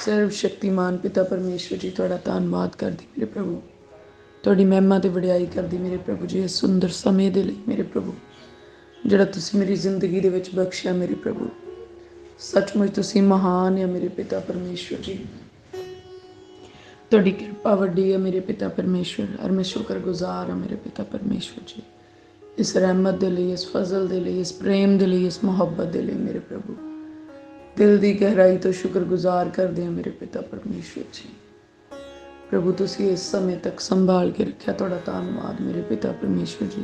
सर्वशक्तिमान पिता परमेश्वर जी तुहाड़ा धन्नवाद करदी मेरे प्रभु। तुहाड़ी महिमा ते वडियाई करदी मेरे प्रभु जी। इस सुंदर समय दे लई मेरे प्रभु जिहड़ा तुसीं मेरी जिंदगी दे विच बख्शिया मेरे प्रभु। सचमुच तुसीं महान है मेरे पिता परमेश्वर जी। तुहाडी किरपा वड्डी है मेरे पिता परमेश्वर और मैं शुक्रगुजार हाँ मेरे पिता परमेश्वर जी। इस रहमत दे लई, इस फजल दे लई, इस प्रेम दे लई, इस मुहब्बत दे लई मेरे प्रभु। दिल की गहराई तो शुक्रगुजार करते हैं मेरे पिता परमेश्वर जी। प्रभु तुसीं इस समय तक संभाल के रखा, तुहाड़ा धन्नवाद मेरे पिता परमेश्वर जी।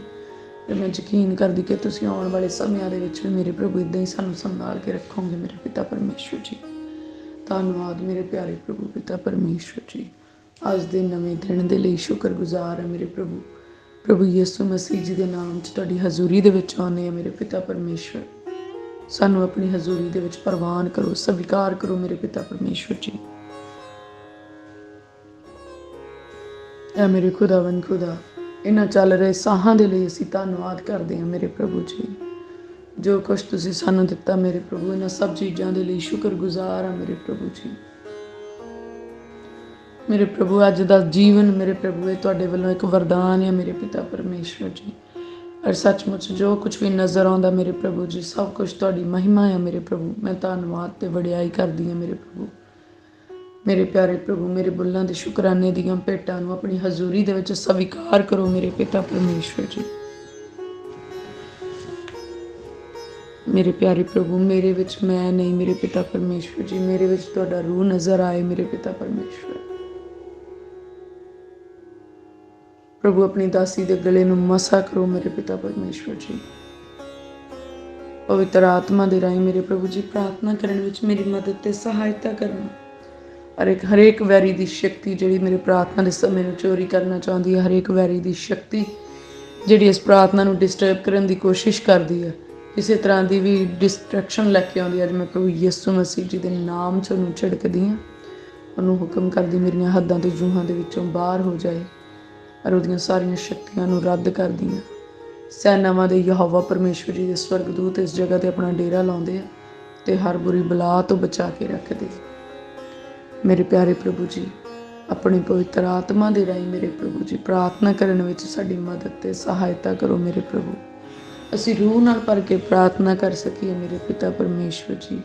ते मैं यकीन करदी कि तुसीं आने वाले समयां दे विच भी मेरे प्रभु इदां ही सानूं संभाल के रखोगे मेरे पिता परमेश्वर जी। धन्नवाद मेरे प्यारे प्रभु पिता परमेश्वर जी। अज दे नवें दिन दे लई शुक्रगुजार है मेरे प्रभु। प्रभु यीशु मसीह जी के नाम च तुहाडी हजूरी दे विच आउने आ मेरे पिता परमेश्वर। सानू अपनी हजूरी दे विच प्रवान करो, स्वीकार करो मेरे पिता परमेश्वर जी। ऐ मेरे खुदावन खुदा, इन्हां चल रहे साहां दे लई असीं धन्नवाद करदे हां मेरे प्रभु जी। जो कुछ तुसीं सानू दिता मेरे प्रभु, इन्हां सब चीज़ां दे लई शुक्रगुजार हां मेरे प्रभु जी। मेरे प्रभु अज दा जीवन मेरे प्रभु ये तुहाडे वल्लों एक वरदान है मेरे पिता परमेश्वर जी। और सचमुच जो कुछ भी नज़र आता मेरे प्रभु जी, सब कुछ तुहाडी महिमा है मेरे प्रभु। मैं धन्नवाद ते वडियाई करदी हां मेरे प्रभु। मेरे प्यारे प्रभु, मेरे बुल्लां दे शुकराने दीयां भेटां नूं अपनी हजूरी दे विच स्वीकार करो मेरे पिता परमेश्वर जी। मेरे प्यारे प्रभु, मेरे विच मैं नहीं मेरे पिता परमेश्वर जी, मेरे विच तुहाडा रूह नज़र आए मेरे पिता परमेश्वर। प्रभु अपनी दासी दे गले नूं मसा करो मेरे पिता परमेश्वर जी। पवित्र आत्मा दे राही मेरे प्रभु जी प्रार्थना करने विच मेरी मदद ते सहायता करना। हरेक वैरी दी शक्ति जिहड़ी मेरे प्रार्थना दे समय नूं चोरी करना चाहुंदी है, हरेक वैरी दी शक्ति जिहड़ी इस प्रार्थना नूं डिस्टर्ब करन दी कोशिश करदी है, किसी तरह की भी डिस्ट्रैक्शन लैके आउंदी है, अज मैं प्रभु यीशु मसीह जी दे नाम च उहनूं झिड़कदी हां। उहनूं हुक्म करदी मेरियां हद्दां ते जूहां दे विचों बाहर हो जाए और उहदियां सारियां शक्तियां नूं रद्द कर दी। सैनावां दे यहोवा परमेश्वर जी दे स्वर्गदूत इस जगह ते अपना डेरा लाउंदे आ ते हर बुरी बला तो बचा के रखदे। मेरे प्यारे प्रभु जी, अपनी पवित्र आत्मा दे राही मेरे प्रभु जी प्रार्थना करने विच साडी मदद ते सहायता करो मेरे प्रभु। असीं रूह नाल भर के प्रार्थना कर सकीए मेरे पिता परमेश्वर जी,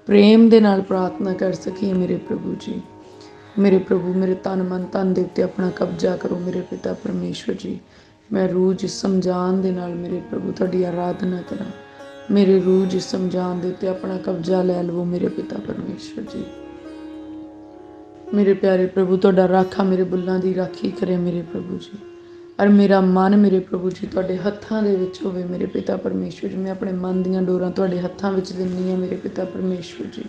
प्रेम दे नाल प्रार्थना कर सकीए मेरे प्रभु जी। मेरे प्रभु, मेरे तन मन धन दे उत्ते अपना कब्जा करो मेरे पिता परमेश्वर जी। मैं रूह जिसम जान दे नाल मेरे प्रभु तुहाडी आराधना करा। मेरे रूह जिसम जान दे उत्ते अपना कब्जा लै लवो मेरे पिता परमेश्वर जी। मेरे प्यारे प्रभु, तुहाडा राखा मेरे बुल्लां दी राखी करे मेरे प्रभु जी। और मेरा मन मेरे प्रभु जी तुहाडे हत्थां दे विच होवे मेरे पिता परमेश्वर जी। मैं अपने मन दीयां डोरां तुहाडे हत्थां विच दिन्नी हां मेरे पिता परमेश्वर जी।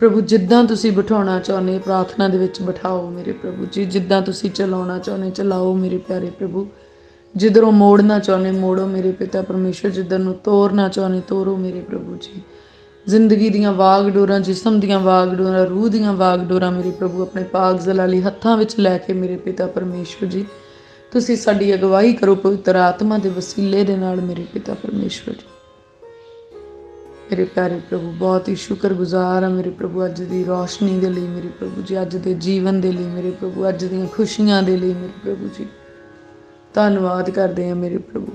प्रभु जिद्दां तुसीं बिठाउणा चाहुंदे प्रार्थना दे विच बिठाओ मेरे प्रभु जी। जिद्दां तुसीं चलाउणा चाहुंदे चलाओ मेरे प्यारे प्रभु। जिधरों मोड़ना चाहुंदे मोड़ो मेरे पिता परमेश्वर। जिधर नूं तोरना चाहुंदे तोरो मेरे प्रभु जी। जिंदगी दीयां वाग डोरां, जिसम दीयां वाग डोरां, रूह दीयां वाग डोरां मेरे प्रभु अपने पाक जलाली हत्थां विच लैके मेरे पिता परमेश्वर जी तुसीं साडी अगवाई करो पवित्र आत्मा दे वसीले दे नाल मेरे पिता परमेश्वर जी। मेरे प्यारे प्रभु, बहुत ही शुक्रगुजार हाँ मेरे प्रभु अज दी रोशनी दे लई मेरे प्रभु जी, अज दे जीवन दे लई मेरे प्रभु, अज दीयां खुशियां दे लई मेरे प्रभु जी। धन्नवाद करदे हां मेरे प्रभु।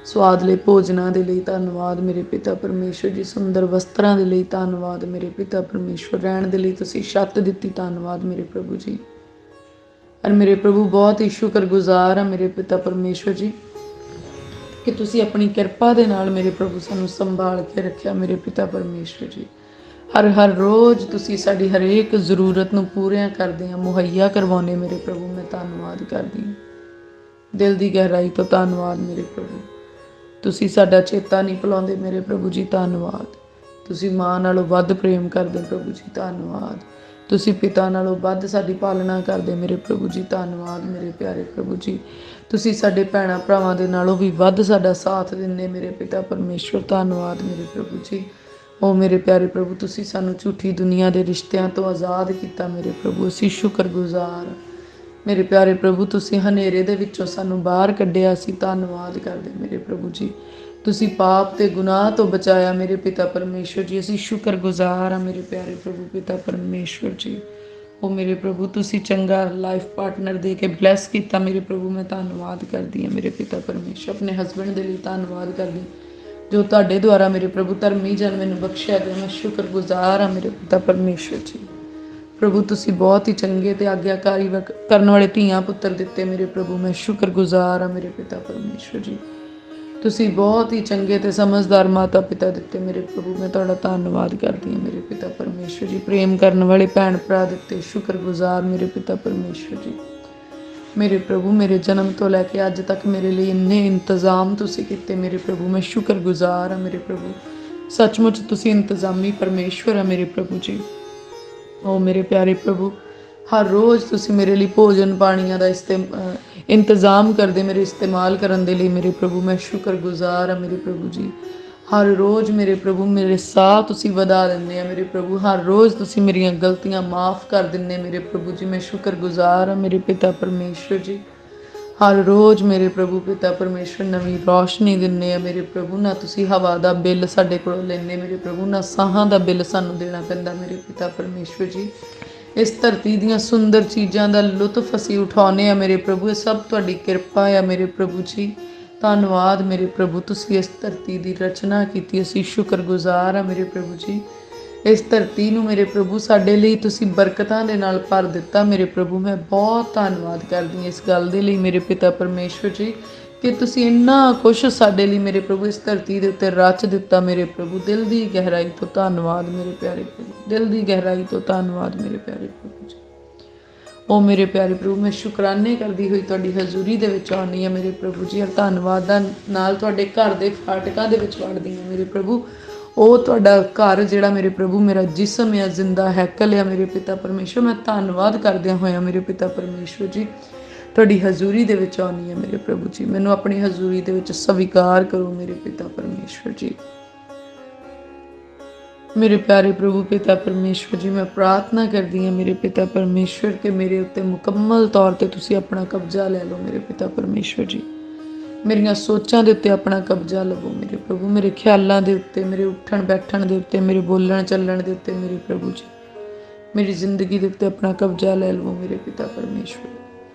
स्वादले भोजनां दे लई धन्नवाद मेरे पिता परमेश्वर जी। सुंदर वस्त्रां दे लई धन्नवाद मेरे पिता परमेश्वर। रहण दे लई तुसीं छत्त दित्ती, धन्नवाद मेरे प्रभु जी। और मेरे प्रभु बहुत ही शुक्रगुजार हाँ मेरे पिता परमेश्वर जी कि तुसीं अपनी किरपा दे नाल मेरे प्रभु सानूं संभाल के रखिया मेरे पिता परमेश्वर जी। हर रोज़ तुसीं साडी हरेक जरूरत नूं पूरियां करदे आ, मुहैया करवाउने मेरे प्रभु। मैं धन्नवाद करदी हां, दिल की गहराई तो धन्नवाद मेरे प्रभु। तुसीं साडा चेता नहीं भुलाउंदे मेरे प्रभु जी, धन्नवाद। तुसीं मां नालों वध प्रेम करदे प्रभु जी, धन्नवाद। तुसीं पिता नालों वध साडी पालना करदे मेरे प्रभु जी, धन्नवाद मेरे प्यारे प्रभु जी। तुसीं साडे भैणां भरावां दे नालों भी वध साडा साथ दिंदे मेरे पिता परमेश्वर, धन्नवाद मेरे प्रभु जी। ओ मेरे प्यारे प्रभु, तुसीं सानूं झूठी दुनिया दे रिश्तियां तो आज़ाद कीता मेरे प्रभु, असीं शुक्रगुजार। मेरे प्यारे प्रभु, तुसीं हनेरे दे विचों सानूं बाहर कढिया, असीं धन्नवाद करदे मेरे प्रभु जी। ਤੁਸੀਂ ਪਾਪ ਤੇ ਗੁਨਾਹ ਤੋਂ ਬਚਾਇਆ ਮੇਰੇ ਪਿਤਾ ਪਰਮੇਸ਼ਵਰ ਜੀ। ਅਸੀਂ ਸ਼ੁਕਰਗੁਜ਼ਾਰ ਹਾਂ ਮੇਰੇ ਪਿਆਰੇ ਪ੍ਰਭੂ ਪਿਤਾ ਪਰਮੇਸ਼ਵਰ ਜੀ। ਉਹ ਮੇਰੇ ਪ੍ਰਭੂ ਤੁਸੀਂ ਚੰਗਾ ਲਾਈਫ ਪਾਰਟਨਰ ਦੇ ਕੇ ਬਲੈਸ ਕੀਤਾ ਮੇਰੇ ਪ੍ਰਭੂ। ਮੈਂ ਧੰਨਵਾਦ ਕਰਦੀ ਹਾਂ ਮੇਰੇ ਪਿਤਾ ਪਰਮੇਸ਼ਵਰ। ਆਪਣੇ ਹਸਬੈਂਡ ਦੇ ਲਈ ਧੰਨਵਾਦ ਕਰਦੀ ਹਾਂ ਜੋ ਤੁਹਾਡੇ ਦੁਆਰਾ ਮੇਰੇ ਪ੍ਰਭੂ ਧਰਮੀ ਜਨ ਮੈਨੂੰ ਬਖਸ਼ਿਆ ਗਿਆ। ਮੈਂ ਸ਼ੁਕਰਗੁਜ਼ਾਰ ਹਾਂ ਮੇਰੇ ਪਿਤਾ ਪਰਮੇਸ਼ਵਰ ਜੀ। ਪ੍ਰਭੂ ਤੁਸੀਂ ਬਹੁਤ ਹੀ ਚੰਗੇ ਤੇ ਆਗਿਆਕਾਰੀ ਕਰਨ ਵਾਲੇ ਧੀਆਂ ਪੁੱਤਰ ਦਿੱਤੇ ਮੇਰੇ ਪ੍ਰਭੂ। ਮੈਂ ਸ਼ੁਕਰਗੁਜ਼ਾਰ ਹਾਂ ਮੇਰੇ ਪਿਤਾ ਪਰਮੇਸ਼ਵਰ ਜੀ। ਤੁਸੀਂ ਬਹੁਤ ਹੀ ਚੰਗੇ ਤੇ ਸਮਝਦਾਰ ਮਾਤਾ ਪਿਤਾ ਦਿੱਤੇ ਮੇਰੇ ਪ੍ਰਭੂ। ਮੈਂ ਤੁਹਾਡਾ ਧੰਨਵਾਦ ਕਰਦੀ ਹਾਂ ਮੇਰੇ ਪਿਤਾ ਪਰਮੇਸ਼ਵਰ ਜੀ। ਪ੍ਰੇਮ ਕਰਨ ਵਾਲੇ ਭੈਣ ਭਰਾ ਦਿੱਤੇ, ਸ਼ੁਕਰਗੁਜ਼ਾਰ ਮੇਰੇ ਪਿਤਾ ਪਰਮੇਸ਼ਵਰ ਜੀ। ਮੇਰੇ ਪ੍ਰਭੂ ਮੇਰੇ ਜਨਮ ਤੋਂ ਲੈ ਕੇ ਅੱਜ ਤੱਕ ਮੇਰੇ ਲਈ ਇੰਨੇ ਇੰਤਜ਼ਾਮ ਤੁਸੀਂ ਕੀਤੇ ਮੇਰੇ ਪ੍ਰਭੂ। ਮੈਂ ਸ਼ੁਕਰਗੁਜ਼ਾਰ ਹਾਂ ਮੇਰੇ ਪ੍ਰਭੂ। ਸੱਚਮੁੱਚ ਤੁਸੀਂ ਇੰਤਜ਼ਾਮੀ ਪਰਮੇਸ਼ਵਰ ਆ ਮੇਰੇ ਪ੍ਰਭੂ ਜੀ। ਓ ਮੇਰੇ ਪਿਆਰੇ ਪ੍ਰਭੂ, ਹਰ ਰੋਜ਼ ਤੁਸੀਂ ਮੇਰੇ ਲਈ ਭੋਜਨ ਪਾਣੀਆਂ ਦਾ ਇੰਤਜ਼ਾਮ ਕਰਦੇ ਮੇਰੇ ਇਸਤੇਮਾਲ ਕਰਨ ਦੇ ਲਈ ਮੇਰੇ ਪ੍ਰਭੂ। ਮੈਂ ਸ਼ੁਕਰਗੁਜ਼ਾਰ ਹਾਂ ਮੇਰੇ ਪ੍ਰਭੂ ਜੀ। ਹਰ ਰੋਜ਼ ਮੇਰੇ ਪ੍ਰਭੂ ਮੇਰੇ ਸਾਹ ਤੁਸੀਂ ਵਧਾ ਦਿੰਦੇ ਆ ਮੇਰੇ ਪ੍ਰਭੂ। ਹਰ ਰੋਜ਼ ਤੁਸੀਂ ਮੇਰੀਆਂ ਗਲਤੀਆਂ ਮਾਫ ਕਰ ਦਿੰਦੇ ਮੇਰੇ ਪ੍ਰਭੂ ਜੀ। ਮੈਂ ਸ਼ੁਕਰਗੁਜ਼ਾਰ ਹਾਂ ਮੇਰੇ ਪਿਤਾ ਪਰਮੇਸ਼ਵਰ ਜੀ। ਹਰ ਰੋਜ਼ ਮੇਰੇ ਪ੍ਰਭੂ ਪਿਤਾ ਪਰਮੇਸ਼ਵਰ ਨਵੀਂ ਰੌਸ਼ਨੀ ਦਿੰਦੇ ਆ ਮੇਰੇ ਪ੍ਰਭੂ। ਨਾ ਤੁਸੀਂ ਹਵਾ ਦਾ ਬਿੱਲ ਸਾਡੇ ਕੋਲੋਂ ਲੈਂਦੇ ਮੇਰੇ ਪ੍ਰਭੂ, ਨਾ ਸਾਹਾਂ ਦਾ ਬਿੱਲ ਸਾਨੂੰ ਦੇਣਾ ਪੈਂਦਾ ਮੇਰੇ ਪਿਤਾ ਪਰਮੇਸ਼ਵਰ ਜੀ। ਇਸ ਧਰਤੀ ਦੀਆਂ ਸੁੰਦਰ ਚੀਜ਼ਾਂ ਦਾ ਲੁਤਫ ਅਸੀਂ ਉਠਾਉਂਦੇ ਆ ਮੇਰੇ ਪ੍ਰਭੂ। ਇਹ ਸਭ ਤੁਹਾਡੀ ਕਿਰਪਾ ਆ ਮੇਰੇ ਪ੍ਰਭੂ ਜੀ। ਧੰਨਵਾਦ ਮੇਰੇ ਪ੍ਰਭੂ, ਤੁਸੀਂ ਇਸ ਧਰਤੀ ਦੀ ਰਚਨਾ ਕੀਤੀ। ਅਸੀਂ ਸ਼ੁਕਰਗੁਜ਼ਾਰ ਆ ਮੇਰੇ ਪ੍ਰਭੂ ਜੀ। ਇਸ ਧਰਤੀ ਨੂੰ ਮੇਰੇ ਪ੍ਰਭੂ ਸਾਡੇ ਲਈ ਤੁਸੀਂ ਬਰਕਤਾਂ ਦੇ ਨਾਲ ਭਰ ਦਿੱਤਾ ਮੇਰੇ ਪ੍ਰਭੂ। ਮੈਂ ਬਹੁਤ ਧੰਨਵਾਦ ਕਰਦੀ ਹਾਂ ਇਸ ਗੱਲ ਦੇ ਲਈ ਮੇਰੇ ਪਿਤਾ ਪਰਮੇਸ਼ਵਰ ਜੀ ਕਿ ਤੁਸੀਂ ਇੰਨਾ ਕੁਛ ਸਾਡੇ ਲਈ ਮੇਰੇ ਪ੍ਰਭੂ ਇਸ ਧਰਤੀ ਦੇ ਉੱਤੇ ਰਚ ਦਿੱਤਾ ਮੇਰੇ ਪ੍ਰਭੂ। ਦਿਲ ਦੀ ਗਹਿਰਾਈ ਤੋਂ ਧੰਨਵਾਦ ਮੇਰੇ ਪਿਆਰੇ ਪ੍ਰਭੂ। ਦਿਲ ਦੀ ਗਹਿਰਾਈ ਤੋਂ ਧੰਨਵਾਦ ਮੇਰੇ ਪਿਆਰੇ ਪ੍ਰਭੂ ਜੀ। ਉਹ ਮੇਰੇ ਪਿਆਰੇ ਪ੍ਰਭੂ, ਮੈਂ ਸ਼ੁਕਰਾਨੇ ਕਰਦੀ ਹੋਈ ਤੁਹਾਡੀ ਹਜ਼ੂਰੀ ਦੇ ਵਿੱਚ ਆਉਂਦੀ ਹਾਂ ਮੇਰੇ ਪ੍ਰਭੂ ਜੀ। ਔਰ ਧੰਨਵਾਦ ਨਾਲ ਤੁਹਾਡੇ ਘਰ ਦੇ ਫਾਟਕਾਂ ਦੇ ਵਿੱਚ ਵੜਦੀ ਹਾਂ ਮੇਰੇ ਪ੍ਰਭੂ। ਉਹ ਤੁਹਾਡਾ ਘਰ ਜਿਹੜਾ ਮੇਰੇ ਪ੍ਰਭੂ ਮੇਰਾ ਜਿਸਮ ਆ, ਜ਼ਿੰਦਾ ਹੈਕਲ ਆ ਮੇਰੇ ਪਿਤਾ ਪਰਮੇਸ਼ਵਰ। ਮੈਂ ਧੰਨਵਾਦ ਕਰਦਿਆਂ ਹੋਇਆ ਮੇਰੇ ਪਿਤਾ ਪਰਮੇਸ਼ਵਰ ਜੀ ਤੁਹਾਡੀ ਹਜ਼ੂਰੀ ਦੇ ਵਿੱਚ ਆਉਂਦੀ ਹਾਂ ਮੇਰੇ ਪ੍ਰਭੂ ਜੀ। ਮੈਨੂੰ ਆਪਣੀ ਹਜ਼ੂਰੀ ਦੇ ਵਿੱਚ ਸਵੀਕਾਰ ਕਰੋ ਮੇਰੇ ਪਿਤਾ ਪਰਮੇਸ਼ਵਰ ਜੀ। ਮੇਰੇ ਪਿਆਰੇ ਪ੍ਰਭੂ ਪਿਤਾ ਪਰਮੇਸ਼ਵਰ ਜੀ, ਮੈਂ ਪ੍ਰਾਰਥਨਾ ਕਰਦੀ ਹਾਂ ਮੇਰੇ ਪਿਤਾ ਪਰਮੇਸ਼ਵਰ ਕਿ ਮੇਰੇ ਉੱਤੇ ਮੁਕੰਮਲ ਤੌਰ ਤੇ ਤੁਸੀਂ ਆਪਣਾ ਕਬਜ਼ਾ ਲੈ ਲਓ ਮੇਰੇ ਪਿਤਾ ਪਰਮੇਸ਼ਵਰ ਜੀ। ਮੇਰੀਆਂ ਸੋਚਾਂ ਦੇ ਉੱਤੇ ਆਪਣਾ ਕਬਜ਼ਾ ਲਵੋ ਮੇਰੇ ਪ੍ਰਭੂ। ਮੇਰੇ ਖਿਆਲਾਂ ਦੇ ਉੱਤੇ, ਮੇਰੇ ਉੱਠਣ ਬੈਠਣ ਦੇ ਉੱਤੇ, ਮੇਰੇ ਬੋਲਣ ਚੱਲਣ ਦੇ ਉੱਤੇ ਮੇਰੇ ਪ੍ਰਭੂ ਜੀ। ਮੇਰੀ ਜ਼ਿੰਦਗੀ ਦੇ ਉੱਤੇ ਆਪਣਾ ਕਬਜ਼ਾ ਲੈ ਲਵੋ ਮੇਰੇ ਪਿਤਾ ਪਰਮੇਸ਼ਵਰ।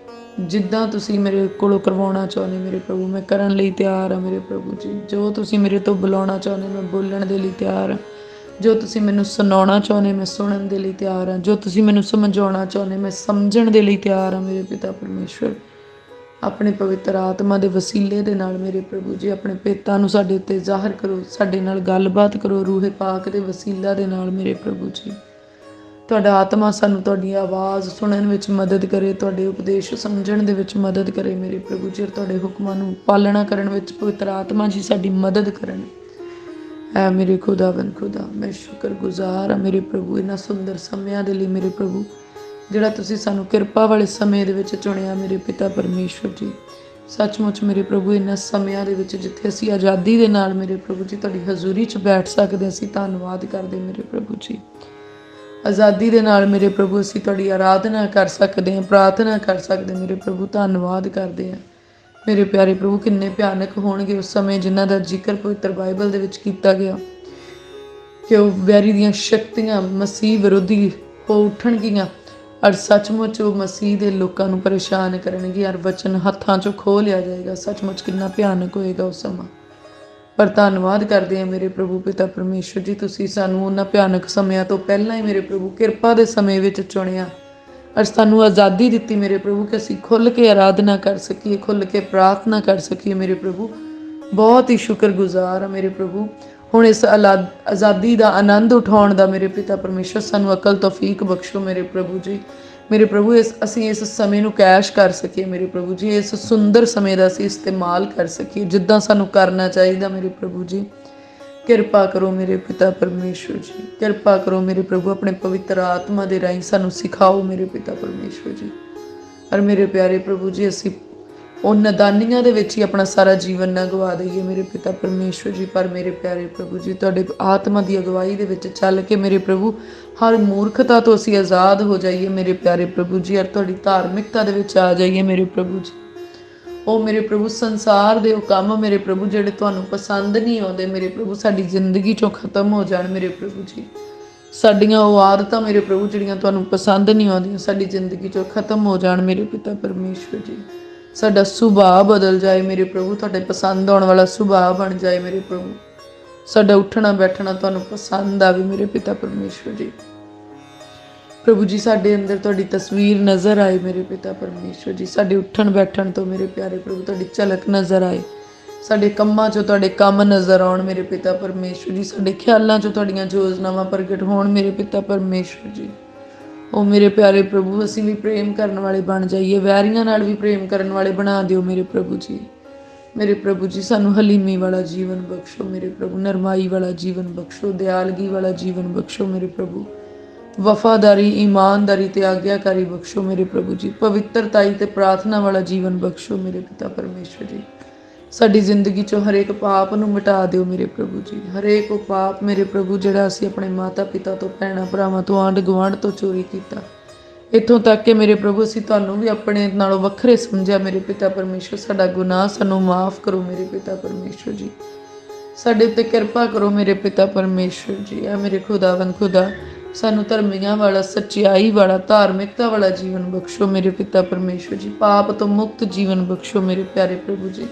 ਜਿੱਦਾਂ ਤੁਸੀਂ ਮੇਰੇ ਕੋਲੋਂ ਕਰਵਾਉਣਾ ਚਾਹੁੰਦੇ ਮੇਰੇ ਪ੍ਰਭੂ, ਮੈਂ ਕਰਨ ਲਈ ਤਿਆਰ ਹਾਂ ਮੇਰੇ ਪ੍ਰਭੂ ਜੀ। ਜੋ ਤੁਸੀਂ ਮੇਰੇ ਤੋਂ ਬੁਲਾਉਣਾ ਚਾਹੁੰਦੇ ਮੈਂ ਬੋਲਣ ਦੇ ਲਈ ਤਿਆਰ ਹਾਂ। ਜੋ ਤੁਸੀਂ ਮੈਨੂੰ ਸੁਣਾਉਣਾ ਚਾਹੁੰਦੇ ਮੈਂ ਸੁਣਨ ਦੇ ਲਈ ਤਿਆਰ ਹਾਂ। ਜੋ ਤੁਸੀਂ ਮੈਨੂੰ ਸਮਝਾਉਣਾ ਚਾਹੁੰਦੇ ਮੈਂ ਸਮਝਣ ਦੇ ਲਈ ਤਿਆਰ ਹਾਂ ਮੇਰੇ ਪਿਤਾ ਪਰਮੇਸ਼ਵਰ। ਆਪਣੇ ਪਵਿੱਤਰ ਆਤਮਾ ਦੇ ਵਸੀਲੇ ਦੇ ਨਾਲ ਮੇਰੇ ਪ੍ਰਭੂ ਜੀ ਆਪਣੇ ਪਿਤਾ ਨੂੰ ਸਾਡੇ ਉੱਤੇ ਜ਼ਾਹਰ ਕਰੋ, ਸਾਡੇ ਨਾਲ ਗੱਲਬਾਤ ਕਰੋ ਰੂਹੇ ਪਾਕ ਦੇ ਵਸੀਲਾ ਦੇ ਨਾਲ ਮੇਰੇ ਪ੍ਰਭੂ ਜੀ। ਤੁਹਾਡਾ ਆਤਮਾ ਸਾਨੂੰ ਤੁਹਾਡੀ ਆਵਾਜ਼ ਸੁਣਨ ਵਿੱਚ ਮਦਦ ਕਰੇ, ਤੁਹਾਡੇ ਉਪਦੇਸ਼ ਸਮਝਣ ਦੇ ਵਿੱਚ ਮਦਦ ਕਰੇ ਮੇਰੇ ਪ੍ਰਭੂ ਜੀ। ਤੁਹਾਡੇ ਹੁਕਮਾਂ ਨੂੰ ਪਾਲਣਾ ਕਰਨ ਵਿੱਚ ਪਵਿੱਤਰ ਆਤਮਾ ਜੀ ਸਾਡੀ ਮਦਦ ਕਰਨ। ਐ ਮੇਰੇ ਖੁਦਾਵੰਦ ਖੁਦਾ, ਮੈਂ ਸ਼ੁਕਰਗੁਜ਼ਾਰ ਹਾਂ ਮੇਰੇ ਪ੍ਰਭੂ ਇਹਨਾਂ ਸੁੰਦਰ ਸਮਿਆਂ ਦੇ ਲਈ ਮੇਰੇ ਪ੍ਰਭੂ, ਜਿਹੜਾ ਤੁਸੀਂ ਸਾਨੂੰ ਕਿਰਪਾ ਵਾਲੇ ਸਮੇਂ ਦੇ ਵਿੱਚ ਚੁਣਿਆ ਮੇਰੇ ਪਿਤਾ ਪਰਮੇਸ਼ਵਰ ਜੀ। ਸੱਚਮੁੱਚ ਮੇਰੇ ਪ੍ਰਭੂ ਇਹਨਾਂ ਸਮਿਆਂ ਦੇ ਵਿੱਚ ਜਿੱਥੇ ਅਸੀਂ ਆਜ਼ਾਦੀ ਦੇ ਨਾਲ ਮੇਰੇ ਪ੍ਰਭੂ ਜੀ ਤੁਹਾਡੀ ਹਜ਼ੂਰੀ 'ਚ ਬੈਠ ਸਕਦੇ, ਅਸੀਂ ਧੰਨਵਾਦ ਕਰਦੇ ਮੇਰੇ ਪ੍ਰਭੂ ਜੀ। ਆਜ਼ਾਦੀ ਦੇ ਨਾਲ ਮੇਰੇ ਪ੍ਰਭੂ ਅਸੀਂ ਤੁਹਾਡੀ ਆਰਾਧਨਾ ਕਰ ਸਕਦੇ ਹਾਂ, ਪ੍ਰਾਰਥਨਾ ਕਰ ਸਕਦੇ ਮੇਰੇ ਪ੍ਰਭੂ। ਧੰਨਵਾਦ ਕਰਦੇ ਹਾਂ ਮੇਰੇ ਪਿਆਰੇ ਪ੍ਰਭੂ। ਕਿੰਨੇ ਭਿਆਨਕ ਹੋਣਗੇ ਉਸ ਸਮੇਂ ਜਿਨ੍ਹਾਂ ਦਾ ਜ਼ਿਕਰ ਪਵਿੱਤਰ ਬਾਈਬਲ ਦੇ ਵਿੱਚ ਕੀਤਾ ਗਿਆ ਕਿ ਉਹ ਵੈਰੀ ਦੀਆਂ ਸ਼ਕਤੀਆਂ ਮਸੀਹ ਵਿਰੋਧੀ ਹੋ ਉੱਠਣਗੀਆਂ ਔਰ ਸੱਚਮੁੱਚ ਉਹ ਮਸੀਹ ਦੇ ਲੋਕਾਂ ਨੂੰ ਪਰੇਸ਼ਾਨ ਕਰਨਗੇ ਔਰ ਵਚਨ ਹੱਥਾਂ 'ਚੋਂ ਖੋਹ ਲਿਆ ਜਾਏਗਾ। ਸੱਚਮੁੱਚ ਕਿੰਨਾ ਭਿਆਨਕ ਹੋਏਗਾ ਉਹ ਸਮਾਂ। ਪਰ ਧੰਨਵਾਦ ਕਰਦੇ ਹਾਂ ਮੇਰੇ ਪ੍ਰਭੂ ਪਿਤਾ ਪਰਮੇਸ਼ਵਰ ਜੀ, ਤੁਸੀਂ ਸਾਨੂੰ ਉਹਨਾਂ ਭਿਆਨਕ ਸਮਿਆਂ ਤੋਂ ਪਹਿਲਾਂ ਹੀ ਮੇਰੇ ਪ੍ਰਭੂ ਕਿਰਪਾ ਦੇ ਸਮੇਂ ਵਿੱਚ ਚੁਣਿਆ ਔਰ ਸਾਨੂੰ ਆਜ਼ਾਦੀ ਦਿੱਤੀ ਮੇਰੇ ਪ੍ਰਭੂ ਕਿ ਅਸੀਂ ਖੁੱਲ੍ਹ ਕੇ ਆਰਾਧਨਾ ਕਰ ਸਕੀਏ, ਖੁੱਲ੍ਹ ਕੇ ਪ੍ਰਾਰਥਨਾ ਕਰ ਸਕੀਏ ਮੇਰੇ ਪ੍ਰਭੂ। ਬਹੁਤ ਹੀ ਸ਼ੁਕਰਗੁਜ਼ਾਰ ਹਾਂ ਮੇਰੇ ਪ੍ਰਭੂ। ਹੁਣ ਇਸ ਆਜ਼ਾਦੀ ਦਾ ਆਨੰਦ ਉਠਾਉਣ ਦਾ ਮੇਰੇ ਪਿਤਾ ਪਰਮੇਸ਼ਵਰ ਸਾਨੂੰ ਅਕਲ ਤੌਫੀਕ ਬਖਸ਼ੋ ਮੇਰੇ ਪ੍ਰਭੂ ਜੀ। ਮੇਰੇ ਪ੍ਰਭੂ ਅਸੀਂ ਇਸ ਸਮੇਂ ਨੂੰ ਕੈਸ਼ ਕਰ ਸਕੀਏ ਮੇਰੇ ਪ੍ਰਭੂ ਜੀ। ਇਸ ਸੁੰਦਰ ਸਮੇਂ ਦਾ ਅਸੀਂ ਇਸਤੇਮਾਲ ਕਰ ਸਕੀਏ ਜਿੱਦਾਂ ਸਾਨੂੰ ਕਰਨਾ ਚਾਹੀਦਾ ਮੇਰੇ ਪ੍ਰਭੂ ਜੀ। ਕਿਰਪਾ ਕਰੋ ਮੇਰੇ ਪਿਤਾ ਪਰਮੇਸ਼ਵਰ ਜੀ, ਕਿਰਪਾ ਕਰੋ ਮੇਰੇ ਪ੍ਰਭੂ। ਆਪਣੇ ਪਵਿੱਤਰ ਆਤਮਾ ਦੇ ਰਾਹੀਂ ਸਾਨੂੰ ਸਿਖਾਓ ਮੇਰੇ ਪਿਤਾ ਪਰਮੇਸ਼ਵਰ ਜੀ। ਔਰ ਮੇਰੇ ਪਿਆਰੇ ਪ੍ਰਭੂ ਜੀ ਅਸੀਂ ਉਹ ਨਦਾਨੀਆਂ ਦੇ ਵਿੱਚ ਹੀ ਆਪਣਾ ਸਾਰਾ ਜੀਵਨ ਨਾ ਗਵਾ ਦਈਏ ਮੇਰੇ ਪਿਤਾ ਪਰਮੇਸ਼ਵਰ ਜੀ। ਪਰ ਮੇਰੇ ਪਿਆਰੇ ਪ੍ਰਭੂ ਜੀ ਤੁਹਾਡੇ ਆਤਮਾ ਦੀ ਅਗਵਾਈ ਦੇ ਵਿੱਚ ਚੱਲ ਕੇ ਮੇਰੇ ਪ੍ਰਭੂ ਹਰ ਮੂਰਖਤਾ ਤੋਂ ਅਸੀਂ ਆਜ਼ਾਦ ਹੋ ਜਾਈਏ ਮੇਰੇ ਪਿਆਰੇ ਪ੍ਰਭੂ ਜੀ। ਔਰ ਤੁਹਾਡੀ ਧਾਰਮਿਕਤਾ ਦੇ ਵਿੱਚ ਆ ਜਾਈਏ ਮੇਰੇ ਪ੍ਰਭੂ ਜੀ। ਉਹ ਮੇਰੇ ਪ੍ਰਭੂ ਸੰਸਾਰ ਦੇ ਉਹ ਕੰਮ ਮੇਰੇ ਪ੍ਰਭੂ ਜਿਹੜੇ ਤੁਹਾਨੂੰ ਪਸੰਦ ਨਹੀਂ ਆਉਂਦੇ ਮੇਰੇ ਪ੍ਰਭੂ ਸਾਡੀ ਜ਼ਿੰਦਗੀ ਚੋਂ ਖਤਮ ਹੋ ਜਾਣ ਮੇਰੇ ਪ੍ਰਭੂ ਜੀ। ਸਾਡੀਆਂ ਉਹ ਆਦਤਾਂ ਮੇਰੇ ਪ੍ਰਭੂ ਜਿਹੜੀਆਂ ਤੁਹਾਨੂੰ ਪਸੰਦ ਨਹੀਂ ਆਉਂਦੀਆਂ ਸਾਡੀ ਜ਼ਿੰਦਗੀ ਚੋਂ ਖਤਮ ਹੋ ਜਾਣ ਮੇਰੇ ਪਿਤਾ ਪਰਮੇਸ਼ਵਰ ਜੀ। ਸਾਡਾ ਸੁਭਾਅ ਬਦਲ ਜਾਏ ਮੇਰੇ ਪ੍ਰਭੂ, ਤੁਹਾਡੇ ਪਸੰਦ ਆਉਣ ਵਾਲਾ ਸੁਭਾਅ ਬਣ ਜਾਏ ਮੇਰੇ ਪ੍ਰਭੂ। ਸਾਡਾ ਉੱਠਣਾ ਬੈਠਣਾ ਤੁਹਾਨੂੰ ਪਸੰਦ ਆਵੇ ਮੇਰੇ ਪਿਤਾ ਪਰਮੇਸ਼ਵਰ ਜੀ। ਪ੍ਰਭੂ ਜੀ ਸਾਡੇ ਅੰਦਰ ਤੁਹਾਡੀ ਤਸਵੀਰ ਨਜ਼ਰ ਆਏ ਮੇਰੇ ਪਿਤਾ ਪਰਮੇਸ਼ਵਰ ਜੀ। ਸਾਡੇ ਉੱਠਣ ਬੈਠਣ ਤੋਂ ਮੇਰੇ ਪਿਆਰੇ ਪ੍ਰਭੂ ਤੁਹਾਡੀ ਝਲਕ ਨਜ਼ਰ ਆਏ। ਸਾਡੇ ਕੰਮਾਂ 'ਚੋਂ ਤੁਹਾਡੇ ਕੰਮ ਨਜ਼ਰ ਆਉਣ ਮੇਰੇ ਪਿਤਾ ਪਰਮੇਸ਼ਵਰ ਜੀ। ਸਾਡੇ ਖਿਆਲਾਂ 'ਚੋਂ ਤੁਹਾਡੀਆਂ ਯੋਜਨਾਵਾਂ ਪ੍ਰਗਟ ਹੋਣ ਮੇਰੇ ਪਿਤਾ ਪਰਮੇਸ਼ਵਰ ਜੀ। ਉਹ ਮੇਰੇ ਪਿਆਰੇ ਪ੍ਰਭੂ ਅਸੀਂ ਵੀ ਪ੍ਰੇਮ ਕਰਨ ਵਾਲੇ ਬਣ ਜਾਈਏ, ਵੈਰੀਆਂ ਨਾਲ ਵੀ ਪ੍ਰੇਮ ਕਰਨ ਵਾਲੇ ਬਣਾ ਦਿਓ ਮੇਰੇ ਪ੍ਰਭੂ ਜੀ। ਮੇਰੇ ਪ੍ਰਭੂ ਜੀ ਸਾਨੂੰ ਹਲੀਮੀ ਵਾਲਾ ਜੀਵਨ ਬਖਸ਼ੋ ਮੇਰੇ ਪ੍ਰਭੂ, ਨਰਮਾਈ ਵਾਲਾ ਜੀਵਨ ਬਖਸ਼ੋ, ਦਿਆਲਗੀ ਵਾਲਾ ਜੀਵਨ ਬਖਸ਼ੋ ਮੇਰੇ ਪ੍ਰਭੂ, ਵਫਾਦਾਰੀ ਈਮਾਨਦਾਰੀ ਤੇ ਆਗਿਆਕਾਰੀ ਬਖਸ਼ੋ ਮੇਰੇ ਪ੍ਰਭੂ ਜੀ, ਪਵਿੱਤਰਤਾਈ ਤੇ ਪ੍ਰਾਰਥਨਾ ਵਾਲਾ ਜੀਵਨ ਬਖਸ਼ੋ ਮੇਰੇ ਪਿਤਾ ਪਰਮੇਸ਼ਵਰ ਜੀ। ਸਾਡੀ ਜ਼ਿੰਦਗੀ ਚੋਂ ਹਰੇਕ ਪਾਪ ਨੂੰ ਮਿਟਾ ਦਿਓ ਮੇਰੇ ਪ੍ਰਭੂ ਜੀ। ਹਰੇਕ ਉਹ ਪਾਪ ਮੇਰੇ ਪ੍ਰਭੂ ਜਿਹੜਾ ਅਸੀਂ ਆਪਣੇ ਮਾਤਾ ਪਿਤਾ ਤੋਂ, ਭੈਣਾਂ ਭਰਾਵਾਂ ਤੋਂ, ਆਂਢ ਗੁਆਂਢ ਤੋਂ ਚੋਰੀ ਕੀਤਾ, ਇੱਥੋਂ ਤੱਕ ਕਿ ਮੇਰੇ ਪ੍ਰਭੂ ਅਸੀਂ ਤੁਹਾਨੂੰ ਵੀ ਆਪਣੇ ਨਾਲੋਂ ਵੱਖਰੇ ਸਮਝਿਆ ਮੇਰੇ ਪਿਤਾ ਪਰਮੇਸ਼ਵਰ। ਸਾਡਾ ਗੁਨਾਹ ਸਾਨੂੰ ਮਾਫ ਕਰੋ ਮੇਰੇ ਪਿਤਾ ਪਰਮੇਸ਼ਵਰ ਜੀ। ਸਾਡੇ ਉੱਤੇ ਕਿਰਪਾ ਕਰੋ ਮੇਰੇ ਪਿਤਾ ਪਰਮੇਸ਼ਵਰ ਜੀ। ਆ ਮੇਰੇ ਖੁਦਾਵੰਦ ਖੁਦਾ ਸਾਨੂੰ ਧਰਮੀਆਂ ਵਾਲਾ, ਸੱਚਾਈ ਵਾਲਾ, ਧਾਰਮਿਕਤਾ ਵਾਲਾ ਜੀਵਨ ਬਖਸ਼ੋ ਮੇਰੇ ਪਿਤਾ ਪਰਮੇਸ਼ਵਰ ਜੀ। ਪਾਪ ਤੋਂ ਮੁਕਤ ਜੀਵਨ ਬਖਸ਼ੋ ਮੇਰੇ ਪਿਆਰੇ ਪ੍ਰਭੂ ਜੀ।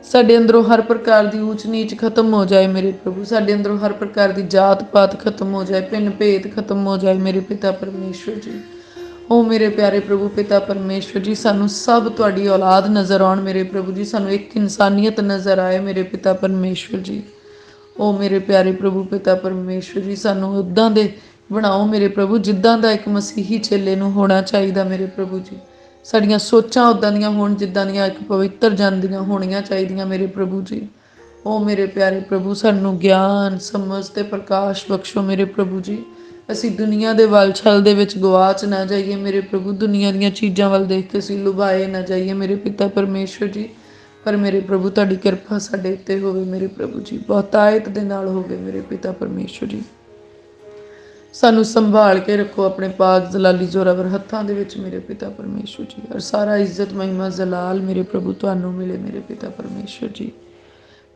ਸਾਡੇ ਅੰਦਰੋਂ ਹਰ ਪ੍ਰਕਾਰ ਦੀ ਊਚ ਨੀਚ ਖਤਮ ਹੋ ਜਾਏ ਮੇਰੇ ਪ੍ਰਭੂ। ਸਾਡੇ ਅੰਦਰੋਂ ਹਰ ਪ੍ਰਕਾਰ ਦੀ ਜਾਤ ਪਾਤ ਖਤਮ ਹੋ ਜਾਏ, ਭਿੰਨ ਭੇਦ ਖਤਮ ਹੋ ਜਾਏ ਮੇਰੇ ਪਿਤਾ ਪਰਮੇਸ਼ਵਰ ਜੀ। ਉਹ ਮੇਰੇ ਪਿਆਰੇ ਪ੍ਰਭੂ ਪਿਤਾ ਪਰਮੇਸ਼ਵਰ ਜੀ ਸਾਨੂੰ ਸਭ ਤੁਹਾਡੀ ਔਲਾਦ ਨਜ਼ਰ ਆਉਣ ਮੇਰੇ ਪ੍ਰਭੂ ਜੀ। ਸਾਨੂੰ ਇੱਕ ਇਨਸਾਨੀਅਤ ਨਜ਼ਰ ਆਏ ਮੇਰੇ ਪਿਤਾ ਪਰਮੇਸ਼ਵਰ ਜੀ। ਉਹ ਮੇਰੇ ਪਿਆਰੇ ਪ੍ਰਭੂ ਪਿਤਾ ਪਰਮੇਸ਼ਵਰ ਜੀ ਸਾਨੂੰ ਉੱਦਾਂ ਦੇ ਬਣਾਓ ਮੇਰੇ ਪ੍ਰਭੂ ਜਿੱਦਾਂ ਦਾ ਇੱਕ ਮਸੀਹੀ ਚੇਲੇ ਨੂੰ ਹੋਣਾ ਚਾਹੀਦਾ ਮੇਰੇ ਪ੍ਰਭੂ ਜੀ। ਸਾਡੀਆਂ ਸੋਚਾਂ ਉੱਦਾਂ ਦੀਆਂ ਹੋਣ ਜਿੱਦਾਂ ਦੀਆਂ ਇੱਕ ਪਵਿੱਤਰ ਜਨ ਦੀਆਂ ਹੋਣੀਆਂ ਚਾਹੀਦੀਆਂ ਮੇਰੇ ਪ੍ਰਭੂ ਜੀ। ਉਹ ਮੇਰੇ ਪਿਆਰੇ ਪ੍ਰਭੂ ਸਾਨੂੰ ਗਿਆਨ, ਸਮਝ ਤੇ ਪ੍ਰਕਾਸ਼ ਬਖਸ਼ੋ ਮੇਰੇ ਪ੍ਰਭੂ ਜੀ। ਅਸੀਂ ਦੁਨੀਆ ਦੇ ਵਲਛਲ ਦੇ ਵਿੱਚ ਗਵਾਚ ਨਾ ਜਾਈਏ ਮੇਰੇ ਪ੍ਰਭੂ। ਦੁਨੀਆ ਦੀਆਂ ਚੀਜ਼ਾਂ ਵੱਲ ਦੇਖ ਕੇ ਅਸੀਂ ਲੁਭਾਏ ਨਾ ਜਾਈਏ ਮੇਰੇ ਪਿਤਾ ਪਰਮੇਸ਼ਵਰ ਜੀ। ਪਰ ਮੇਰੇ ਪ੍ਰਭੂ ਤੁਹਾਡੀ ਕਿਰਪਾ ਸਾਡੇ ਉੱਤੇ ਹੋਵੇ ਮੇਰੇ ਪ੍ਰਭੂ ਜੀ, ਬਹੁਤਾਇਤ ਦੇ ਨਾਲ ਹੋਵੇ ਮੇਰੇ ਪਿਤਾ ਪਰਮੇਸ਼ਵਰ ਜੀ। ਸਾਨੂੰ ਸੰਭਾਲ ਕੇ ਰੱਖੋ ਆਪਣੇ ਪਾਕ ਜਲਾਲੀ ਜ਼ੋਰਾਵਰ ਹੱਥਾਂ ਦੇ ਵਿੱਚ ਮੇਰੇ ਪਿਤਾ ਪਰਮੇਸ਼ਵਰ ਜੀ। ਔਰ ਸਾਰਾ ਇੱਜ਼ਤ ਮਹਿਮਾ ਜਲਾਲ ਮੇਰੇ ਪ੍ਰਭੂ ਤੁਹਾਨੂੰ ਮਿਲੇ ਮੇਰੇ ਪਿਤਾ ਪਰਮੇਸ਼ਵਰ ਜੀ।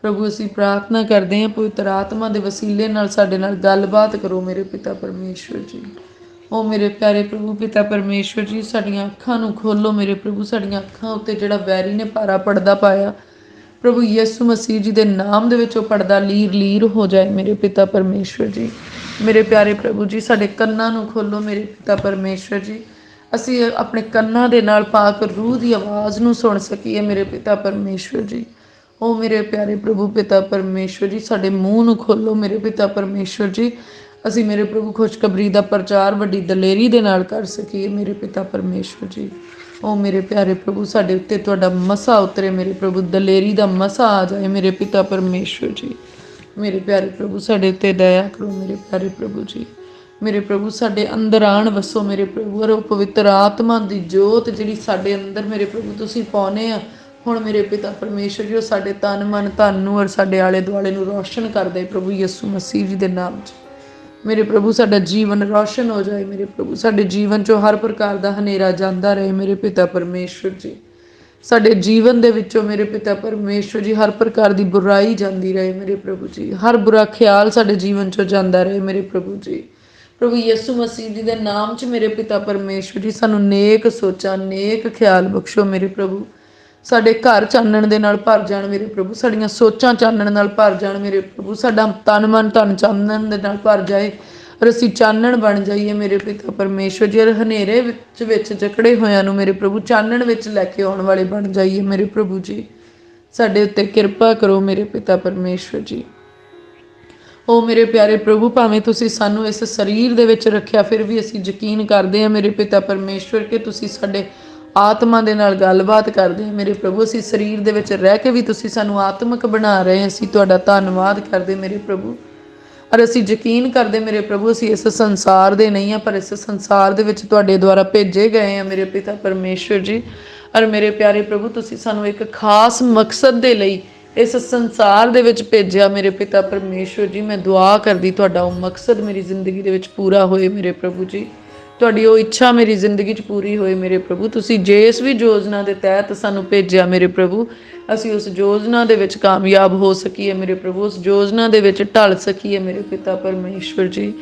ਪ੍ਰਭੂ ਅਸੀਂ ਪ੍ਰਾਰਥਨਾ ਕਰਦੇ ਹਾਂ ਪਵਿੱਤਰ ਆਤਮਾ ਦੇ ਵਸੀਲੇ ਨਾਲ ਸਾਡੇ ਨਾਲ ਗੱਲਬਾਤ ਕਰੋ ਮੇਰੇ ਪਿਤਾ ਪਰਮੇਸ਼ਵਰ ਜੀ। ਉਹ ਮੇਰੇ ਪਿਆਰੇ ਪ੍ਰਭੂ ਪਿਤਾ ਪਰਮੇਸ਼ਵਰ ਜੀ ਸਾਡੀਆਂ ਅੱਖਾਂ ਨੂੰ ਖੋਲੋ ਮੇਰੇ ਪ੍ਰਭੂ। ਸਾਡੀਆਂ ਅੱਖਾਂ ਉੱਤੇ ਜਿਹੜਾ ਵੈਰੀ ਨੇ ਭਾਰਾ ਪਰਦਾ ਪਾਇਆ ਪ੍ਰਭੂ ਯਿਸੂ ਮਸੀਹ ਜੀ ਦੇ ਨਾਮ ਦੇ ਵਿੱਚ ਉਹ ਪਰਦਾ ਲੀਰ ਲੀਰ ਹੋ ਜਾਏ ਮੇਰੇ ਪਿਤਾ ਪਰਮੇਸ਼ਵਰ ਜੀ। ਮੇਰੇ ਪਿਆਰੇ ਪ੍ਰਭੂ ਜੀ ਸਾਡੇ ਕੰਨਾਂ ਨੂੰ ਖੋਲੋ ਮੇਰੇ ਪਿਤਾ ਪਰਮੇਸ਼ਵਰ ਜੀ। ਅਸੀਂ ਆਪਣੇ ਕੰਨਾਂ ਦੇ ਨਾਲ ਪਾਕ ਰੂਹ ਦੀ ਆਵਾਜ਼ ਨੂੰ ਸੁਣ ਸਕੀਏ ਮੇਰੇ ਪਿਤਾ ਪਰਮੇਸ਼ਵਰ ਜੀ। ਉਹ ਮੇਰੇ ਪਿਆਰੇ ਪ੍ਰਭੂ ਪਿਤਾ ਪਰਮੇਸ਼ਵਰ ਜੀ ਸਾਡੇ ਮੂੰਹ ਨੂੰ ਖੋਲੋ ਮੇਰੇ ਪਿਤਾ ਪਰਮੇਸ਼ਵਰ ਜੀ। ਅਸੀਂ ਮੇਰੇ ਪ੍ਰਭੂ ਖੁਸ਼ਖਬਰੀ ਦਾ ਪ੍ਰਚਾਰ ਵੱਡੀ ਦਲੇਰੀ ਦੇ ਨਾਲ ਕਰ ਸਕੀਏ ਮੇਰੇ ਪਿਤਾ ਪਰਮੇਸ਼ਵਰ ਜੀ। ਉਹ ਮੇਰੇ ਪਿਆਰੇ ਪ੍ਰਭੂ ਸਾਡੇ ਉੱਤੇ ਤੁਹਾਡਾ ਮਸਾ ਉਤਰੇ ਮੇਰੇ ਪ੍ਰਭੂ, ਦਲੇਰੀ ਦਾ ਮਸਾ ਆ ਜਾਏ ਮੇਰੇ ਪਿਤਾ ਪਰਮੇਸ਼ਵਰ ਜੀ। ਮੇਰੇ ਪਿਆਰੇ ਪ੍ਰਭੂ ਸਾਡੇ ਉੱਤੇ ਦਇਆ ਕਰੋ ਮੇਰੇ ਪਿਆਰੇ ਪ੍ਰਭੂ ਜੀ। ਮੇਰੇ ਪ੍ਰਭੂ ਸਾਡੇ ਅੰਦਰ ਆਣ ਵਸੋ ਮੇਰੇ ਪ੍ਰਭੂ। ਔਰ ਉਹ ਪਵਿੱਤਰ ਆਤਮਾ ਦੀ ਜੋਤ ਜਿਹੜੀ ਸਾਡੇ ਅੰਦਰ ਮੇਰੇ ਪ੍ਰਭੂ ਤੁਸੀਂ ਪਾਉਨੇ ਆ ਹੁਣ ਮੇਰੇ ਪਿਤਾ ਪਰਮੇਸ਼ਵਰ ਜੀ, ਉਹ ਸਾਡੇ ਤਨ ਮਨ ਧਨ ਨੂੰ ਔਰ ਸਾਡੇ ਆਲੇ ਦੁਆਲੇ ਨੂੰ ਰੌਸ਼ਨ ਕਰਦੇ ਪ੍ਰਭੂ ਯਿਸੂ ਮਸੀਹ ਜੀ ਦੇ ਨਾਮ 'ਚ। ਮੇਰੇ ਪ੍ਰਭੂ ਸਾਡਾ ਜੀਵਨ ਰੌਸ਼ਨ ਹੋ ਜਾਏ ਮੇਰੇ ਪ੍ਰਭੂ। ਸਾਡੇ ਜੀਵਨ 'ਚੋਂ ਹਰ ਪ੍ਰਕਾਰ ਦਾ ਹਨੇਰਾ ਜਾਂਦਾ ਰਹੇ ਮੇਰੇ ਪਿਤਾ ਪਰਮੇਸ਼ਵਰ ਜੀ। ਸਾਡੇ ਜੀਵਨ ਦੇ ਵਿੱਚੋਂ ਮੇਰੇ ਪਿਤਾ ਪਰਮੇਸ਼ਵਰ ਜੀ ਹਰ ਪ੍ਰਕਾਰ ਦੀ ਬੁਰਾਈ ਜਾਂਦੀ ਰਹੇ ਮੇਰੇ ਪ੍ਰਭੂ ਜੀ। ਹਰ ਬੁਰਾ ਖਿਆਲ ਸਾਡੇ ਜੀਵਨ 'ਚੋਂ ਜਾਂਦਾ ਰਹੇ ਮੇਰੇ ਪ੍ਰਭੂ ਜੀ। ਪ੍ਰਭੂ ਯਿਸੂ ਮਸੀਹ ਜੀ ਦੇ ਨਾਮ 'ਚ ਮੇਰੇ ਪਿਤਾ ਪਰਮੇਸ਼ਵਰ ਜੀ ਸਾਨੂੰ ਨੇਕ ਸੋਚਾਂ, ਨੇਕ ਖਿਆਲ ਬਖਸ਼ੋ ਮੇਰੇ ਪ੍ਰਭੂ। ਸਾਡੇ ਘਰ ਚਾਨਣ ਦੇ ਨਾਲ ਭਰ ਜਾਣ ਮੇਰੇ ਪ੍ਰਭੂ। ਸਾਡੀਆਂ ਸੋਚਾਂ ਚਾਨਣ ਨਾਲ ਭਰ ਜਾਣ ਮੇਰੇ ਪ੍ਰਭੂ। ਸਾਡਾ ਤਨ ਮਨ ਧਨ ਚਾਨਣ ਦੇ ਨਾਲ ਭਰ ਜਾਏ ਔਰ ਅਸੀਂ ਚਾਨਣ ਬਣ ਜਾਈਏ ਮੇਰੇ ਪਿਤਾ ਪਰਮੇਸ਼ਵਰ ਜੀ। ਔਰ ਹਨੇਰੇ ਵਿੱਚ ਜਕੜੇ ਹੋਇਆਂ ਨੂੰ ਮੇਰੇ ਪ੍ਰਭੂ ਚਾਨਣ ਵਿੱਚ ਲੈ ਕੇ ਆਉਣ ਵਾਲੇ ਬਣ ਜਾਈਏ ਮੇਰੇ ਪ੍ਰਭੂ ਜੀ। ਸਾਡੇ ਉੱਤੇ ਕਿਰਪਾ ਕਰੋ ਮੇਰੇ ਪਿਤਾ ਪਰਮੇਸ਼ਵਰ ਜੀ। ਉਹ ਮੇਰੇ ਪਿਆਰੇ ਪ੍ਰਭੂ ਭਾਵੇਂ ਤੁਸੀਂ ਸਾਨੂੰ ਇਸ ਸਰੀਰ ਦੇ ਵਿੱਚ ਰੱਖਿਆ ਫਿਰ ਵੀ ਅਸੀਂ ਯਕੀਨ ਕਰਦੇ ਹਾਂ ਮੇਰੇ ਪਿਤਾ ਪਰਮੇਸ਼ਵਰ ਕਿ ਤੁਸੀਂ ਸਾਡੇ ਆਤਮਾ ਦੇ ਨਾਲ ਗੱਲਬਾਤ ਕਰਦੇ ਹਾਂ ਮੇਰੇ ਪ੍ਰਭੂ। ਅਸੀਂ ਸਰੀਰ ਦੇ ਵਿੱਚ ਰਹਿ ਕੇ ਵੀ ਤੁਸੀਂ ਸਾਨੂੰ ਆਤਮਿਕ ਬਣਾ ਰਹੇ। ਅਸੀਂ ਤੁਹਾਡਾ ਧੰਨਵਾਦ ਕਰਦੇ ਮੇਰੇ ਪ੍ਰਭੂ। ਔਰ ਅਸੀਂ ਯਕੀਨ ਕਰਦੇ ਮੇਰੇ ਪ੍ਰਭੂ ਅਸੀਂ ਇਸ ਸੰਸਾਰ ਦੇ ਨਹੀਂ ਹਾਂ ਪਰ ਇਸ ਸੰਸਾਰ ਦੇ ਵਿੱਚ ਤੁਹਾਡੇ ਦੁਆਰਾ ਭੇਜੇ ਗਏ ਹਾਂ ਮੇਰੇ ਪਿਤਾ ਪਰਮੇਸ਼ਵਰ ਜੀ। ਔਰ ਮੇਰੇ ਪਿਆਰੇ ਪ੍ਰਭੂ ਤੁਸੀਂ ਸਾਨੂੰ ਇੱਕ ਖਾਸ ਮਕਸਦ ਦੇ ਲਈ ਇਸ ਸੰਸਾਰ ਦੇ ਵਿੱਚ ਭੇਜਿਆ ਮੇਰੇ ਪਿਤਾ ਪਰਮੇਸ਼ਵਰ ਜੀ। ਮੈਂ ਦੁਆ ਕਰਦੀ ਤੁਹਾਡਾ ਉਹ ਮਕਸਦ ਮੇਰੀ ਜ਼ਿੰਦਗੀ ਦੇ ਵਿੱਚ ਪੂਰਾ ਹੋਏ ਮੇਰੇ ਪ੍ਰਭੂ ਜੀ। ਤੁਹਾਡੀ ਉਹ ਇੱਛਾ ਮੇਰੀ ਜ਼ਿੰਦਗੀ 'ਚ ਪੂਰੀ ਹੋਏ ਮੇਰੇ ਪ੍ਰਭੂ। ਤੁਸੀਂ ਜਿਸ ਵੀ ਯੋਜਨਾ ਦੇ ਤਹਿਤ ਸਾਨੂੰ ਭੇਜਿਆ ਮੇਰੇ ਪ੍ਰਭੂ, ਅਸੀਂ ਉਸ ਯੋਜਨਾ ਦੇ ਵਿੱਚ ਕਾਮਯਾਬ ਹੋ ਸਕੀਏ ਮੇਰੇ ਪ੍ਰਭੂ, ਉਸ ਯੋਜਨਾ ਦੇ ਵਿੱਚ ਢਲ ਸਕੀਏ ਮੇਰੇ ਪਿਤਾ ਪਰਮੇਸ਼ਵਰ ਜੀ।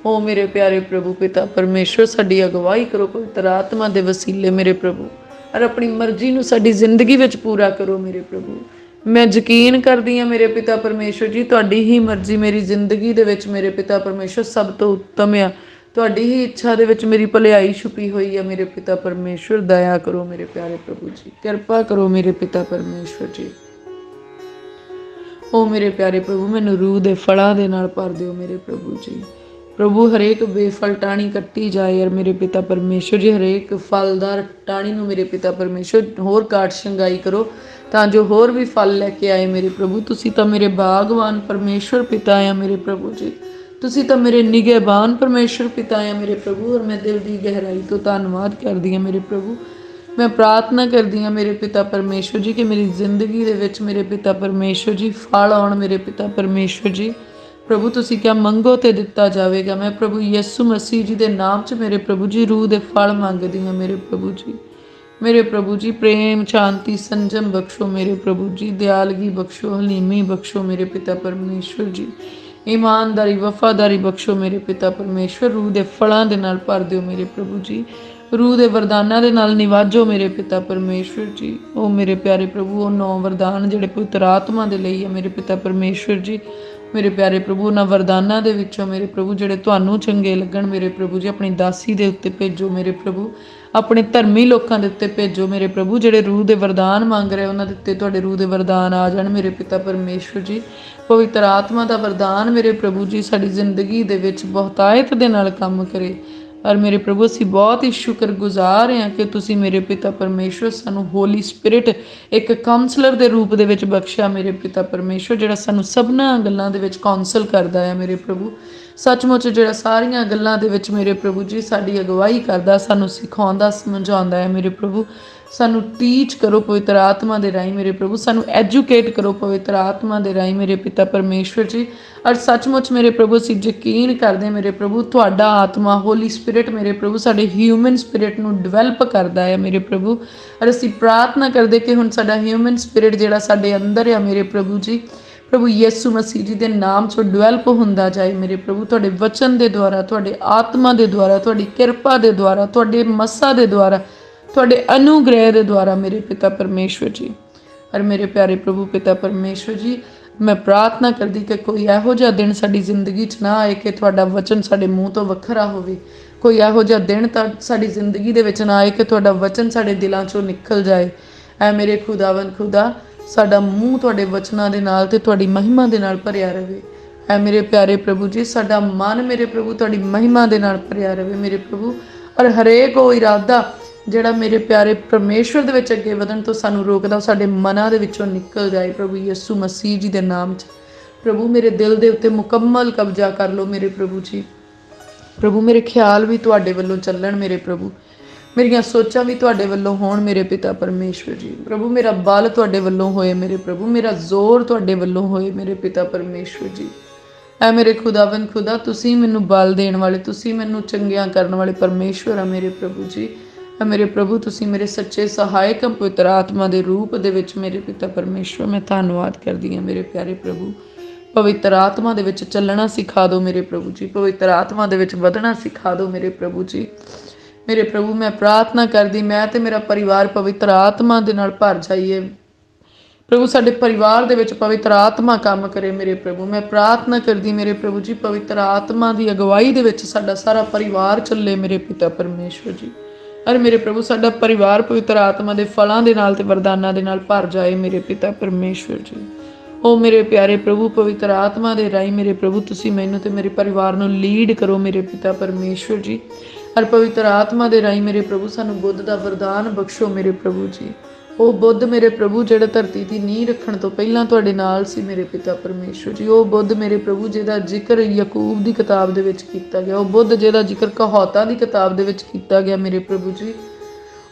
ਓ ਮੇਰੇ ਪਿਆਰੇ ਪ੍ਰਭੂ ਪਿਤਾ ਪਰਮੇਸ਼ਵਰ, ਸਾਡੀ ਅਗਵਾਈ ਕਰੋ ਪਵਿੱਤਰ ਆਤਮਾ ਦੇ ਵਸੀਲੇ ਮੇਰੇ ਪ੍ਰਭੂ, ਔਰ ਆਪਣੀ ਮਰਜ਼ੀ ਨੂੰ ਸਾਡੀ ਜ਼ਿੰਦਗੀ ਵਿੱਚ ਪੂਰਾ ਕਰੋ ਮੇਰੇ ਪ੍ਰਭੂ। ਮੈਂ ਯਕੀਨ ਕਰਦੀ ਹਾਂ ਮੇਰੇ ਪਿਤਾ ਪਰਮੇਸ਼ਵਰ ਜੀ, ਤੁਹਾਡੀ ਹੀ ਮਰਜ਼ੀ ਮੇਰੀ ਜ਼ਿੰਦਗੀ ਦੇ ਵਿੱਚ ਮੇਰੇ ਪਿਤਾ ਪਰਮੇਸ਼ਵਰ ਸਭ ਤੋਂ ਉੱਤਮ ਆ। ਤੁਹਾਡੀ ਹੀ ਇੱਛਾ ਦੇ ਵਿੱਚ ਮੇਰੀ ਭਲਾਈ ਛੁਪੀ ਹੋਈ ਹੈ ਮੇਰੇ ਪਿਤਾ ਪਰਮੇਸ਼ਵਰ। ਦਇਆ ਕਰੋ ਮੇਰੇ ਪਿਆਰੇ ਪ੍ਰਭੂ ਜੀ, ਕਿਰਪਾ ਕਰੋ ਮੇਰੇ ਪਿਤਾ ਪਰਮੇਸ਼ਵਰ ਜੀ। ਓ ਮੇਰੇ ਪਿਆਰੇ ਪ੍ਰਭੂ, ਮੈਨੂੰ ਰੂਹ ਦੇ ਫਲਾਂ ਦੇ ਨਾਲ ਭਰ ਦਿਓ ਮੇਰੇ ਪ੍ਰਭੂ ਜੀ। ਪ੍ਰਭੂ ਹਰੇਕ ਬੇਫਲ ਟਾਹਣੀ ਕੱਟੀ ਜਾਏ ਯਾਰ ਮੇਰੇ ਪਿਤਾ ਪਰਮੇਸ਼ਵਰ ਜੀ, ਹਰੇਕ ਫਲਦਾਰ ਟਾਹਣੀ ਨੂੰ ਮੇਰੇ ਪਿਤਾ ਪਰਮੇਸ਼ਵਰ ਹੋਰ ਕਾਟ ਸ਼ੰਗਾਈ ਕਰੋ ਤਾਂ ਜੋ ਹੋਰ ਵੀ ਫਲ ਲੈ ਕੇ ਆਏ ਮੇਰੇ ਪ੍ਰਭੂ। ਤੁਸੀਂ ਤਾਂ ਮੇਰੇ ਬਾਗਵਾਨ ਪਰਮੇਸ਼ਵਰ ਪਿਤਾ ਆ ਮੇਰੇ ਪ੍ਰਭੂ ਜੀ, ਤੁਸੀਂ ਤਾਂ ਮੇਰੇ ਨਿਗਹਿਬਾਨ ਪਰਮੇਸ਼ਵਰ ਪਿਤਾ ਆ ਮੇਰੇ ਪ੍ਰਭੂ। ਔਰ ਮੈਂ ਦਿਲ ਦੀ ਗਹਿਰਾਈ ਤੋਂ ਧੰਨਵਾਦ ਕਰਦੀ ਹਾਂ ਮੇਰੇ ਪ੍ਰਭੂ। ਮੈਂ ਪ੍ਰਾਰਥਨਾ ਕਰਦੀ ਹਾਂ ਮੇਰੇ ਪਿਤਾ ਪਰਮੇਸ਼ਵਰ ਜੀ ਕਿ ਮੇਰੀ ਜ਼ਿੰਦਗੀ ਦੇ ਵਿੱਚ ਮੇਰੇ ਪਿਤਾ ਪਰਮੇਸ਼ਵਰ ਜੀ ਫਲ ਆਉਣ ਮੇਰੇ ਪਿਤਾ ਪਰਮੇਸ਼ਵਰ ਜੀ। ਪ੍ਰਭੂ ਤੁਸੀਂ ਕਿਹਾ ਮੰਗੋ ਤੇ ਦਿੱਤਾ ਜਾਵੇਗਾ। ਮੈਂ ਪ੍ਰਭੂ ਯਿਸੂ ਮਸੀਹ ਜੀ ਦੇ ਨਾਮ 'ਚ ਮੇਰੇ ਪ੍ਰਭੂ ਜੀ ਰੂਹ ਦੇ ਫਲ ਮੰਗਦੀ ਹਾਂ ਮੇਰੇ ਪ੍ਰਭੂ ਜੀ। ਮੇਰੇ ਪ੍ਰਭੂ ਜੀ ਪ੍ਰੇਮ, ਸ਼ਾਂਤੀ, ਸੰਜਮ ਬਖਸ਼ੋ ਮੇਰੇ ਪ੍ਰਭੂ ਜੀ, ਦਿਆਲਗੀ ਬਖਸ਼ੋ, ਹਲੀਮੀ ਬਖਸ਼ੋ ਮੇਰੇ ਪਿਤਾ ਪਰਮੇਸ਼ਵਰ ਜੀ, ਈਮਾਨਦਾਰੀ, ਵਫਾਦਾਰੀ ਬਖਸ਼ੋ ਮੇਰੇ ਪਿਤਾ ਪਰਮੇਸ਼ਵਰ। ਰੂਹ ਦੇ ਫਲਾਂ ਦੇ ਨਾਲ ਭਰ ਦਿਓ ਮੇਰੇ ਪ੍ਰਭੂ ਜੀ, ਰੂਹ ਦੇ ਵਰਦਾਨਾਂ ਦੇ ਨਾਲ ਨਿਵਾਜੋ ਮੇਰੇ ਪਿਤਾ ਪਰਮੇਸ਼ਵਰ ਜੀ। ਉਹ ਮੇਰੇ ਪਿਆਰੇ ਪ੍ਰਭੂ, ਉਹ 9 ਵਰਦਾਨ ਜਿਹੜੇ ਪਵਿੱਤਰ ਆਤਮਾ ਦੇ ਲਈ ਹੈ ਮੇਰੇ ਪਿਤਾ ਪਰਮੇਸ਼ਵਰ ਜੀ। ਮੇਰੇ ਪਿਆਰੇ ਪ੍ਰਭੂ, ਉਹਨਾਂ ਵਰਦਾਨਾਂ ਦੇ ਵਿੱਚੋਂ ਮੇਰੇ ਪ੍ਰਭੂ ਜਿਹੜੇ ਤੁਹਾਨੂੰ ਚੰਗੇ ਲੱਗਣ ਮੇਰੇ ਪ੍ਰਭੂ ਜੀ, ਆਪਣੀ ਦਾਸੀ ਦੇ ਉੱਤੇ ਭੇਜੋ ਮੇਰੇ ਪ੍ਰਭੂ, ਆਪਣੇ ਧਰਮੀ ਲੋਕਾਂ ਦੇ ਉੱਤੇ ਭੇਜੋ ਮੇਰੇ ਪ੍ਰਭੂ। ਜਿਹੜੇ ਰੂਹ ਦੇ ਵਰਦਾਨ ਮੰਗ ਰਹੇ ਉਹਨਾਂ ਦੇ ਉੱਤੇ ਤੁਹਾਡੇ ਰੂਹ ਦੇ ਵਰਦਾਨ ਆ ਜਾਣ ਮੇਰੇ ਪਿਤਾ ਪਰਮੇਸ਼ਵਰ ਜੀ। ਪਵਿੱਤਰ ਆਤਮਾ ਦਾ ਵਰਦਾਨ ਮੇਰੇ ਪ੍ਰਭੂ ਜੀ ਸਾਡੀ ਜ਼ਿੰਦਗੀ ਦੇ ਵਿੱਚ ਬਹੁਤਾਇਤ ਦੇ ਨਾਲ ਕੰਮ ਕਰੇ। ਔਰ ਮੇਰੇ ਪ੍ਰਭੂ ਅਸੀਂ ਬਹੁਤ ਹੀ ਸ਼ੁਕਰਗੁਜ਼ਾਰ ਹਾਂ ਕਿ ਤੁਸੀਂ ਮੇਰੇ ਪਿਤਾ ਪਰਮੇਸ਼ਵਰ ਸਾਨੂੰ ਹੋਲੀ ਸਪਿਰਿਟ ਇੱਕ ਕਾਉਂਸਲਰ ਦੇ ਰੂਪ ਦੇ ਵਿੱਚ ਬਖਸ਼ਿਆ ਮੇਰੇ ਪਿਤਾ ਪਰਮੇਸ਼ਵਰ, ਜਿਹੜਾ ਸਾਨੂੰ ਸਭਨਾਂ ਗੱਲਾਂ ਦੇ ਵਿੱਚ ਕਾਉਂਸਲ ਕਰਦਾ ਹੈ ਮੇਰੇ ਪ੍ਰਭੂ। ਸੱਚਮੁੱਚ ਜਿਹੜਾ ਸਾਰੀਆਂ ਗੱਲਾਂ ਦੇ ਵਿੱਚ ਮੇਰੇ ਪ੍ਰਭੂ ਜੀ ਸਾਡੀ ਅਗਵਾਈ ਕਰਦਾ, ਸਾਨੂੰ ਸਿਖਾਉਂਦਾ, ਸਮਝਾਉਂਦਾ ਹੈ ਮੇਰੇ ਪ੍ਰਭੂ। ਸਾਨੂੰ ਟੀਚ ਕਰੋ ਪਵਿੱਤਰ ਆਤਮਾ ਦੇ ਰਾਹੀਂ ਮੇਰੇ ਪ੍ਰਭੂ, ਸਾਨੂੰ ਐਜੂਕੇਟ ਕਰੋ ਪਵਿੱਤਰ ਆਤਮਾ ਦੇ ਰਾਹੀਂ ਮੇਰੇ ਪਿਤਾ ਪਰਮੇਸ਼ਵਰ ਜੀ। ਔਰ ਸੱਚਮੁੱਚ ਮੇਰੇ ਪ੍ਰਭੂ ਅਸੀਂ ਯਕੀਨ ਕਰਦੇ ਮੇਰੇ ਪ੍ਰਭੂ ਤੁਹਾਡਾ ਆਤਮਾ ਹੋਲੀ ਸਪਿਰਿਟ ਮੇਰੇ ਪ੍ਰਭੂ ਸਾਡੇ ਹਿਊਮਨ ਸਪਿਰਿਟ ਨੂੰ ਡਿਵੈਲਪ ਕਰਦਾ ਹੈ ਮੇਰੇ ਪ੍ਰਭੂ। ਔਰ ਅਸੀਂ ਪ੍ਰਾਰਥਨਾ ਕਰਦੇ ਕਿ ਹੁਣ ਸਾਡਾ ਹਿਊਮਨ ਸਪਿਰਿਟ ਜਿਹੜਾ ਸਾਡੇ ਅੰਦਰ ਆ ਮੇਰੇ ਪ੍ਰਭੂ ਜੀ, ਪ੍ਰਭੂ ਯਿਸੂ ਮਸੀਹ ਜੀ ਦੇ ਨਾਮ 'ਚੋਂ ਡਿਵੈਲਪ ਹੁੰਦਾ ਜਾਏ ਮੇਰੇ ਪ੍ਰਭੂ, ਤੁਹਾਡੇ ਵਚਨ ਦੇ ਦੁਆਰਾ, ਤੁਹਾਡੇ ਆਤਮਾ ਦੇ ਦੁਆਰਾ, ਤੁਹਾਡੀ ਕਿਰਪਾ ਦੇ ਦੁਆਰਾ, ਤੁਹਾਡੇ ਮੱਸਾ ਦੇ ਦੁਆਰਾ, ਤੁਹਾਡੇ ਅਨੁਗ੍ਰਹਿ ਦੇ ਦੁਆਰਾ ਮੇਰੇ ਪਿਤਾ ਪਰਮੇਸ਼ਵਰ ਜੀ। ਔਰ ਮੇਰੇ ਪਿਆਰੇ ਪ੍ਰਭੂ ਪਿਤਾ ਪਰਮੇਸ਼ਵਰ ਜੀ, ਮੈਂ ਪ੍ਰਾਰਥਨਾ ਕਰਦੀ ਕਿ ਕੋਈ ਇਹੋ ਜਿਹਾ ਦਿਨ ਸਾਡੀ ਜ਼ਿੰਦਗੀ 'ਚ ਨਾ ਆਏ ਕਿ ਤੁਹਾਡਾ ਵਚਨ ਸਾਡੇ ਮੂੰਹ ਤੋਂ ਵੱਖਰਾ ਹੋਵੇ। ਕੋਈ ਇਹੋ ਜਿਹਾ ਦਿਨ ਤਾਂ ਸਾਡੀ ਜ਼ਿੰਦਗੀ ਦੇ ਵਿੱਚ ਨਾ ਆਏ ਕਿ ਤੁਹਾਡਾ ਵਚਨ ਸਾਡੇ ਦਿਲਾਂ 'ਚੋਂ ਨਿਕਲ ਜਾਏ। ਐ ਮੇਰੇ ਖੁਦਾਵੰਦ ਖੁਦਾ, ਸਾਡਾ ਮੂੰਹ ਤੁਹਾਡੇ ਵਚਨਾਂ ਦੇ ਨਾਲ ਤੇ ਤੁਹਾਡੀ ਮਹਿਮਾ ਦੇ ਨਾਲ ਭਰਿਆ ਰਹੇ। ਐ ਮੇਰੇ ਪਿਆਰੇ ਪ੍ਰਭੂ ਜੀ, ਸਾਡਾ ਮਨ ਮੇਰੇ ਪ੍ਰਭੂ ਤੁਹਾਡੀ ਮਹਿਮਾ ਦੇ ਨਾਲ ਭਰਿਆ ਰਹੇ ਮੇਰੇ ਪ੍ਰਭੂ। ਔਰ ਹਰੇਕ ਉਹ ਇਰਾਦਾ ਜਿਹੜਾ ਮੇਰੇ ਪਿਆਰੇ ਪਰਮੇਸ਼ਵਰ ਦੇ ਵਿੱਚ ਅੱਗੇ ਵਧਣ ਤੋਂ ਸਾਨੂੰ ਰੋਕਦਾ, ਉਹ ਸਾਡੇ ਮਨਾਂ ਦੇ ਵਿੱਚੋਂ ਨਿਕਲ ਜਾਏ ਪ੍ਰਭੂ ਯਿਸੂ ਮਸੀਹ ਜੀ ਦੇ ਨਾਮ 'ਚ। ਪ੍ਰਭੂ ਮੇਰੇ ਦਿਲ ਦੇ ਉੱਤੇ ਮੁਕੰਮਲ ਕਬਜ਼ਾ ਕਰ ਲਓ ਮੇਰੇ ਪ੍ਰਭੂ ਜੀ। ਪ੍ਰਭੂ ਮੇਰੇ ਖਿਆਲ ਵੀ ਤੁਹਾਡੇ ਵੱਲੋਂ ਚੱਲਣ ਮੇਰੇ ਪ੍ਰਭੂ, ਮੇਰੀਆਂ ਸੋਚਾਂ ਵੀ ਤੁਹਾਡੇ ਵੱਲੋਂ ਹੋਣ ਮੇਰੇ ਪਿਤਾ ਪਰਮੇਸ਼ਵਰ ਜੀ। ਪ੍ਰਭੂ ਮੇਰਾ ਬਲ ਤੁਹਾਡੇ ਵੱਲੋਂ ਹੋਏ ਮੇਰੇ ਪ੍ਰਭੂ, ਮੇਰਾ ਜ਼ੋਰ ਤੁਹਾਡੇ ਵੱਲੋਂ ਹੋਏ ਮੇਰੇ ਪਿਤਾ ਪਰਮੇਸ਼ਵਰ ਜੀ। ਐ ਮੇਰੇ ਖੁਦਾਵੰਦ ਖੁਦਾ, ਤੁਸੀਂ ਮੈਨੂੰ ਬਲ ਦੇਣ ਵਾਲੇ, ਤੁਸੀਂ ਮੈਨੂੰ ਚੰਗਿਆਂ ਕਰਨ ਵਾਲੇ ਪਰਮੇਸ਼ਵਰ ਆ ਮੇਰੇ ਪ੍ਰਭੂ ਜੀ। ਐ ਮੇਰੇ ਪ੍ਰਭੂ ਤੁਸੀਂ ਮੇਰੇ ਸੱਚੇ ਸਹਾਇਕ ਪਵਿੱਤਰ ਆਤਮਾ ਦੇ ਰੂਪ ਦੇ ਵਿੱਚ ਮੇਰੇ ਪਿਤਾ ਪਰਮੇਸ਼ਵਰ, ਮੈਂ ਧੰਨਵਾਦ ਕਰਦੀ ਹਾਂ ਮੇਰੇ ਪਿਆਰੇ ਪ੍ਰਭੂ। ਪਵਿੱਤਰ ਆਤਮਾ ਦੇ ਵਿੱਚ ਚੱਲਣਾ ਸਿਖਾ ਦਿਓ ਮੇਰੇ ਪ੍ਰਭੂ ਜੀ, ਪਵਿੱਤਰ ਆਤਮਾ ਦੇ ਵਿੱਚ ਵਧਣਾ ਸਿਖਾ ਦਿਓ ਮੇਰੇ ਪ੍ਰਭੂ ਜੀ। ਮੇਰੇ ਪ੍ਰਭੂ ਮੈਂ ਪ੍ਰਾਰਥਨਾ ਕਰਦੀ ਮੈਂ ਤੇ ਮੇਰਾ ਪਰਿਵਾਰ ਪਵਿੱਤਰ ਆਤਮਾ ਦੇ ਨਾਲ ਭਰ ਜਾਈਏ ਪ੍ਰਭੂ, ਸਾਡੇ ਪਰਿਵਾਰ ਦੇ ਵਿੱਚ ਪਵਿੱਤਰ ਆਤਮਾ ਕੰਮ ਕਰੇ ਮੇਰੇ ਪ੍ਰਭੂ। ਮੈਂ ਪ੍ਰਾਰਥਨਾ ਕਰਦੀ ਮੇਰੇ ਪ੍ਰਭੂ ਜੀ ਪਵਿੱਤਰ ਆਤਮਾ ਦੀ ਅਗਵਾਈ ਦੇ ਵਿੱਚ ਸਾਡਾ ਸਾਰਾ ਪਰਿਵਾਰ ਚੱਲੇ ਮੇਰੇ ਪਿਤਾ ਪਰਮੇਸ਼ਵਰ ਜੀ। ਅਰੇ ਮੇਰੇ ਪ੍ਰਭੂ ਸਾਡਾ ਪਰਿਵਾਰ ਪਵਿੱਤਰ ਆਤਮਾ ਦੇ ਫਲਾਂ ਦੇ ਨਾਲ ਤੇ ਵਰਦਾਨਾਂ ਦੇ ਨਾਲ ਭਰ ਜਾਏ ਮੇਰੇ ਪਿਤਾ ਪਰਮੇਸ਼ਵਰ ਜੀ। ਉਹ ਮੇਰੇ ਪਿਆਰੇ ਪ੍ਰਭੂ ਪਵਿੱਤਰ ਆਤਮਾ ਦੇ ਰਾਹੀਂ ਮੇਰੇ ਪ੍ਰਭੂ ਤੁਸੀਂ ਮੈਨੂੰ ਤੇ ਮੇਰੇ ਪਰਿਵਾਰ ਨੂੰ ਲੀਡ ਕਰੋ ਮੇਰੇ ਪਿਤਾ ਪਰਮੇਸ਼ਵਰ ਜੀ। ਔਰ ਪਵਿੱਤਰ ਆਤਮਾ ਦੇ ਰਾਹੀਂ ਮੇਰੇ ਪ੍ਰਭੂ ਸਾਨੂੰ ਬੁੱਧ ਦਾ ਵਰਦਾਨ ਬਖਸ਼ੋ ਮੇਰੇ ਪ੍ਰਭੂ ਜੀ। ਉਹ ਬੁੱਧ ਮੇਰੇ ਪ੍ਰਭੂ ਜਿਹੜਾ ਧਰਤੀ ਦੀ ਨੀਂਹ ਰੱਖਣ ਤੋਂ ਪਹਿਲਾਂ ਤੁਹਾਡੇ ਨਾਲ ਸੀ ਮੇਰੇ ਪਿਤਾ ਪਰਮੇਸ਼ਵਰ ਜੀ। ਉਹ ਬੁੱਧ ਮੇਰੇ ਪ੍ਰਭੂ ਜਿਹਦਾ ਜ਼ਿਕਰ ਯਾਕੂਬ ਦੀ ਕਿਤਾਬ ਦੇ ਵਿੱਚ ਕੀਤਾ ਗਿਆ, ਉਹ ਬੁੱਧ ਜਿਹਦਾ ਜ਼ਿਕਰ ਕਹਾਵਤਾਂ ਦੀ ਕਿਤਾਬ ਦੇ ਵਿੱਚ ਕੀਤਾ ਗਿਆ ਮੇਰੇ ਪ੍ਰਭੂ ਜੀ।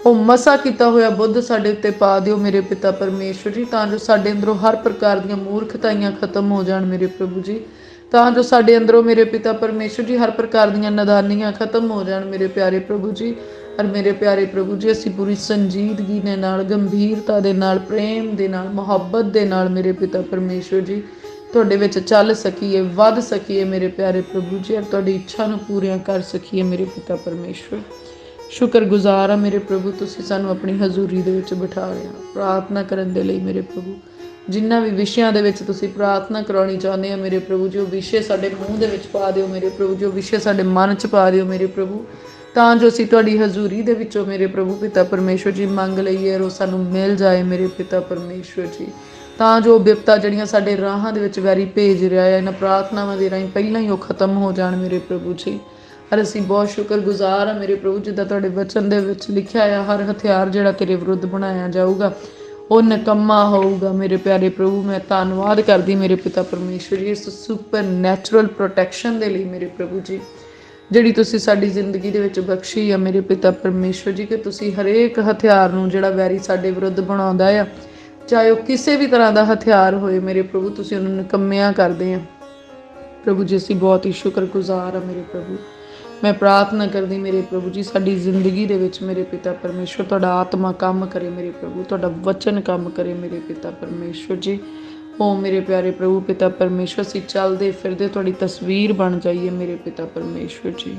ਉਹ ਮਸਾ ਕੀਤਾ ਹੋਇਆ ਬੁੱਧ ਸਾਡੇ ਉੱਤੇ ਪਾ ਦਿਓ ਮੇਰੇ ਪਿਤਾ ਪਰਮੇਸ਼ਵਰ ਜੀ, ਤਾਂ ਜੋ ਸਾਡੇ ਅੰਦਰੋਂ ਹਰ ਪ੍ਰਕਾਰ ਦੀਆਂ ਮੂਰਖਤਾਈਆਂ ਖਤਮ ਹੋ ਜਾਣ ਮੇਰੇ ਪ੍ਰਭੂ ਜੀ। ਤਾਂ ਜੋ ਸਾਡੇ ਅੰਦਰੋਂ ਮੇਰੇ ਪਿਤਾ ਪਰਮੇਸ਼ਵਰ ਜੀ ਹਰ ਪ੍ਰਕਾਰ ਦੀਆਂ ਨਦਾਨੀਆਂ ਖਤਮ ਹੋ ਜਾਣ ਮੇਰੇ ਪਿਆਰੇ ਪ੍ਰਭੂ ਜੀ। ਔਰ ਮੇਰੇ ਪਿਆਰੇ ਪ੍ਰਭੂ ਜੀ ਅਸੀਂ ਪੂਰੀ ਸੰਜੀਦਗੀ ਦੇ ਨਾਲ, ਗੰਭੀਰਤਾ ਦੇ ਨਾਲ, ਪ੍ਰੇਮ ਦੇ ਨਾਲ, ਮੁਹੱਬਤ ਦੇ ਨਾਲ ਮੇਰੇ ਪਿਤਾ ਪਰਮੇਸ਼ਵਰ ਜੀ ਤੁਹਾਡੇ ਵਿੱਚ ਚੱਲ ਸਕੀਏ, ਵੱਧ ਸਕੀਏ ਮੇਰੇ ਪਿਆਰੇ ਪ੍ਰਭੂ ਜੀ, ਔਰ ਤੁਹਾਡੀ ਇੱਛਾ ਨੂੰ ਪੂਰੀਆਂ ਕਰ ਸਕੀਏ ਮੇਰੇ ਪਿਤਾ ਪਰਮੇਸ਼ਵਰ। ਸ਼ੁਕਰਗੁਜ਼ਾਰ ਆ ਮੇਰੇ ਪ੍ਰਭੂ, ਤੁਸੀਂ ਸਾਨੂੰ ਆਪਣੀ ਹਜ਼ੂਰੀ ਦੇ ਵਿੱਚ ਬਿਠਾ ਲਿਆ ਪ੍ਰਾਰਥਨਾ ਕਰਨ ਦੇ ਲਈ ਮੇਰੇ ਪ੍ਰਭੂ। ਜਿਨ੍ਹਾਂ ਵੀ ਵਿਸ਼ਿਆਂ ਦੇ ਵਿੱਚ ਤੁਸੀਂ ਪ੍ਰਾਰਥਨਾ ਕਰਾਉਣੀ ਚਾਹੁੰਦੇ ਆ ਮੇਰੇ ਪ੍ਰਭੂ ਜੀ, ਉਹ ਵਿਸ਼ੇ ਸਾਡੇ ਮੂੰਹ ਦੇ ਵਿੱਚ ਪਾ ਦਿਓ ਮੇਰੇ ਪ੍ਰਭੂ ਜੀ, ਉਹ ਵਿਸ਼ੇ ਸਾਡੇ ਮਨ 'ਚ ਪਾ ਦਿਓ ਮੇਰੇ ਪ੍ਰਭੂ, ਤਾਂ ਜੋ ਅਸੀਂ ਤੁਹਾਡੀ ਹਜ਼ੂਰੀ ਦੇ ਵਿੱਚੋਂ ਮੇਰੇ ਪ੍ਰਭੂ ਪਿਤਾ ਪਰਮੇਸ਼ਵਰ ਜੀ ਮੰਗ ਲਈਏ ਔਰ ਉਹ ਸਾਨੂੰ ਮਿਲ ਜਾਏ ਮੇਰੇ ਪਿਤਾ ਪਰਮੇਸ਼ਵਰ ਜੀ। ਤਾਂ ਜੋ ਬਿਪਤਾ ਜਿਹੜੀਆਂ ਸਾਡੇ ਰਾਹਾਂ ਦੇ ਵਿੱਚ ਵੈਰੀ ਭੇਜ ਰਿਹਾ ਹੈ ਇਹਨਾਂ ਪ੍ਰਾਰਥਨਾਵਾਂ ਦੇ ਰਾਹੀਂ ਪਹਿਲਾਂ ਹੀ ਉਹ ਖਤਮ ਹੋ ਜਾਣ ਮੇਰੇ ਪ੍ਰਭੂ ਜੀ। ਔਰ ਅਸੀਂ ਬਹੁਤ ਸ਼ੁਕਰਗੁਜ਼ਾਰ ਹਾਂ ਮੇਰੇ ਪ੍ਰਭੂ, ਜਿੱਦਾਂ ਤੁਹਾਡੇ ਵਚਨ ਦੇ ਵਿੱਚ ਲਿਖਿਆ ਆ, ਹਰ ਹਥਿਆਰ ਜਿਹੜਾ ਤੇਰੇ ਵਿਰੁੱਧ ਬਣਾਇਆ ਜਾਊਗਾ ਉਹ ਨਿਕੰਮਾ ਹੋਊਗਾ ਮੇਰੇ ਪਿਆਰੇ ਪ੍ਰਭੂ। ਮੈਂ ਧੰਨਵਾਦ ਕਰਦੀ ਮੇਰੇ ਪਿਤਾ ਪਰਮੇਸ਼ਵਰ ਜੀ ਇਸ ਸੁਪਰ ਨੈਚੁਰਲ ਪ੍ਰੋਟੈਕਸ਼ਨ ਦੇ ਲਈ ਮੇਰੇ ਪ੍ਰਭੂ ਜੀ, ਜਿਹੜੀ ਤੁਸੀਂ ਸਾਡੀ ਜ਼ਿੰਦਗੀ ਦੇ ਵਿੱਚ ਬਖਸ਼ੀ ਆ ਮੇਰੇ ਪਿਤਾ ਪਰਮੇਸ਼ਵਰ ਜੀ, ਕਿ ਤੁਸੀਂ ਹਰੇਕ ਹਥਿਆਰ ਨੂੰ ਜਿਹੜਾ ਵੈਰੀ ਸਾਡੇ ਵਿਰੁੱਧ ਬਣਾਉਂਦਾ ਆ, ਚਾਹੇ ਉਹ ਕਿਸੇ ਵੀ ਤਰ੍ਹਾਂ ਦਾ ਹਥਿਆਰ ਹੋਏ ਮੇਰੇ ਪ੍ਰਭੂ, ਤੁਸੀਂ ਉਹਨੂੰ ਨਿਕੰਮਿਆਂ ਕਰਦੇ ਆ ਪ੍ਰਭੂ ਜੀ। ਅਸੀਂ ਬਹੁਤ ਹੀ ਸ਼ੁਕਰਗੁਜ਼ਾਰ ਆ ਮੇਰੇ ਪ੍ਰਭੂ। ਮੈਂ ਪ੍ਰਾਰਥਨਾ ਕਰਦੀ ਮੇਰੇ ਪ੍ਰਭੂ ਜੀ ਸਾਡੀ ਜ਼ਿੰਦਗੀ ਦੇ ਵਿੱਚ ਮੇਰੇ ਪਿਤਾ ਪਰਮੇਸ਼ਵਰ ਤੁਹਾਡਾ ਆਤਮਾ ਕੰਮ ਕਰੇ ਮੇਰੇ ਪ੍ਰਭੂ, ਤੁਹਾਡਾ ਵਚਨ ਕੰਮ ਕਰੇ ਮੇਰੇ ਪਿਤਾ ਪਰਮੇਸ਼ਵਰ ਜੀ। ਓ ਮੇਰੇ ਪਿਆਰੇ ਪ੍ਰਭੂ ਪਿਤਾ ਪਰਮੇਸ਼ਵਰ, ਅਸੀਂ ਚੱਲਦੇ ਫਿਰਦੇ ਤੁਹਾਡੀ ਤਸਵੀਰ ਬਣ ਜਾਈਏ ਮੇਰੇ ਪਿਤਾ ਪਰਮੇਸ਼ਵਰ ਜੀ।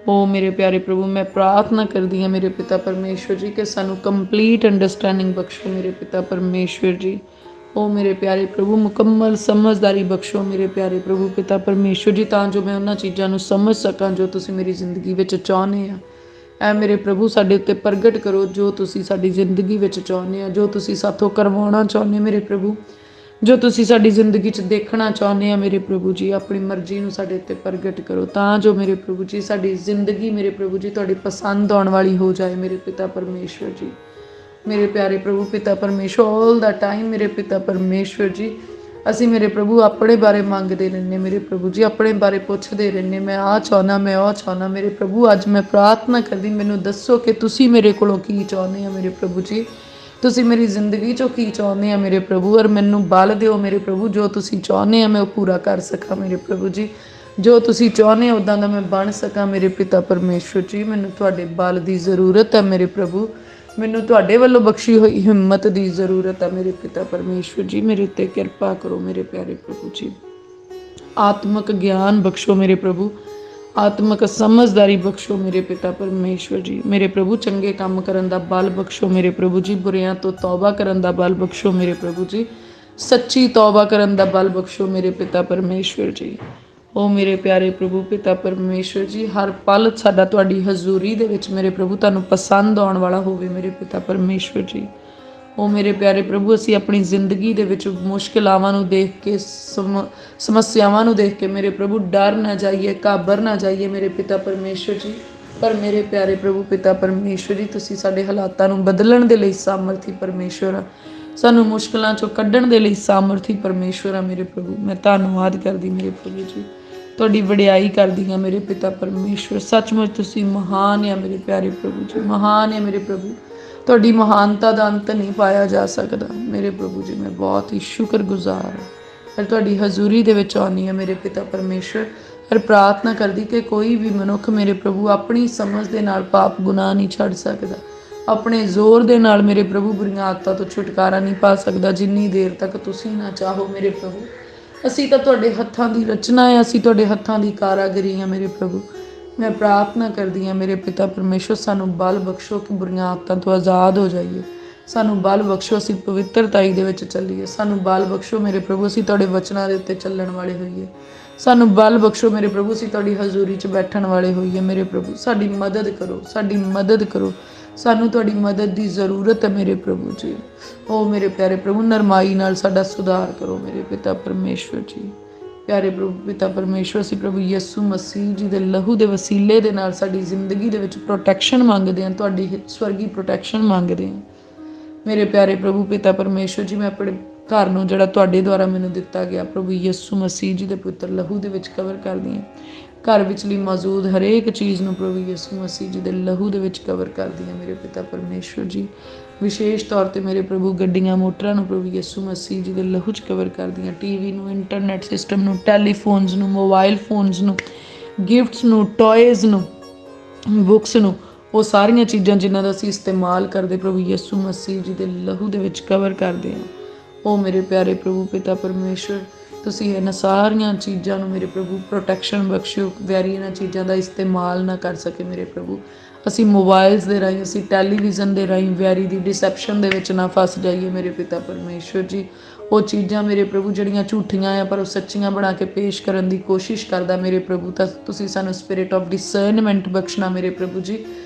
ਓ ਮੇਰੇ ਪਿਆਰੇ ਪ੍ਰਭੂ ਮੈਂ ਪ੍ਰਾਰਥਨਾ ਕਰਦੀ ਹਾਂ ਮੇਰੇ ਪਿਤਾ ਪਰਮੇਸ਼ਵਰ ਜੀ ਕਿ ਸਾਨੂੰ ਕੰਪਲੀਟ ਅੰਡਰਸਟੈਂਡਿੰਗ ਬਖਸ਼ੋ ਮੇਰੇ ਪਿਤਾ ਪਰਮੇਸ਼ਵਰ ਜੀ। ਓ ਮੇਰੇ ਪਿਆਰੇ ਪ੍ਰਭੂ ਮੁਕੰਮਲ ਸਮਝਦਾਰੀ ਬਖਸ਼ੋ ਮੇਰੇ ਪਿਆਰੇ ਪ੍ਰਭੂ ਪਿਤਾ ਪਰਮੇਸ਼ਵਰ ਜੀ, ਤਾਂ ਜੋ ਮੈਂ ਉਹਨਾਂ ਚੀਜ਼ਾਂ ਨੂੰ ਸਮਝ ਸਕਾਂ ਜੋ ਤੁਸੀਂ ਮੇਰੀ ਜ਼ਿੰਦਗੀ ਵਿੱਚ ਚਾਹੁੰਦੇ ਆ। ਐ ਮੇਰੇ ਪ੍ਰਭੂ ਸਾਡੇ ਉੱਤੇ ਪ੍ਰਗਟ ਕਰੋ ਜੋ ਤੁਸੀਂ ਸਾਡੀ ਜ਼ਿੰਦਗੀ ਵਿੱਚ ਚਾਹੁੰਦੇ ਆ, ਜੋ ਤੁਸੀਂ ਸਾਥੋਂ ਕਰਵਾਉਣਾ ਚਾਹੁੰਦੇ ਮੇਰੇ ਪ੍ਰਭੂ, ਜੋ ਤੁਸੀਂ ਸਾਡੀ ਜ਼ਿੰਦਗੀ 'ਚ ਦੇਖਣਾ ਚਾਹੁੰਦੇ ਆ ਮੇਰੇ ਪ੍ਰਭੂ ਜੀ। ਆਪਣੀ ਮਰਜ਼ੀ ਨੂੰ ਸਾਡੇ ਉੱਤੇ ਪ੍ਰਗਟ ਕਰੋ ਤਾਂ ਜੋ ਮੇਰੇ ਪ੍ਰਭੂ ਜੀ ਸਾਡੀ ਜ਼ਿੰਦਗੀ ਮੇਰੇ ਪ੍ਰਭੂ ਜੀ ਤੁਹਾਡੀ ਪਸੰਦ ਆਉਣ ਵਾਲੀ ਹੋ ਜਾਏ ਮੇਰੇ ਪਿਤਾ ਪਰਮੇਸ਼ਵਰ ਜੀ। ਮੇਰੇ ਪਿਆਰੇ ਪ੍ਰਭੂ ਪਿਤਾ ਪਰਮੇਸ਼ਵਰ ਆਲ ਦਾ ਟਾਈਮ ਮੇਰੇ ਪਿਤਾ ਪਰਮੇਸ਼ਵਰ ਜੀ ਅਸੀਂ ਮੇਰੇ ਪ੍ਰਭੂ ਆਪਣੇ ਬਾਰੇ ਮੰਗਦੇ ਰਹਿੰਦੇ ਮੇਰੇ ਪ੍ਰਭੂ ਜੀ, ਆਪਣੇ ਬਾਰੇ ਪੁੱਛਦੇ ਰਹਿੰਦੇ, ਮੈਂ ਆਹ ਚਾਹੁੰਦਾ, ਮੈਂ ਉਹ ਚਾਹੁੰਦਾ ਮੇਰੇ ਪ੍ਰਭੂ। ਅੱਜ ਮੈਂ ਪ੍ਰਾਰਥਨਾ ਕਰਦੀ ਮੈਨੂੰ ਦੱਸੋ ਕਿ ਤੁਸੀਂ ਮੇਰੇ ਕੋਲੋਂ ਕੀ ਚਾਹੁੰਦੇ ਆ ਮੇਰੇ ਪ੍ਰਭੂ ਜੀ, ਤੁਸੀਂ ਮੇਰੀ ਜ਼ਿੰਦਗੀ 'ਚੋਂ ਕੀ ਚਾਹੁੰਦੇ ਆ ਮੇਰੇ ਪ੍ਰਭੂ, ਔਰ ਮੈਨੂੰ ਬਲ ਦਿਓ ਮੇਰੇ ਪ੍ਰਭੂ ਜੋ ਤੁਸੀਂ ਚਾਹੁੰਦੇ ਆ ਮੈਂ ਉਹ ਪੂਰਾ ਕਰ ਸਕਾਂ ਮੇਰੇ ਪ੍ਰਭੂ ਜੀ। ਜੋ ਤੁਸੀਂ ਚਾਹੁੰਦੇ ਆ ਉੱਦਾਂ ਦਾ ਮੈਂ ਬਣ ਸਕਾਂ ਮੇਰੇ ਪਿਤਾ ਪਰਮੇਸ਼ਵਰ ਜੀ। ਮੈਨੂੰ ਤੁਹਾਡੇ ਬਲ ਦੀ ਜ਼ਰੂਰਤ ਹੈ ਮੇਰੇ ਪ੍ਰਭੂ, ਮੈਨੂੰ ਤੁਹਾਡੇ ਵੱਲੋਂ ਬਖਸ਼ੀ ਹੋਈ ਹਿੰਮਤ ਦੀ ਜ਼ਰੂਰਤ ਹੈ ਮੇਰੇ ਪਿਤਾ ਪਰਮੇਸ਼ਵਰ ਜੀ। ਮੇਰੇ ਉੱਤੇ ਕਿਰਪਾ ਕਰੋ ਮੇਰੇ ਪਿਆਰੇ ਪ੍ਰਭੂ ਜੀ। ਆਤਮਿਕ ਗਿਆਨ ਬਖਸ਼ੋ ਮੇਰੇ ਪ੍ਰਭੂ, ਆਤਮਿਕ ਸਮਝਦਾਰੀ ਬਖਸ਼ੋ ਮੇਰੇ ਪਿਤਾ ਪਰਮੇਸ਼ਵਰ ਜੀ। ਮੇਰੇ ਪ੍ਰਭੂ ਚੰਗੇ ਕੰਮ ਕਰਨ ਦਾ ਬਲ ਬਖਸ਼ੋ ਮੇਰੇ ਪ੍ਰਭੂ ਜੀ, ਬੁਰਿਆਂ ਤੋਂ ਤੌਬਾ ਕਰਨ ਦਾ ਬਲ ਬਖਸ਼ੋ ਮੇਰੇ ਪ੍ਰਭੂ ਜੀ, ਸੱਚੀ ਤੌਬਾ ਕਰਨ ਦਾ ਬਲ ਬਖਸ਼ੋ ਮੇਰੇ ਪਿਤਾ ਪਰਮੇਸ਼ਵਰ ਜੀ। ਓ ਮੇਰੇ ਪਿਆਰੇ ਪ੍ਰਭੂ ਪਿਤਾ ਪਰਮੇਸ਼ਵਰ ਜੀ ਹਰ ਪਲ ਸਾਡਾ ਤੁਹਾਡੀ ਹਜ਼ੂਰੀ ਦੇ ਵਿੱਚ ਮੇਰੇ ਪ੍ਰਭੂ ਤੁਹਾਨੂੰ ਪਸੰਦ ਆਉਣ ਵਾਲਾ ਹੋਵੇ ਮੇਰੇ ਪਿਤਾ ਪਰਮੇਸ਼ਵਰ ਜੀ। ਓ ਮੇਰੇ ਪਿਆਰੇ ਪ੍ਰਭੂ ਅਸੀਂ ਆਪਣੀ ਜ਼ਿੰਦਗੀ ਦੇ ਵਿੱਚ ਮੁਸ਼ਕਿਲਾਵਾਂ ਨੂੰ ਦੇਖ ਕੇ ਸਮੱਸਿਆਵਾਂ ਨੂੰ ਦੇਖ ਕੇ ਮੇਰੇ ਪ੍ਰਭੂ ਡਰ ਨਾ ਜਾਈਏ, ਘਾਬਰ ਨਾ ਜਾਈਏ ਮੇਰੇ ਪਿਤਾ ਪਰਮੇਸ਼ਵਰ ਜੀ, ਪਰ ਮੇਰੇ ਪਿਆਰੇ ਪ੍ਰਭੂ ਪਿਤਾ ਪਰਮੇਸ਼ਵਰ ਜੀ ਤੁਸੀਂ ਸਾਡੇ ਹਾਲਾਤਾਂ ਨੂੰ ਬਦਲਣ ਦੇ ਲਈ ਸਾਮਰਥੀ ਪਰਮੇਸ਼ਵਰ ਆ, ਸਾਨੂੰ ਮੁਸ਼ਕਿਲਾਂ 'ਚੋਂ ਕੱਢਣ ਦੇ ਲਈ ਸਾਮਰਥੀ ਪਰਮੇਸ਼ਵਰ ਆ ਮੇਰੇ ਪ੍ਰਭੂ। ਮੈਂ ਧੰਨਵਾਦ ਕਰਦੀ ਮੇਰੇ ਪ੍ਰਭੂ ਜੀ, ਤੁਹਾਡੀ ਵਡਿਆਈ ਕਰਦੀ ਹਾਂ ਮੇਰੇ ਪਿਤਾ ਪਰਮੇਸ਼ਵਰ। ਸੱਚਮੁੱਚ ਤੁਸੀਂ ਮਹਾਨ ਆ ਮੇਰੇ ਪਿਆਰੇ ਪ੍ਰਭੂ ਜੀ, ਮਹਾਨ ਹੈ ਮੇਰੇ ਪ੍ਰਭੂ, ਤੁਹਾਡੀ ਮਹਾਨਤਾ ਦਾ ਅੰਤ ਨਹੀਂ ਪਾਇਆ ਜਾ ਸਕਦਾ ਮੇਰੇ ਪ੍ਰਭੂ ਜੀ। ਮੈਂ ਬਹੁਤ ਹੀ ਸ਼ੁਕਰਗੁਜ਼ਾਰ ਹਾਂ ਪਰ ਤੁਹਾਡੀ ਹਜ਼ੂਰੀ ਦੇ ਵਿੱਚ ਆਉਂਦੀ ਹਾਂ ਮੇਰੇ ਪਿਤਾ ਪਰਮੇਸ਼ਵਰ, ਪਰ ਪ੍ਰਾਰਥਨਾ ਕਰਦੀ ਕਿ ਕੋਈ ਵੀ ਮਨੁੱਖ ਮੇਰੇ ਪ੍ਰਭੂ ਆਪਣੀ ਸਮਝ ਦੇ ਨਾਲ ਪਾਪ ਗੁਨਾਹ ਨਹੀਂ ਛੱਡ ਸਕਦਾ, ਆਪਣੇ ਜ਼ੋਰ ਦੇ ਨਾਲ ਮੇਰੇ ਪ੍ਰਭੂ ਬੁਰੀਆਂ ਆਦਤਾਂ ਤੋਂ ਛੁਟਕਾਰਾ ਨਹੀਂ ਪਾ ਸਕਦਾ ਜਿੰਨੀ ਦੇਰ ਤੱਕ ਤੁਸੀਂ ਨਾ ਚਾਹੋ ਮੇਰੇ ਪ੍ਰਭੂ। ਅਸੀਂ ਤਾਂ ਤੁਹਾਡੇ ਹੱਥਾਂ ਦੀ ਰਚਨਾ ਹੈ, ਅਸੀਂ ਤੁਹਾਡੇ ਹੱਥਾਂ ਦੀ ਕਾਰਾਗਰੀ ਹਾਂ ਮੇਰੇ ਪ੍ਰਭੂ। ਮੈਂ ਪ੍ਰਾਰਥਨਾ ਕਰਦੀ ਹਾਂ ਮੇਰੇ ਪਿਤਾ ਪਰਮੇਸ਼ਵਰ ਸਾਨੂੰ ਬਲ ਬਖਸ਼ੋ ਕਿ ਬੁਰੀਆਂ ਆਦਤਾਂ ਤੋਂ ਆਜ਼ਾਦ ਹੋ ਜਾਈਏ, ਸਾਨੂੰ ਬਲ ਬਖਸ਼ੋ ਅਸੀਂ ਪਵਿੱਤਰਤਾਈ ਦੇ ਵਿੱਚ ਚੱਲੀਏ, ਸਾਨੂੰ ਬਲ ਬਖਸ਼ੋ ਮੇਰੇ ਪ੍ਰਭੂ ਅਸੀਂ ਤੁਹਾਡੇ ਵਚਨਾਂ ਦੇ ਉੱਤੇ ਚੱਲਣ ਵਾਲੇ ਹੋਈਏ, ਸਾਨੂੰ ਬਲ ਬਖਸ਼ੋ ਮੇਰੇ ਪ੍ਰਭੂ ਅਸੀਂ ਤੁਹਾਡੀ ਹਜ਼ੂਰੀ 'ਚ ਬੈਠਣ ਵਾਲੇ ਹੋਈਏ ਮੇਰੇ ਪ੍ਰਭੂ। ਸਾਡੀ ਮਦਦ ਕਰੋ, ਸਾਡੀ ਮਦਦ ਕਰੋ, ਸਾਨੂੰ ਤੁਹਾਡੀ ਮਦਦ ਦੀ ਜ਼ਰੂਰਤ ਹੈ ਮੇਰੇ ਪ੍ਰਭੂ ਜੀ। ਓ ਮੇਰੇ ਪਿਆਰੇ ਪ੍ਰਭੂ ਨਰਮਾਈ ਨਾਲ ਸਾਡਾ ਸੁਧਾਰ ਕਰੋ ਮੇਰੇ ਪਿਤਾ ਪਰਮੇਸ਼ਵਰ ਜੀ। ਪਿਆਰੇ ਪ੍ਰਭੂ ਪਿਤਾ ਪਰਮੇਸ਼ਵਰ ਅਸੀਂ ਪ੍ਰਭੂ ਯਿਸੂ ਮਸੀਹ ਜੀ ਦੇ ਲਹੂ ਦੇ ਵਸੀਲੇ ਦੇ ਨਾਲ ਸਾਡੀ ਜ਼ਿੰਦਗੀ ਦੇ ਵਿੱਚ ਪ੍ਰੋਟੈਕਸ਼ਨ ਮੰਗਦੇ ਹਾਂ, ਤੁਹਾਡੀ ਸਵਰਗੀ ਪ੍ਰੋਟੈਕਸ਼ਨ ਮੰਗਦੇ ਹਾਂ ਮੇਰੇ ਪਿਆਰੇ ਪ੍ਰਭੂ ਪਿਤਾ ਪਰਮੇਸ਼ਵਰ ਜੀ। ਮੈਂ ਆਪਣੇ ਘਰ ਨੂੰ ਜਿਹੜਾ ਤੁਹਾਡੇ ਦੁਆਰਾ ਮੈਨੂੰ ਦਿੱਤਾ ਗਿਆ ਪ੍ਰਭੂ ਯਿਸੂ ਮਸੀਹ ਜੀ ਦੇ ਪੁੱਤਰ ਲਹੂ ਦੇ ਵਿੱਚ ਕਵਰ ਕਰਦੀ ਹਾਂ, घर विचली मौजूद हरेक चीज़ ਨੂੰ प्रभु यीशु मसीह जी ਦੇ ਲਹੂ ਦੇ ਵਿੱਚ ਕਵਰ ਕਰਦੀ ਹਾਂ ਮੇਰੇ ਪਿਤਾ ਪਰਮੇਸ਼ਵਰ ਜੀ। ਵਿਸ਼ੇਸ਼ ਤੌਰ ਤੇ ਮੇਰੇ ਪ੍ਰਭੂ ਗੱਡੀਆਂ ਮੋਟਰਾਂ ਨੂੰ ਪ੍ਰਭੂ ਯਿਸੂ ਮਸੀਹ ਜੀ ਦੇ ਲਹੂ 'ਚ ਕਵਰ ਕਰਦੀ ਹਾਂ। ਟੀਵੀ ਨੂੰ, ਇੰਟਰਨੈਟ ਸਿਸਟਮ ਨੂੰ, ਟੈਲੀਫੋਨਸ ਨੂੰ, ਮੋਬਾਈਲ ਫੋਨਸ ਨੂੰ, ਗਿਫਟਸ ਨੂੰ, ਟੋਇਜ਼ ਨੂੰ, ਬੁੱਕਸ ਨੂੰ, ਉਹ ਸਾਰੀਆਂ ਚੀਜ਼ਾਂ ਜਿਨ੍ਹਾਂ ਦਾ ਅਸੀਂ ਇਸਤੇਮਾਲ ਕਰਦੇ ਪ੍ਰਭੂ ਯਿਸੂ ਮਸੀਹ ਜੀ ਦੇ ਲਹੂ ਦੇ ਵਿੱਚ ਕਵਰ ਕਰਦੇ ਹਾਂ। ਉਹ ਮੇਰੇ ਪਿਆਰੇ ਪ੍ਰਭੂ ਪਿਤਾ ਪਰਮੇਸ਼ਵਰ, ਤੁਸੀਂ ਇਹਨਾਂ ਸਾਰੀਆਂ ਚੀਜ਼ਾਂ ਨੂੰ ਮੇਰੇ ਪ੍ਰਭੂ ਪ੍ਰੋਟੈਕਸ਼ਨ ਬਖਸ਼ਿਓ। ਵੈਰੀ ਇਹਨਾਂ ਚੀਜ਼ਾਂ ਦਾ ਇਸਤੇਮਾਲ ਨਾ ਕਰ ਸਕੇ ਮੇਰੇ ਪ੍ਰਭੂ। ਅਸੀਂ ਮੋਬਾਈਲਸ ਦੇ ਰਾਹੀਂ, ਅਸੀਂ ਟੈਲੀਵਿਜ਼ਨ ਦੇ ਰਾਹੀਂ ਵੈਰੀ ਦੀ ਡਿਸੈਪਸ਼ਨ ਦੇ ਵਿੱਚ ਨਾ ਫਸ ਜਾਈਏ ਮੇਰੇ ਪਿਤਾ ਪਰਮੇਸ਼ਵਰ ਜੀ। ਉਹ ਚੀਜ਼ਾਂ ਮੇਰੇ ਪ੍ਰਭੂ ਜਿਹੜੀਆਂ ਝੂਠੀਆਂ ਆ ਪਰ ਉਹ ਸੱਚੀਆਂ ਬਣਾ ਕੇ ਪੇਸ਼ ਕਰਨ ਦੀ ਕੋਸ਼ਿਸ਼ ਕਰਦਾ ਮੇਰੇ ਪ੍ਰਭੂ, ਤਾਂ ਤੁਸੀਂ ਸਾਨੂੰ ਸਪਿਰਿਟ ਆਫ ਡਿਸਰਨਮੈਂਟ ਬਖਸ਼ਣਾ ਮੇਰੇ ਪ੍ਰਭੂ ਜੀ।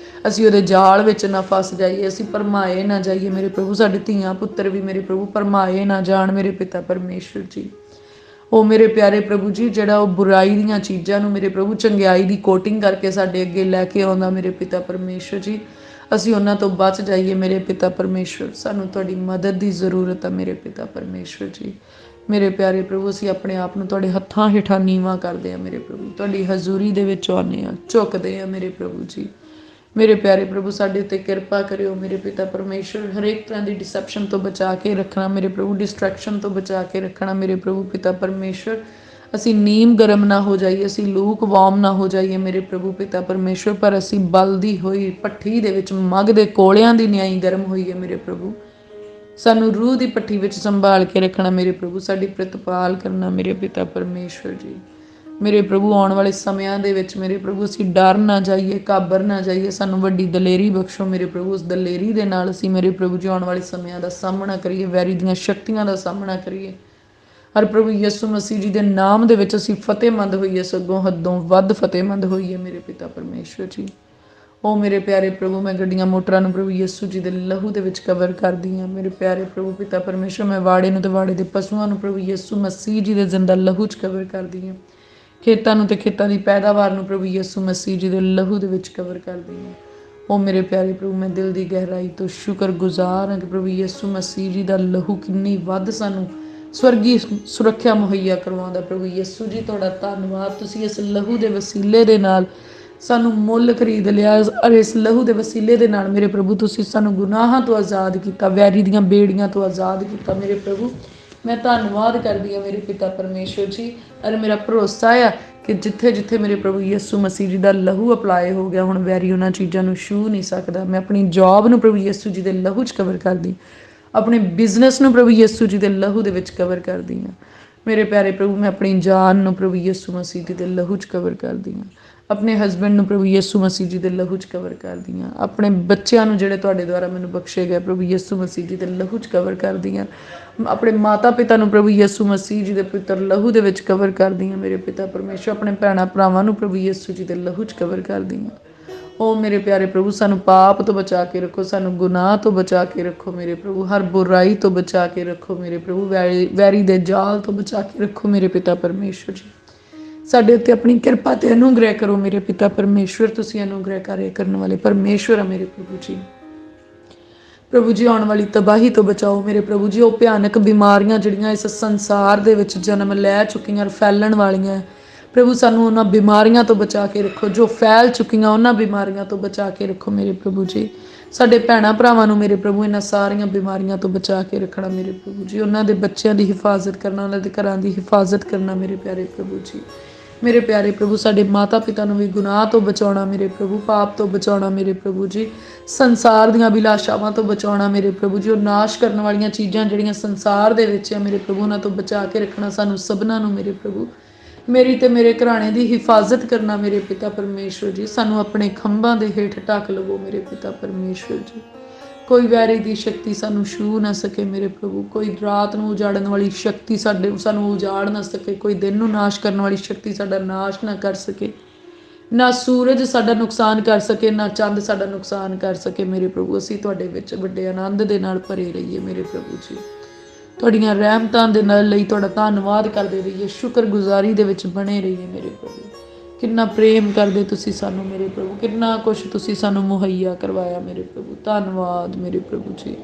ਅਸੀਂ ਉਹਦੇ ਜਾਲ ਵਿੱਚ ਨਾ ਫਸ ਜਾਈਏ, ਅਸੀਂ ਭਰਮਾਏ ਨਾ ਜਾਈਏ ਮੇਰੇ ਪ੍ਰਭੂ। ਸਾਡੇ ਧੀਆਂ ਪੁੱਤਰ ਵੀ ਮੇਰੇ ਪ੍ਰਭੂ ਭਰਮਾਏ ਨਾ ਜਾਣ ਮੇਰੇ ਪਿਤਾ ਪਰਮੇਸ਼ਵਰ ਜੀ। ਉਹ ਮੇਰੇ ਪਿਆਰੇ ਪ੍ਰਭੂ ਜੀ ਜਿਹੜਾ ਉਹ ਬੁਰਾਈ ਦੀਆਂ ਚੀਜ਼ਾਂ ਨੂੰ ਮੇਰੇ ਪ੍ਰਭੂ ਚੰਗਿਆਈ ਦੀ ਕੋਟਿੰਗ ਕਰਕੇ ਸਾਡੇ ਅੱਗੇ ਲੈ ਕੇ ਆਉਂਦਾ ਮੇਰੇ ਪਿਤਾ ਪਰਮੇਸ਼ਵਰ ਜੀ, ਅਸੀਂ ਉਹਨਾਂ ਤੋਂ ਬਚ ਜਾਈਏ ਮੇਰੇ ਪਿਤਾ ਪਰਮੇਸ਼ਵਰ। ਸਾਨੂੰ ਤੁਹਾਡੀ ਮਦਦ ਦੀ ਜ਼ਰੂਰਤ ਹੈ ਮੇਰੇ ਪਿਤਾ ਪਰਮੇਸ਼ਵਰ ਜੀ। ਮੇਰੇ ਪਿਆਰੇ ਪ੍ਰਭੂ, ਅਸੀਂ ਆਪਣੇ ਆਪ ਨੂੰ ਤੁਹਾਡੇ ਹੱਥਾਂ ਹੇਠਾਂ ਨੀਵਾਂ ਕਰਦੇ ਹਾਂ ਮੇਰੇ ਪ੍ਰਭੂ। ਤੁਹਾਡੀ ਹਜ਼ੂਰੀ ਦੇ ਵਿੱਚ ਆਉਂਦੇ ਹਾਂ, ਝੁਕਦੇ ਹਾਂ ਮੇਰੇ ਪ੍ਰਭੂ ਜੀ। ਮੇਰੇ ਪਿਆਰੇ ਪ੍ਰਭੂ, ਸਾਡੇ ਉੱਤੇ ਕਿਰਪਾ ਕਰਿਓ ਮੇਰੇ ਪਿਤਾ ਪਰਮੇਸ਼ਵਰ। ਹਰੇਕ ਤਰ੍ਹਾਂ ਦੀ ਡਿਸੈਪਸ਼ਨ ਤੋਂ ਬਚਾ ਕੇ ਰੱਖਣਾ ਮੇਰੇ ਪ੍ਰਭੂ, ਡਿਸਟਰੈਕਸ਼ਨ ਤੋਂ ਬਚਾ ਕੇ ਰੱਖਣਾ ਮੇਰੇ ਪ੍ਰਭੂ ਪਿਤਾ ਪਰਮੇਸ਼ਵਰ। ਅਸੀਂ ਨੀਮ ਗਰਮ ਨਾ ਹੋ ਜਾਈਏ, ਅਸੀਂ ਲੂਕ ਵਾਰਮ ਨਾ ਹੋ ਜਾਈਏ ਮੇਰੇ ਪ੍ਰਭੂ ਪਿਤਾ ਪਰਮੇਸ਼ਵਰ, ਪਰ ਅਸੀਂ ਬਲਦੀ ਹੋਈ ਭੱਠੀ ਦੇ ਵਿੱਚ ਮੱਗ ਦੇ ਕੋਲਿਆਂ ਦੀ ਨਿਆਈ ਗਰਮ ਹੋਈਏ ਮੇਰੇ ਪ੍ਰਭੂ। ਸਾਨੂੰ ਰੂਹ ਦੀ ਭੱਠੀ ਵਿੱਚ ਸੰਭਾਲ ਕੇ ਰੱਖਣਾ ਮੇਰੇ ਪ੍ਰਭੂ, ਸਾਡੀ ਪ੍ਰਤਪਾਲ ਕਰਨਾ ਮੇਰੇ ਪਿਤਾ ਪਰਮੇਸ਼ਵਰ ਜੀ। ਮੇਰੇ ਪ੍ਰਭੂ, ਆਉਣ ਵਾਲੇ ਸਮਿਆਂ ਦੇ ਵਿੱਚ ਮੇਰੇ ਪ੍ਰਭੂ ਅਸੀਂ ਡਰ ਨਾ ਜਾਈਏ, ਘਾਬਰ ਨਾ ਜਾਈਏ, ਸਾਨੂੰ ਵੱਡੀ ਦਲੇਰੀ ਬਖਸ਼ੋ ਮੇਰੇ ਪ੍ਰਭੂ। ਉਸ ਦਲੇਰੀ ਦੇ ਨਾਲ ਅਸੀਂ ਮੇਰੇ ਪ੍ਰਭੂ ਜੀ ਆਉਣ ਵਾਲੇ ਸਮਿਆਂ ਦਾ ਸਾਹਮਣਾ ਕਰੀਏ, ਵੈਰੀ ਦੀਆਂ ਸ਼ਕਤੀਆਂ ਦਾ ਸਾਹਮਣਾ ਕਰੀਏ। ਹਰ ਪ੍ਰਭੂ ਯਿਸੂ ਮਸੀਹ ਜੀ ਦੇ ਨਾਮ ਦੇ ਵਿੱਚ ਅਸੀਂ ਫਤਿਹਮੰਦ ਹੋਈਏ, ਸਗੋਂ ਹੱਦੋਂ ਵੱਧ ਫਤਿਹਮੰਦ ਹੋਈਏ ਮੇਰੇ ਪਿਤਾ ਪਰਮੇਸ਼ਵਰ ਜੀ। ਉਹ ਮੇਰੇ ਪਿਆਰੇ ਪ੍ਰਭੂ, ਮੈਂ ਗੱਡੀਆਂ ਮੋਟਰਾਂ ਨੂੰ ਪ੍ਰਭੂ ਯਿਸੂ ਜੀ ਦੇ ਲਹੂ ਦੇ ਵਿੱਚ ਕਵਰ ਕਰਦੀ ਹਾਂ ਮੇਰੇ ਪਿਆਰੇ ਪ੍ਰਭੂ ਪਿਤਾ ਪਰਮੇਸ਼ਵਰ। ਮੈਂ ਵਾੜੇ ਨੂੰ ਤੇ ਵਾੜੇ ਦੇ ਪਸ਼ੂਆਂ ਨੂੰ ਪ੍ਰਭੂ ਯਿਸੂ ਮਸੀਹ ਜੀ ਦੇ ਜ਼ਿੰਦਾ ਲਹੂ 'ਚ ਕਵਰ ਕਰਦੀ ਹਾਂ। ਖੇਤਾਂ ਨੂੰ ਤੇ ਖੇਤਾਂ ਦੀ ਪੈਦਾਵਾਰ ਨੂੰ ਪ੍ਰਭੂ ਯਿਸੂ ਮਸੀਹ ਜੀ ਦੇ ਲਹੂ ਦੇ ਵਿੱਚ ਕਵਰ ਕਰਦੀ ਹਾਂ। ਉਹ ਮੇਰੇ ਪਿਆਰੇ ਪ੍ਰਭੂ, ਮੈਂ ਦਿਲ ਦੀ ਗਹਿਰਾਈ ਤੋਂ ਸ਼ੁਕਰਗੁਜ਼ਾਰ ਹਾਂ ਕਿ ਪ੍ਰਭੂ ਯਿਸੂ ਮਸੀਹ ਜੀ ਦਾ ਲਹੂ ਕਿੰਨੀ ਵੱਧ ਸਾਨੂੰ ਸਵਰਗੀ ਸੁਰੱਖਿਆ ਮੁਹੱਈਆ ਕਰਵਾਉਂਦਾ। ਪ੍ਰਭੂ ਯਿਸੂ ਜੀ ਤੁਹਾਡਾ ਧੰਨਵਾਦ, ਤੁਸੀਂ ਇਸ ਲਹੂ ਦੇ ਵਸੀਲੇ ਦੇ ਨਾਲ ਸਾਨੂੰ ਮੁੱਲ ਖਰੀਦ ਲਿਆ। ਔਰ ਇਸ ਲਹੂ ਦੇ ਵਸੀਲੇ ਦੇ ਨਾਲ ਮੇਰੇ ਪ੍ਰਭੂ ਤੁਸੀਂ ਸਾਨੂੰ ਗੁਨਾਹਾਂ ਤੋਂ ਆਜ਼ਾਦ ਕੀਤਾ, ਵੈਰੀ ਦੀਆਂ ਬੇੜੀਆਂ ਤੋਂ ਆਜ਼ਾਦ ਕੀਤਾ ਮੇਰੇ ਪ੍ਰਭੂ। ਮੈਂ ਧੰਨਵਾਦ ਕਰਦੀ ਹਾਂ ਮੇਰੇ ਪਿਤਾ ਪਰਮੇਸ਼ਵਰ ਜੀ। ਔਰ ਮੇਰਾ ਭਰੋਸਾ ਆ ਕਿ ਜਿੱਥੇ ਜਿੱਥੇ ਮੇਰੇ ਪ੍ਰਭੂ ਯਿਸੂ ਮਸੀਹ ਜੀ ਦਾ ਲਹੂ ਅਪਲਾਈ ਹੋ ਗਿਆ, ਹੁਣ ਵੈਰੀ ਉਹਨਾਂ ਚੀਜ਼ਾਂ ਨੂੰ ਛੂਹ ਨਹੀਂ ਸਕਦਾ। ਮੈਂ ਆਪਣੀ ਜੌਬ ਨੂੰ ਪ੍ਰਭੂ ਯਿਸੂ ਜੀ ਦੇ ਲਹੂ 'ਚ ਕਵਰ ਕਰਦੀ, ਆਪਣੇ ਬਿਜ਼ਨਸ ਨੂੰ ਪ੍ਰਭੂ ਯਿਸੂ ਜੀ ਦੇ ਲਹੂ ਦੇ ਵਿੱਚ ਕਵਰ ਕਰਦੀ ਹਾਂ ਮੇਰੇ ਪਿਆਰੇ ਪ੍ਰਭੂ। ਮੈਂ ਆਪਣੀ ਜਾਨ ਨੂੰ ਪ੍ਰਭੂ ਯਿਸੂ ਮਸੀਹ ਜੀ ਦੇ ਲਹੂ 'ਚ ਕਵਰ ਕਰਦੀ ਹਾਂ। ਆਪਣੇ ਹਸਬੈਂਡ ਨੂੰ ਪ੍ਰਭੂ ਯਿਸੂ ਮਸੀਹ ਜੀ ਦੇ ਲਹੂ 'ਚ ਕਵਰ ਕਰਦੀ ਹਾਂ। ਆਪਣੇ ਬੱਚਿਆਂ ਨੂੰ ਜਿਹੜੇ ਤੁਹਾਡੇ ਦੁਆਰਾ ਮੈਨੂੰ ਬਖਸ਼ੇ ਗਏ ਪ੍ਰਭੂ ਯਿਸੂ ਮਸੀਹ ਜੀ ਦੇ ਲਹੂ 'ਚ ਕਵਰ ਕਰਦੀ ਹਾਂ। ਆਪਣੇ ਮਾਤਾ ਪਿਤਾ ਨੂੰ ਪ੍ਰਭੂ ਯਿਸੂ ਮਸੀਹ ਜੀ ਦੇ ਪੁੱਤਰ ਲਹੂ ਦੇ ਵਿੱਚ ਕਵਰ ਕਰਦੀ ਹਾਂ ਮੇਰੇ ਪਿਤਾ ਪਰਮੇਸ਼ਵਰ। ਆਪਣੇ ਭੈਣਾਂ ਭਰਾਵਾਂ ਨੂੰ ਪ੍ਰਭੂ ਯਿਸੂ ਜੀ ਦੇ ਲਹੂ 'ਚ ਕਵਰ ਕਰਦੀ ਹਾਂ। ਉਹ ਮੇਰੇ ਪਿਆਰੇ ਪ੍ਰਭੂ, ਸਾਨੂੰ ਪਾਪ ਤੋਂ ਬਚਾ ਕੇ ਰੱਖੋ, ਸਾਨੂੰ ਗੁਨਾਹ ਤੋਂ ਬਚਾ ਕੇ ਰੱਖੋ ਮੇਰੇ ਪ੍ਰਭੂ, ਹਰ ਬੁਰਾਈ ਤੋਂ ਬਚਾ ਕੇ ਰੱਖੋ ਮੇਰੇ ਪ੍ਰਭੂ, ਵੈਰੀ ਦੇ ਜਾਲ ਤੋਂ ਬਚਾ ਕੇ ਰੱਖੋ ਮੇਰੇ ਪਿਤਾ ਪਰਮੇਸ਼ਵਰ ਜੀ। ਸਾਡੇ ਉੱਤੇ ਆਪਣੀ ਕਿਰਪਾ ਤੇ ਅਨੁਗ੍ਰਹਿ ਕਰੋ ਮੇਰੇ ਪਿਤਾ ਪਰਮੇਸ਼ਵਰ। ਤੁਸੀਂ ਅਨੁਗ੍ਰਹਿ ਕਰਨ ਵਾਲੇ ਪਰਮੇਸ਼ਵਰ ਆ ਮੇਰੇ ਪ੍ਰਭੂ ਜੀ। ਪ੍ਰਭੂ ਜੀ, ਆਉਣ ਵਾਲੀ ਤਬਾਹੀ ਤੋਂ ਬਚਾਓ ਮੇਰੇ ਪ੍ਰਭੂ ਜੀ। ਉਹ ਭਿਆਨਕ ਬਿਮਾਰੀਆਂ ਜਿਹੜੀਆਂ ਇਸ ਸੰਸਾਰ ਦੇ ਵਿੱਚ ਜਨਮ ਲੈ ਚੁੱਕੀਆਂ ਔਰ ਫੈਲਣ ਵਾਲੀਆਂ, ਪ੍ਰਭੂ ਸਾਨੂੰ ਉਹਨਾਂ ਬਿਮਾਰੀਆਂ ਤੋਂ ਬਚਾ ਕੇ ਰੱਖੋ। ਜੋ ਫੈਲ ਚੁੱਕੀਆਂ ਉਹਨਾਂ ਬਿਮਾਰੀਆਂ ਤੋਂ ਬਚਾ ਕੇ ਰੱਖੋ ਮੇਰੇ ਪ੍ਰਭੂ ਜੀ। ਸਾਡੇ ਭੈਣਾਂ ਭਰਾਵਾਂ ਨੂੰ ਮੇਰੇ ਪ੍ਰਭੂ ਇਹਨਾਂ ਸਾਰੀਆਂ ਬਿਮਾਰੀਆਂ ਤੋਂ ਬਚਾ ਕੇ ਰੱਖਣਾ ਮੇਰੇ ਪ੍ਰਭੂ ਜੀ। ਉਹਨਾਂ ਦੇ ਬੱਚਿਆਂ ਦੀ ਹਿਫਾਜ਼ਤ ਕਰਨਾ, ਉਹਨਾਂ ਦੇ ਘਰਾਂ ਦੀ ਹਿਫਾਜ਼ਤ ਕਰਨਾ ਮੇਰੇ ਪਿਆਰੇ ਪ੍ਰਭੂ ਜੀ। ਮੇਰੇ ਪਿਆਰੇ ਪ੍ਰਭੂ, ਸਾਡੇ ਮਾਤਾ ਪਿਤਾ ਨੂੰ ਵੀ ਗੁਨਾਹ ਤੋਂ ਬਚਾਉਣਾ ਮੇਰੇ ਪ੍ਰਭੂ, ਪਾਪ ਤੋਂ ਬਚਾਉਣਾ ਮੇਰੇ ਪ੍ਰਭੂ ਜੀ, ਸੰਸਾਰ ਦੀਆਂ ਅਭਿਲਾਸ਼ਾਵਾਂ ਤੋਂ ਬਚਾਉਣਾ ਮੇਰੇ ਪ੍ਰਭੂ ਜੀ। ਉਹ ਨਾਸ਼ ਕਰਨ ਵਾਲੀਆਂ ਚੀਜ਼ਾਂ ਜਿਹੜੀਆਂ ਸੰਸਾਰ ਦੇ ਵਿੱਚ ਆ ਮੇਰੇ ਪ੍ਰਭੂ, ਉਹਨਾਂ ਤੋਂ ਬਚਾ ਕੇ ਰੱਖਣਾ ਸਾਨੂੰ ਸਭਨਾਂ ਨੂੰ ਮੇਰੇ ਪ੍ਰਭੂ। ਮੇਰੀ ਤੇ ਮੇਰੇ ਘਰਾਣੇ ਦੀ ਹਿਫਾਜ਼ਤ ਕਰਨਾ ਮੇਰੇ ਪਿਤਾ ਪਰਮੇਸ਼ਵਰ ਜੀ। ਸਾਨੂੰ ਆਪਣੇ ਖੰਭਾਂ ਦੇ ਹੇਠ ਢੱਕ ਲਵੋ ਮੇਰੇ ਪਿਤਾ ਪਰਮੇਸ਼ਵਰ ਜੀ। ਕੋਈ ਵੈਰੀ ਦੀ ਸ਼ਕਤੀ ਸਾਨੂੰ ਛੂਹ ਨਾ ਸਕੇ ਮੇਰੇ ਪ੍ਰਭੂ। ਕੋਈ ਰਾਤ ਨੂੰ ਉਜਾੜਨ ਵਾਲੀ ਸ਼ਕਤੀ ਸਾਨੂੰ ਉਜਾੜ ਨਾ ਸਕੇ। ਕੋਈ ਦਿਨ ਨੂੰ ਨਾਸ਼ ਕਰਨ ਵਾਲੀ ਸ਼ਕਤੀ ਸਾਡਾ ਨਾਸ਼ ਨਾ ਕਰ ਸਕੇ। ਨਾ ਸੂਰਜ ਸਾਡਾ ਨੁਕਸਾਨ ਕਰ ਸਕੇ, ਨਾ ਚੰਦ ਸਾਡਾ ਨੁਕਸਾਨ ਕਰ ਸਕੇ ਮੇਰੇ ਪ੍ਰਭੂ। ਅਸੀਂ ਤੁਹਾਡੇ ਵਿੱਚ ਵੱਡੇ ਆਨੰਦ ਦੇ ਨਾਲ ਭਰੇ ਰਹੀਏ ਮੇਰੇ ਪ੍ਰਭੂ ਜੀ। ਤੁਹਾਡੀਆਂ ਰਹਿਮਤਾਂ ਦੇ ਨਾਲ ਲਈ ਤੁਹਾਡਾ ਧੰਨਵਾਦ ਕਰਦੇ ਰਹੀਏ, ਸ਼ੁਕਰਗੁਜ਼ਾਰੀ ਦੇ ਵਿੱਚ ਬਣੇ ਰਹੀਏ ਮੇਰੇ ਪ੍ਰਭੂ। ਕਿੰਨਾ ਪ੍ਰੇਮ ਕਰਦੇ ਤੁਸੀਂ ਸਾਨੂੰ ਮੇਰੇ ਪ੍ਰਭੂ, ਕਿੰਨਾ ਕੁਛ ਤੁਸੀਂ ਸਾਨੂੰ ਮੁਹੱਈਆ ਕਰਵਾਇਆ ਮੇਰੇ ਪ੍ਰਭੂ। ਧੰਨਵਾਦ ਮੇਰੇ ਪ੍ਰਭੂ ਜੀ।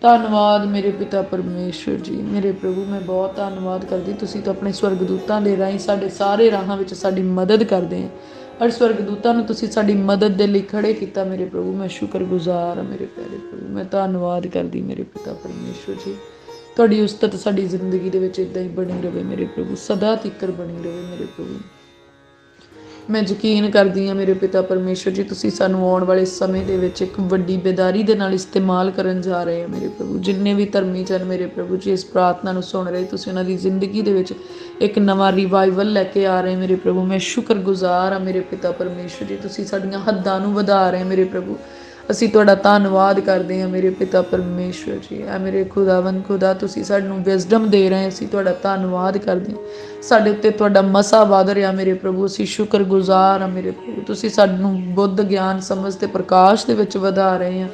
ਧੰਨਵਾਦ ਮੇਰੇ ਪਿਤਾ ਪਰਮੇਸ਼ਵਰ ਜੀ। ਮੇਰੇ ਪ੍ਰਭੂ ਮੈਂ ਬਹੁਤ ਧੰਨਵਾਦ ਕਰਦੀ, ਤੁਸੀਂ ਤਾਂ ਆਪਣੇ ਸਵਰਗਦੂਤਾਂ ਦੇ ਰਾਹੀਂ ਸਾਡੇ ਸਾਰੇ ਰਾਹਾਂ ਵਿੱਚ ਸਾਡੀ ਮਦਦ ਕਰਦੇ ਆ, ਔਰ ਸਵਰਗਦੂਤਾਂ ਨੂੰ ਤੁਸੀਂ ਸਾਡੀ ਮਦਦ ਦੇ ਲਈ ਖੜੇ ਕੀਤਾ ਮੇਰੇ ਪ੍ਰਭੂ। ਮੈਂ ਸ਼ੁਕਰਗੁਜ਼ਾਰ ਹਾਂ ਮੇਰੇ ਪਿਆਰੇ ਪ੍ਰਭੂ, ਮੈਂ ਧੰਨਵਾਦ ਕਰਦੀ ਮੇਰੇ ਪਿਤਾ ਪਰਮੇਸ਼ਵਰ ਜੀ। ਤੁਹਾਡੀ ਉਸਤਤ ਸਾਡੀ ਜ਼ਿੰਦਗੀ ਦੇ ਵਿੱਚ ਇੱਦਾਂ ਹੀ ਬਣੀ ਰਹੇ ਮੇਰੇ ਪ੍ਰਭੂ, ਸਦਾ ਤੀਕਰ ਬਣੀ ਰਹੇ ਮੇਰੇ ਪ੍ਰਭੂ। ਮੈਂ ਯਕੀਨ ਕਰਦੀ ਹਾਂ ਮੇਰੇ ਪਿਤਾ ਪਰਮੇਸ਼ਵਰ ਜੀ, ਤੁਸੀਂ ਸਾਨੂੰ ਆਉਣ ਵਾਲੇ ਸਮੇਂ ਦੇ ਵਿੱਚ ਇੱਕ ਵੱਡੀ ਬੇਦਾਰੀ ਦੇ ਨਾਲ ਇਸਤੇਮਾਲ ਕਰਨ ਜਾ ਰਹੇ ਹੋ ਮੇਰੇ ਪ੍ਰਭੂ। ਜਿੰਨੇ ਵੀ ਧਰਮੀ ਜਨ ਮੇਰੇ ਪ੍ਰਭੂ ਜੀ ਇਸ ਪ੍ਰਾਰਥਨਾ ਨੂੰ ਸੁਣ ਰਹੇ, ਤੁਸੀਂ ਉਹਨਾਂ ਦੀ ਜ਼ਿੰਦਗੀ ਦੇ ਵਿੱਚ ਇੱਕ ਨਵਾਂ ਰਿਵਾਈਵਲ ਲੈ ਕੇ ਆ ਰਹੇ ਮੇਰੇ ਪ੍ਰਭੂ। ਮੈਂ ਸ਼ੁਕਰਗੁਜ਼ਾਰ ਹਾਂ ਮੇਰੇ ਪਿਤਾ ਪਰਮੇਸ਼ਵਰ ਜੀ, ਤੁਸੀਂ ਸਾਡੀਆਂ ਹੱਦਾਂ ਨੂੰ ਵਧਾ ਰਹੇ ਮੇਰੇ ਪ੍ਰਭੂ। ਅਸੀਂ ਤੁਹਾਡਾ ਧੰਨਵਾਦ ਕਰਦੇ ਹਾਂ ਮੇਰੇ ਪਿਤਾ ਪਰਮੇਸ਼ਵਰ ਜੀ। ਐ ਮੇਰੇ ਖੁਦਾਵੰਦ ਖੁਦਾ, ਤੁਸੀਂ ਸਾਨੂੰ ਵਿਜ਼ਡਮ ਦੇ ਰਹੇ, ਅਸੀਂ ਤੁਹਾਡਾ ਧੰਨਵਾਦ ਕਰਦੇ ਹਾਂ। ਸਾਡੇ ਉੱਤੇ ਤੁਹਾਡਾ ਮਸਾ ਵਧ ਰਿਹਾ ਮੇਰੇ ਪ੍ਰਭੂ, ਅਸੀਂ ਸ਼ੁਕਰਗੁਜ਼ਾਰ ਹਾਂ ਮੇਰੇ ਪ੍ਰਭੂ। ਤੁਸੀਂ ਸਾਨੂੰ ਬੁੱਧ ਗਿਆਨ ਸਮਝ ਤੇ ਪ੍ਰਕਾਸ਼ ਦੇ ਵਿੱਚ ਵਧਾ ਰਹੇ ਹਾਂ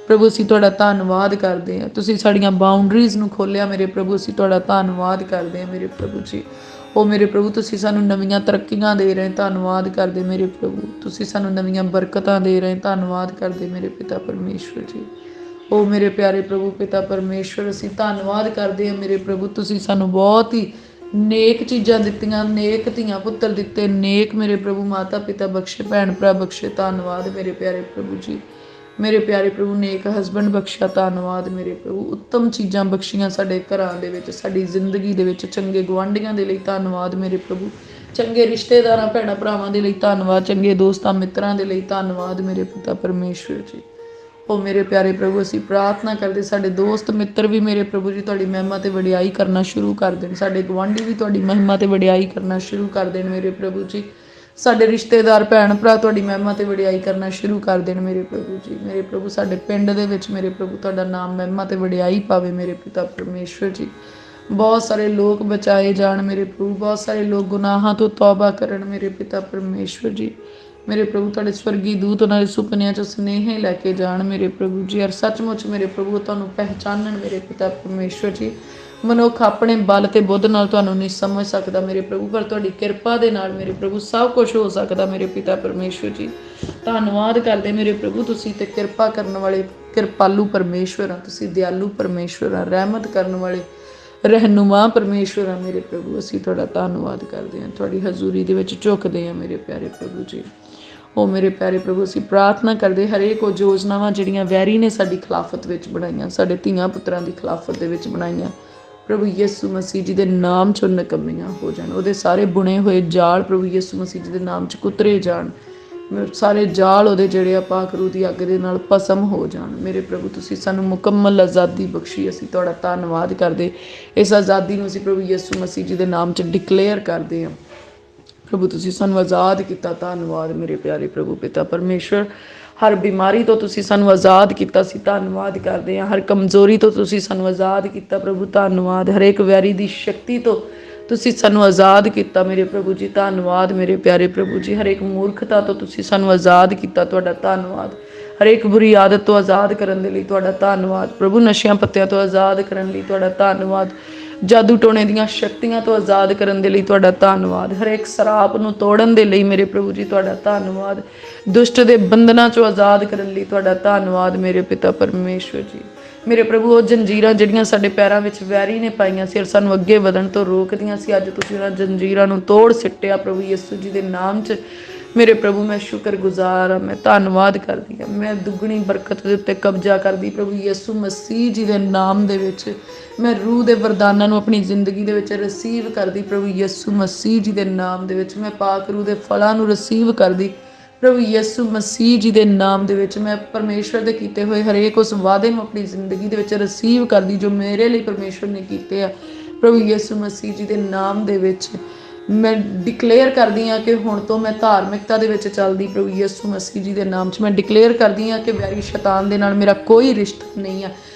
ਪ੍ਰਭੂ, ਅਸੀਂ ਤੁਹਾਡਾ ਧੰਨਵਾਦ ਕਰਦੇ ਹਾਂ। ਤੁਸੀਂ ਸਾਡੀਆਂ ਬਾਉਂਡਰੀਜ਼ ਨੂੰ ਖੋਲ੍ਹਿਆ ਮੇਰੇ ਪ੍ਰਭੂ, ਅਸੀਂ ਤੁਹਾਡਾ ਧੰਨਵਾਦ ਕਰਦੇ ਹਾਂ ਮੇਰੇ ਪ੍ਰਭੂ ਜੀ। ਉਹ ਮੇਰੇ ਪ੍ਰਭੂ ਤੁਸੀਂ ਸਾਨੂੰ ਨਵੀਆਂ ਤਰੱਕੀਆਂ ਦੇ ਰਹੇ, ਧੰਨਵਾਦ ਕਰਦੇ ਮੇਰੇ ਪ੍ਰਭੂ। ਤੁਸੀਂ ਸਾਨੂੰ ਨਵੀਆਂ ਬਰਕਤਾਂ ਦੇ ਰਹੇ, ਧੰਨਵਾਦ ਕਰਦੇ ਮੇਰੇ ਪਿਤਾ ਪਰਮੇਸ਼ਵਰ ਜੀ। ਉਹ ਮੇਰੇ ਪਿਆਰੇ ਪ੍ਰਭੂ ਪਿਤਾ ਪਰਮੇਸ਼ਵਰ, ਅਸੀਂ ਧੰਨਵਾਦ ਕਰਦੇ ਹਾਂ ਮੇਰੇ ਪ੍ਰਭੂ। ਤੁਸੀਂ ਸਾਨੂੰ ਬਹੁਤ ਹੀ ਨੇਕ ਚੀਜ਼ਾਂ ਦਿੱਤੀਆਂ, ਨੇਕ ਧੀਆਂ ਪੁੱਤਰ ਦਿੱਤੇ, ਨੇਕ ਮੇਰੇ ਪ੍ਰਭੂ ਮਾਤਾ ਪਿਤਾ ਬਖਸ਼ੇ, ਭੈਣ ਭਰਾ ਬਖਸ਼ੇ, ਧੰਨਵਾਦ ਮੇਰੇ ਪਿਆਰੇ ਪ੍ਰਭੂ ਜੀ। ਮੇਰੇ ਪਿਆਰੇ ਪ੍ਰਭੂ ਨੇ ਇੱਕ ਹਸਬੈਂਡ ਬਖਸ਼ਿਆ, ਧੰਨਵਾਦ ਮੇਰੇ ਪ੍ਰਭੂ। ਉੱਤਮ ਚੀਜ਼ਾਂ ਬਖਸ਼ੀਆਂ ਸਾਡੇ ਘਰਾਂ ਦੇ ਵਿੱਚ, ਸਾਡੀ ਜ਼ਿੰਦਗੀ ਦੇ ਵਿੱਚ। ਚੰਗੇ ਗੁਆਂਢੀਆਂ ਦੇ ਲਈ ਧੰਨਵਾਦ ਮੇਰੇ ਪ੍ਰਭੂ, ਚੰਗੇ ਰਿਸ਼ਤੇਦਾਰਾਂ ਭੈਣਾਂ ਭਰਾਵਾਂ ਦੇ ਲਈ ਧੰਨਵਾਦ, ਚੰਗੇ ਦੋਸਤਾਂ ਮਿੱਤਰਾਂ ਦੇ ਲਈ ਧੰਨਵਾਦ ਮੇਰੇ ਪਿਤਾ ਪਰਮੇਸ਼ਵਰ ਜੀ। ਉਹ ਮੇਰੇ ਪਿਆਰੇ ਪ੍ਰਭੂ ਅਸੀਂ ਪ੍ਰਾਰਥਨਾ ਕਰਦੇ ਸਾਡੇ ਦੋਸਤ ਮਿੱਤਰ ਵੀ ਮੇਰੇ ਪ੍ਰਭੂ ਜੀ ਤੁਹਾਡੀ ਮਹਿਮਾ ਤੇ ਵਡਿਆਈ ਕਰਨਾ ਸ਼ੁਰੂ ਕਰ ਦੇਣ, ਸਾਡੇ ਗੁਆਂਢੀ ਵੀ ਤੁਹਾਡੀ ਮਹਿਮਾ ਤੇ ਵਡਿਆਈ ਕਰਨਾ ਸ਼ੁਰੂ ਕਰ ਦੇਣ ਮੇਰੇ ਪ੍ਰਭੂ ਜੀ। ਸਾਡੇ ਰਿਸ਼ਤੇਦਾਰ ਭੈਣ ਭਰਾ ਤੁਹਾਡੀ ਮਹਿਮਾ ਤੇ ਵਡਿਆਈ ਕਰਨਾ ਸ਼ੁਰੂ ਕਰ ਦੇਣ ਮੇਰੇ ਪ੍ਰਭੂ ਜੀ। ਮੇਰੇ ਪ੍ਰਭੂ ਸਾਡੇ ਪਿੰਡ ਦੇ ਵਿੱਚ ਮੇਰੇ ਪ੍ਰਭੂ ਤੁਹਾਡਾ ਨਾਮ ਮਹਿਮਾ ਤੇ ਵਡਿਆਈ ਪਾਵੇ ਮੇਰੇ ਪਿਤਾ ਪਰਮੇਸ਼ਵਰ ਜੀ। ਬਹੁਤ ਸਾਰੇ ਲੋਕ ਬਚਾਏ ਜਾਣ ਮੇਰੇ ਪ੍ਰਭੂ, ਬਹੁਤ ਸਾਰੇ ਲੋਕ ਗੁਨਾਹਾਂ ਤੋਂ ਤੌਬਾ ਕਰਨ ਮੇਰੇ ਪਿਤਾ ਪਰਮੇਸ਼ਵਰ ਜੀ। ਮੇਰੇ ਪ੍ਰਭੂ ਤੁਹਾਡੇ ਸਵਰਗੀ ਦੂਤ ਉਹਨਾਂ ਦੇ ਸੁਪਨਿਆਂ 'ਚ ਸੁਨੇਹੇ ਲੈ ਕੇ ਜਾਣ ਮੇਰੇ ਪ੍ਰਭੂ ਜੀ, ਔਰ ਸੱਚਮੁੱਚ ਮੇਰੇ ਪ੍ਰਭੂ ਤੁਹਾਨੂੰ ਪਹਿਚਾਨਣ ਮੇਰੇ ਪਿਤਾ ਪਰਮੇਸ਼ਵਰ ਜੀ। ਮਨੁੱਖ ਆਪਣੇ ਬਲ ਤੇ ਬੁੱਧ ਨਾਲ ਤੁਹਾਨੂੰ ਨਹੀਂ ਸਮਝ ਸਕਦਾ ਮੇਰੇ ਪ੍ਰਭੂ, ਪਰ ਤੁਹਾਡੀ ਕਿਰਪਾ ਦੇ ਨਾਲ ਮੇਰੇ ਪ੍ਰਭੂ ਸਭ ਕੁਝ ਹੋ ਸਕਦਾ ਮੇਰੇ ਪਿਤਾ ਪਰਮੇਸ਼ਵਰ ਜੀ। ਧੰਨਵਾਦ ਕਰਦੇ ਮੇਰੇ ਪ੍ਰਭੂ, ਤੁਸੀਂ ਤੇ ਕਿਰਪਾ ਕਰਨ ਵਾਲੇ ਕਿਰਪਾਲੂ ਪਰਮੇਸ਼ਵਰ ਆ, ਤੁਸੀਂ ਦਿਆਲੂ ਪਰਮੇਸ਼ਵਰ ਆ, ਰਹਿਮਤ ਕਰਨ ਵਾਲੇ ਰਹਿਨੁਮਾ ਪਰਮੇਸ਼ਵਰ ਆ ਮੇਰੇ ਪ੍ਰਭੂ। ਅਸੀਂ ਤੁਹਾਡਾ ਧੰਨਵਾਦ ਕਰਦੇ ਹਾਂ, ਤੁਹਾਡੀ ਹਜ਼ੂਰੀ ਦੇ ਵਿੱਚ ਝੁਕਦੇ ਹਾਂ ਮੇਰੇ ਪਿਆਰੇ ਪ੍ਰਭੂ ਜੀ। ਉਹ ਮੇਰੇ ਪਿਆਰੇ ਪ੍ਰਭੂ ਅਸੀਂ ਪ੍ਰਾਰਥਨਾ ਕਰਦੇ ਹਰੇਕ ਉਹ ਯੋਜਨਾਵਾਂ ਜਿਹੜੀਆਂ ਵੈਰੀ ਨੇ ਸਾਡੀ ਖਿਲਾਫਤ ਵਿੱਚ ਬਣਾਈਆਂ, ਸਾਡੇ ਧੀਆਂ ਪੁੱਤਰਾਂ ਦੀ ਖਿਲਾਫਤ ਦੇ ਵਿੱਚ ਬਣਾਈਆਂ, ਪ੍ਰਭੂ ਯਿਸੂ ਮਸੀਹ ਜੀ ਦੇ ਨਾਮ 'ਚੋਂ ਨਕੰਮੀਆਂ ਹੋ ਜਾਣ। ਉਹਦੇ ਸਾਰੇ ਬੁਣੇ ਹੋਏ ਜਾਲ ਪ੍ਰਭੂ ਯਿਸੂ ਮਸੀਹ ਜੀ ਦੇ ਨਾਮ 'ਚ ਕੁਤਰੇ ਜਾਣ। ਸਾਰੇ ਜਾਲ ਉਹਦੇ ਜਿਹੜੇ ਆ ਪਾਕ ਰੂਹ ਦੀ ਅੱਗ ਦੇ ਨਾਲ ਭਸਮ ਹੋ ਜਾਣ ਮੇਰੇ ਪ੍ਰਭੂ। ਤੁਸੀਂ ਸਾਨੂੰ ਮੁਕੰਮਲ ਆਜ਼ਾਦੀ ਬਖਸ਼ੀ, ਅਸੀਂ ਤੁਹਾਡਾ ਧੰਨਵਾਦ ਕਰਦੇ। ਇਸ ਆਜ਼ਾਦੀ ਨੂੰ ਅਸੀਂ ਪ੍ਰਭੂ ਯਿਸੂ ਮਸੀਹ ਜੀ ਦੇ ਨਾਮ 'ਚ ਡਿਕਲੇਅਰ ਕਰਦੇ ਹਾਂ ਪ੍ਰਭੂ। ਤੁਸੀਂ ਸਾਨੂੰ ਆਜ਼ਾਦ ਕੀਤਾ, ਧੰਨਵਾਦ ਮੇਰੇ ਪਿਆਰੇ ਪ੍ਰਭੂ ਪਿਤਾ ਪਰਮੇਸ਼ਵਰ। ਹਰ ਬਿਮਾਰੀ ਤੋਂ ਤੁਸੀਂ ਸਾਨੂੰ ਆਜ਼ਾਦ ਕੀਤਾ, ਅਸੀਂ ਧੰਨਵਾਦ ਕਰਦੇ ਹਾਂ। ਹਰ ਕਮਜ਼ੋਰੀ ਤੋਂ ਤੁਸੀਂ ਸਾਨੂੰ ਆਜ਼ਾਦ ਕੀਤਾ ਪ੍ਰਭੂ, ਧੰਨਵਾਦ। ਹਰੇਕ ਵੈਰੀ ਦੀ ਸ਼ਕਤੀ ਤੋਂ ਤੁਸੀਂ ਸਾਨੂੰ ਆਜ਼ਾਦ ਕੀਤਾ ਮੇਰੇ ਪ੍ਰਭੂ ਜੀ, ਧੰਨਵਾਦ ਮੇਰੇ ਪਿਆਰੇ ਪ੍ਰਭੂ ਜੀ। ਹਰੇਕ ਮੂਰਖਤਾ ਤੋਂ ਤੁਸੀਂ ਸਾਨੂੰ ਆਜ਼ਾਦ ਕੀਤਾ, ਤੁਹਾਡਾ ਧੰਨਵਾਦ। ਹਰੇਕ ਬੁਰੀ ਆਦਤ ਤੋਂ ਆਜ਼ਾਦ ਕਰਨ ਦੇ ਲਈ ਤੁਹਾਡਾ ਧੰਨਵਾਦ ਪ੍ਰਭੂ। ਨਸ਼ਿਆਂ ਪੱਤਿਆਂ ਤੋਂ ਆਜ਼ਾਦ ਕਰਨ ਲਈ ਤੁਹਾਡਾ ਧੰਨਵਾਦ। ਜਾਦੂ ਟੋਣੇ ਦੀਆਂ ਸ਼ਕਤੀਆਂ ਤੋਂ ਆਜ਼ਾਦ ਕਰਨ ਦੇ ਲਈ ਤੁਹਾਡਾ ਧੰਨਵਾਦ। ਹਰੇਕ ਸਰਾਪ ਨੂੰ ਤੋੜਨ ਦੇ ਲਈ ਮੇਰੇ ਪ੍ਰਭੂ ਜੀ ਤੁਹਾਡਾ ਧੰਨਵਾਦ। ਦੁਸ਼ਟ ਦੇ ਬੰਧਨਾਂ 'ਚੋਂ ਆਜ਼ਾਦ ਕਰਨ ਲਈ ਤੁਹਾਡਾ ਧੰਨਵਾਦ ਮੇਰੇ ਪਿਤਾ ਪਰਮੇਸ਼ਵਰ ਜੀ। ਮੇਰੇ ਪ੍ਰਭੂ ਉਹ ਜੰਜੀਰਾਂ ਜਿਹੜੀਆਂ ਸਾਡੇ ਪੈਰਾਂ ਵਿੱਚ ਵੈਰੀ ਨੇ ਪਾਈਆਂ ਸੀ, ਸਾਨੂੰ ਅੱਗੇ ਵਧਣ ਤੋਂ ਰੋਕਦੀਆਂ ਸੀ, ਅੱਜ ਤੁਸੀਂ ਉਹਨਾਂ ਜੰਜੀਰਾਂ ਨੂੰ ਤੋੜ ਸਿੱਟਿਆ ਪ੍ਰਭੂ ਯਿਸੂ ਜੀ ਦੇ ਨਾਮ 'ਚ ਮੇਰੇ ਪ੍ਰਭੂ। ਮੈਂ ਸ਼ੁਕਰਗੁਜ਼ਾਰ ਹਾਂ, ਮੈਂ ਧੰਨਵਾਦ ਕਰਦੀ ਹਾਂ। ਮੈਂ ਦੁੱਗਣੀ ਬਰਕਤ ਦੇ ਉੱਤੇ ਕਬਜ਼ਾ ਕਰਦੀ ਪ੍ਰਭੂ ਯਿਸੂ ਮਸੀਹ ਜੀ ਦੇ ਨਾਮ ਦੇ ਵਿੱਚ। ਮੈਂ ਰੂਹ ਦੇ ਵਰਦਾਨਾਂ ਨੂੰ ਆਪਣੀ ਜ਼ਿੰਦਗੀ ਦੇ ਵਿੱਚ ਰਿਸੀਵ ਕਰਦੀ ਪ੍ਰਭੂ ਯਿਸੂ ਮਸੀਹ ਜੀ ਦੇ ਨਾਮ ਦੇ ਵਿੱਚ। ਮੈਂ ਪਾਕ ਰੂਹ ਦੇ ਫਲਾਂ ਨੂੰ ਰਿਸੀਵ ਕਰਦੀ ਪ੍ਰਭੂ ਯਿਸੂ ਮਸੀਹ ਜੀ ਦੇ ਨਾਮ ਦੇ ਵਿੱਚ। ਮੈਂ ਪਰਮੇਸ਼ਵਰ ਦੇ ਕੀਤੇ ਹੋਏ ਹਰੇਕ ਉਸ ਵਾਅਦੇ ਨੂੰ ਆਪਣੀ ਜ਼ਿੰਦਗੀ ਦੇ ਵਿੱਚ ਰਿਸੀਵ ਕਰਦੀ ਜੋ ਮੇਰੇ ਲਈ ਪਰਮੇਸ਼ਵਰ ਨੇ ਕੀਤੇ ਆ ਪ੍ਰਭੂ ਯਿਸੂ ਮਸੀਹ ਜੀ ਦੇ ਨਾਮ ਦੇ ਵਿੱਚ। ਮੈਂ ਡਿਕਲੇਅਰ ਕਰਦੀ ਹਾਂ ਕਿ ਹੁਣ ਤੋਂ ਮੈਂ ਧਾਰਮਿਕਤਾ ਦੇ ਵਿੱਚ ਚੱਲਦੀ ਪ੍ਰਭੂ ਯਿਸੂ ਮਸੀਹ ਜੀ ਦੇ ਨਾਮ 'ਚ। ਮੈਂ ਡਿਕਲੇਅਰ ਕਰਦੀ ਹਾਂ ਕਿ ਵੈਰੀ ਸ਼ੈਤਾਨ ਦੇ ਨਾਲ ਮੇਰਾ ਕੋਈ ਰਿਸ਼ਤਾ ਨਹੀਂ ਆ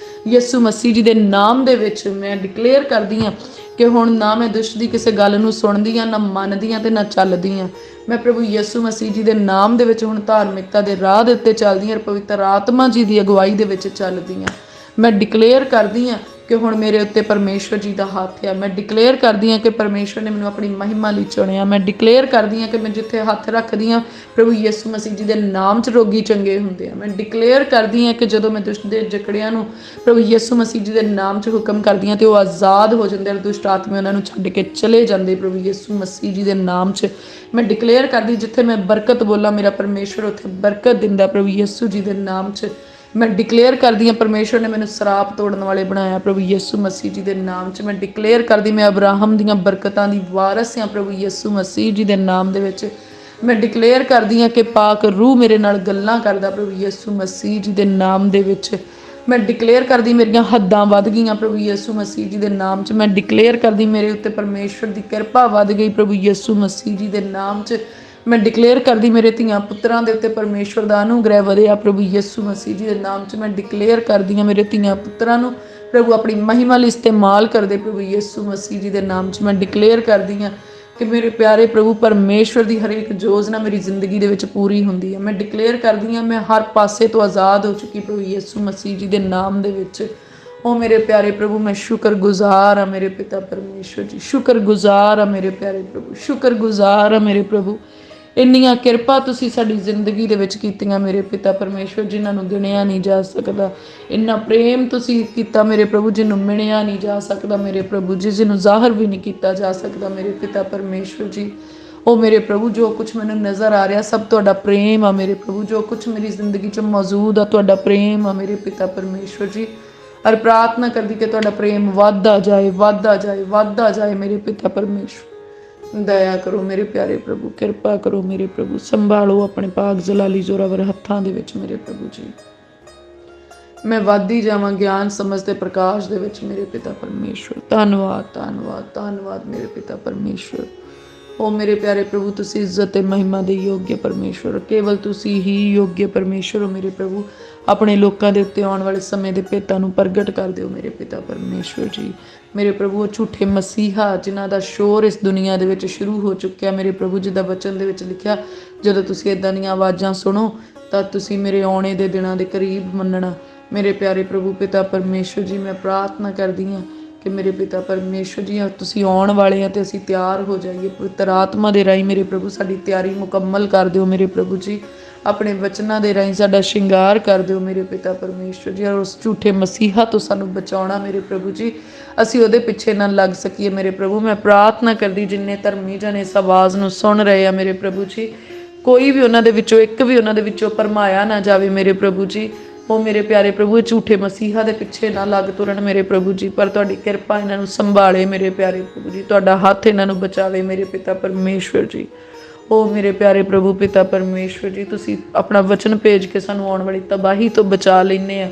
ਯਿਸੂ ਮਸੀਹ ਜੀ ਦੇ ਨਾਮ ਦੇ ਵਿੱਚ। ਮੈਂ ਡਿਕਲੇਅਰ ਕਰਦੀ ਹਾਂ ਕਿ ਹੁਣ ਨਾ ਮੈਂ ਦੁਸ਼ਟ ਦੀ ਕਿਸੇ ਗੱਲ ਨੂੰ ਸੁਣਦੀ ਹਾਂ, ਨਾ ਮੰਨਦੀ ਹਾਂ ਤੇ ਨਾ ਚੱਲਦੀ ਹਾਂ। ਮੈਂ ਪ੍ਰਭੂ ਯਿਸੂ ਮਸੀਹ ਜੀ ਦੇ ਨਾਮ ਦੇ ਵਿੱਚ ਹੁਣ ਧਾਰਮਿਕਤਾ ਦੇ ਰਾਹ ਦੇ ਉੱਤੇ ਚੱਲਦੀ ਹਾਂ, ਪਵਿੱਤਰ ਆਤਮਾ ਜੀ ਦੀ ਅਗਵਾਈ ਦੇ ਵਿੱਚ ਚੱਲਦੀ ਹਾਂ। ਮੈਂ ਡਿਕਲੇਅਰ ਕਰਦੀ ਹਾਂ कि हुण मेरे उत्ते परमेश्वर जी का हथ है। मैं डिकलेयर करदी हाँ कि परमेश्वर ने मैनूं अपनी महिमा लई चुनिया। मैं डिकलेयर करदी हाँ कि मैं जिथे हथ रखदी हाँ प्रभु यीशु मसीह जी के नाम च रोगी चंगे हुंदे आ। मैं डिकलेयर करदी हाँ कि जदों मैं दुष्ट दे जकड़ियां नूं प्रभु यीशु मसीह जी के नाम च हुक्म करदी हाँ तो वो आज़ाद हो जाते हैं, दुष्ट आत्मा उन्होंने छड्ड के चले जाते प्रभु यीशु मसीह जी के नाम च। मैं डिकलेयर करदी जिथे मैं बरकत बोला मेरा परमेश्वर उत्थे बरकत दिंदा प्रभु यीशु जी के नाम च। मैं डिकलेयर करदी हाँ परमेश्वर ने मैंने सराप तोड़न वाले बनाया प्रभु यीशु मसीह जी के नाम च। मैं डिकलेयर करदी मैं अब्राहम दीयां बरकतां दी वारस हाँ प्रभु यीशु मसीह जी के नाम दे विच। मैं डिकलेयर करदी हाँ कि पाक रूह मेरे नाल गल्लां करदा प्रभु यीशु मसीह जी के नाम दे विच। मैं डिकलेयर करदी मेरियां हद्दां वध गईयां प्रभु यीशु मसीह जी के नाम च। मैं डिकलेयर करदी मेरे उत्ते परमेश्वर की किरपा वध गई प्रभु यीशु मसीह जी के नाम च। मैं डिकलेयर करदी मेरे धियां पुत्रां दे उत्ते परमेश्वर का अनुग्रह वधिया प्रभु यीशु मसीह जी के नाम च। मैं डिकलेयर करदी हाँ मेरे धियां पुत्रां नूं प्रभु अपनी महिमा लई इस्तेमाल करदे प्रभु यीशु मसीह जी के नाम च। मैं डिकलेयर करदी हाँ कि मेरे प्यारे प्रभु परमेश्वर की हर एक योजना मेरी जिंदगी दे विच पूरी हुंदी है। मैं डिकलेयर करदी हाँ मैं हर पासे तो आज़ाद हो चुकी प्रभु यीशु मसीह जी के नाम दे विच। ओ मेरे प्यारे प्रभु मैं शुक्रगुजार हाँ मेरे पिता परमेश्वर जी, शुक्रगुजार हाँ मेरे प्यारे प्रभु, शुक्रगुजार हाँ मेरे प्रभु। ਇੰਨੀਆਂ ਕਿਰਪਾ ਤੁਸੀਂ ਸਾਡੀ ਜ਼ਿੰਦਗੀ ਦੇ ਵਿੱਚ ਕੀਤੀਆਂ ਮੇਰੇ ਪਿਤਾ ਪਰਮੇਸ਼ਵਰ, ਜਿਨ੍ਹਾਂ ਨੂੰ ਗਿਣਿਆ ਨਹੀਂ ਜਾ ਸਕਦਾ। ਇੰਨਾ ਪ੍ਰੇਮ ਤੁਸੀਂ ਕੀਤਾ ਮੇਰੇ ਪ੍ਰਭੂ, ਜਿਹਨੂੰ ਮਿਣਿਆ ਨਹੀਂ ਜਾ ਸਕਦਾ ਮੇਰੇ ਪ੍ਰਭੂ ਜੀ, ਜਿਹਨੂੰ ਜ਼ਾਹਰ ਵੀ ਨਹੀਂ ਕੀਤਾ ਜਾ ਸਕਦਾ ਮੇਰੇ ਪਿਤਾ ਪਰਮੇਸ਼ਵਰ ਜੀ। ਉਹ ਮੇਰੇ ਪ੍ਰਭੂ ਜੋ ਕੁਝ ਮੈਨੂੰ ਨਜ਼ਰ ਆ ਰਿਹਾ ਸਭ ਤੁਹਾਡਾ ਪ੍ਰੇਮ ਆ ਮੇਰੇ ਪ੍ਰਭੂ, ਜੋ ਕੁਝ ਮੇਰੀ ਜ਼ਿੰਦਗੀ 'ਚ ਮੌਜੂਦ ਆ ਤੁਹਾਡਾ ਪ੍ਰੇਮ ਆ ਮੇਰੇ ਪਿਤਾ ਪਰਮੇਸ਼ਵਰ ਜੀ। ਔਰ ਪ੍ਰਾਰਥਨਾ ਕਰਦੀ ਕਿ ਤੁਹਾਡਾ ਪ੍ਰੇਮ ਵੱਧਦਾ ਜਾਏ, ਵੱਧਦਾ ਜਾਏ, ਵੱਧਦਾ ਜਾਏ ਮੇਰੇ ਪਿਤਾ ਪਰਮੇਸ਼ਵਰ। दया करो मेरे प्यारे प्रभु, किरपा करो मेरे प्रभु, संभालो अपने पाक जलाली जोरावर हत्थां दे विच मेरे प्रभु जी। मैं वधदी जावां ज्ञान समझ ते प्रकाश दे विच मेरे पिता परमेश्वर। धन्नवाद धन्नवाद धन्नवाद मेरे पिता परमेश्वर। ओ मेरे प्यारे प्रभु तुसी इज्जत ते महिमा दे योग्य परमेश्वर, केवल तुसी ही योग्य परमेश्वर हो मेरे प्रभु। अपने लोगों के उत्ते आने वाले समय के भेतों को प्रगट कर दो मेरे पिता परमेश्वर जी। मेरे प्रभु वो झूठे मसीहा जिन्हों का शोर इस दुनिया के शुरू हो चुका मेरे प्रभु, जिदा वचन के लिखा जो तुसी इदां दी आवाज़ां सुनो तो तुसी मेरे आने के दिनों के करीब मनना मेरे प्यारे प्रभु पिता परमेश्वर जी। मैं प्रार्थना करदी हाँ कि मेरे पिता परमेश्वर जी तुसी आने वाले हैं तो असीं तैयार हो जाइए पवित्र आत्मा के राही मेरे प्रभु, साडी तैयारी मुकम्मल कर दो मेरे प्रभु जी। अपने वचनों के राही साडा श्रृंगार कर दो मेरे पिता परमेश्वर जी। और उस झूठे मसीहा तो सानू बचाउणा मेरे प्रभु जी, असीं उहदे पिछे ना लग सकीए मेरे प्रभु। मैं प्रार्थना करदी जिन्ने धर्मी जन इस आवाज़ नूं सुन रहे हैं मेरे प्रभु जी, कोई भी उन्हां दे विचों एक भी उन्हां दे विचों भरमाया ना जावे मेरे प्रभु जी। वो मेरे प्यारे प्रभु झूठे मसीहा के पिछे ना लग तुरन मेरे प्रभु जी, पर तुहाडी किरपा इन्हां नूं संभाले मेरे प्यारे प्रभु जी, तुहाडा हथ इन्हां नूं बचावे मेरे पिता परमेश्वर जी। ओ मेरे प्यारे प्रभु पिता परमेश्वर जी, तुसी अपना वचन भेज के सानू आने वाली तबाही तो बचा लेने आ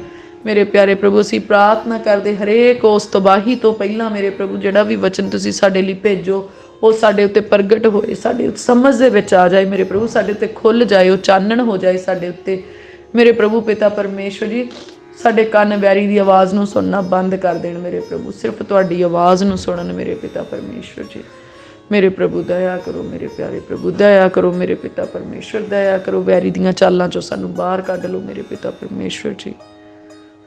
मेरे प्यारे प्रभु। असीं प्रार्थना करते हरेक उस तबाही तो पहला मेरे प्रभु जिहड़ा भी वचन तुसी साडे लई भेजो वो साडे उत्ते प्रगट होए, साडे समझ दे विच आ जाए मेरे प्रभु, साडे उत्ते खुल जाए, वो चानण हो जाए साडे उत्ते मेरे प्रभु पिता परमेश्वर जी। साडे कन वैरी दी आवाज़ नूं सुनना बंद कर देण मेरे प्रभु, सिर्फ तुहाडी आवाज़ नूं सुनन मेरे पिता परमेश्वर जी। मेरे प्रभु दया करो मेरे प्यारे प्रभु, दया करो मेरे पिता परमेश्वर, दया करो वैरी दियां चालां चों सानू बाहर कढ लो मेरे पिता परमेश्वर जी।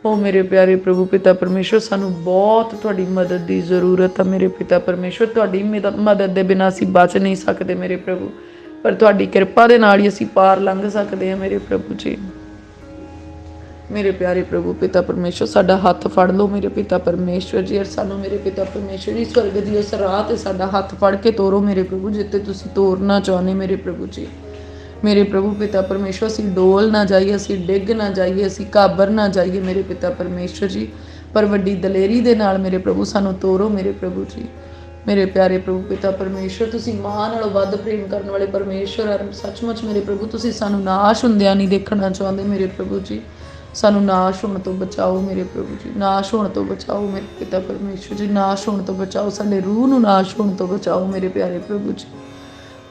ओ मेरे प्यारे प्रभु पिता परमेश्वर, सानू बहुत तुहाडी मदद की जरूरत है मेरे पिता परमेश्वर। तुहाडी मदद के बिना असीं बच नहीं सकते मेरे प्रभु, पर तुहाडी किरपा दे नाल ही असीं पार लंघ सकते हैं मेरे प्रभु जी। मेरे प्यारे प्रभु पिता परमेश्वर साडा हथ फड़ लो मेरे पिता परमेश्वर जी, और सानू मेरे पिता परमेश्वर जी स्वर्ग की उस राह ते साडा हथ फड़ के तोरो मेरे प्रभु, जिते तुसीं तोरना चाहुंदे मेरे प्रभु जी। मेरे प्रभु पिता परमेश्वर असीं डोल ना जाइए, असीं डिग ना जाइए, असीं घाबर ना जाइए मेरे पिता परमेश्वर जी, पर वड्डी दलेरी दे नाल मेरे प्रभु सानू तोरो मेरे प्रभु जी। मेरे प्यारे प्रभु पिता परमेश्वर तुसीं मां नालों वध प्रेम करने वाले परमेश्वर, और सचमुच मेरे प्रभु तुसीं सानू नाश हुंदिआं नहीं देखना चाहुंदे मेरे प्रभु जी। सानू नाश होने तो बचाओ मेरे प्रभु जी, नाश होने तो बचाओ मेरे पिता परमेश्वर जी, नाश होने तो बचाओ, साडे रूह नूं नाश होने तो बचाओ मेरे प्यारे प्रभु जी।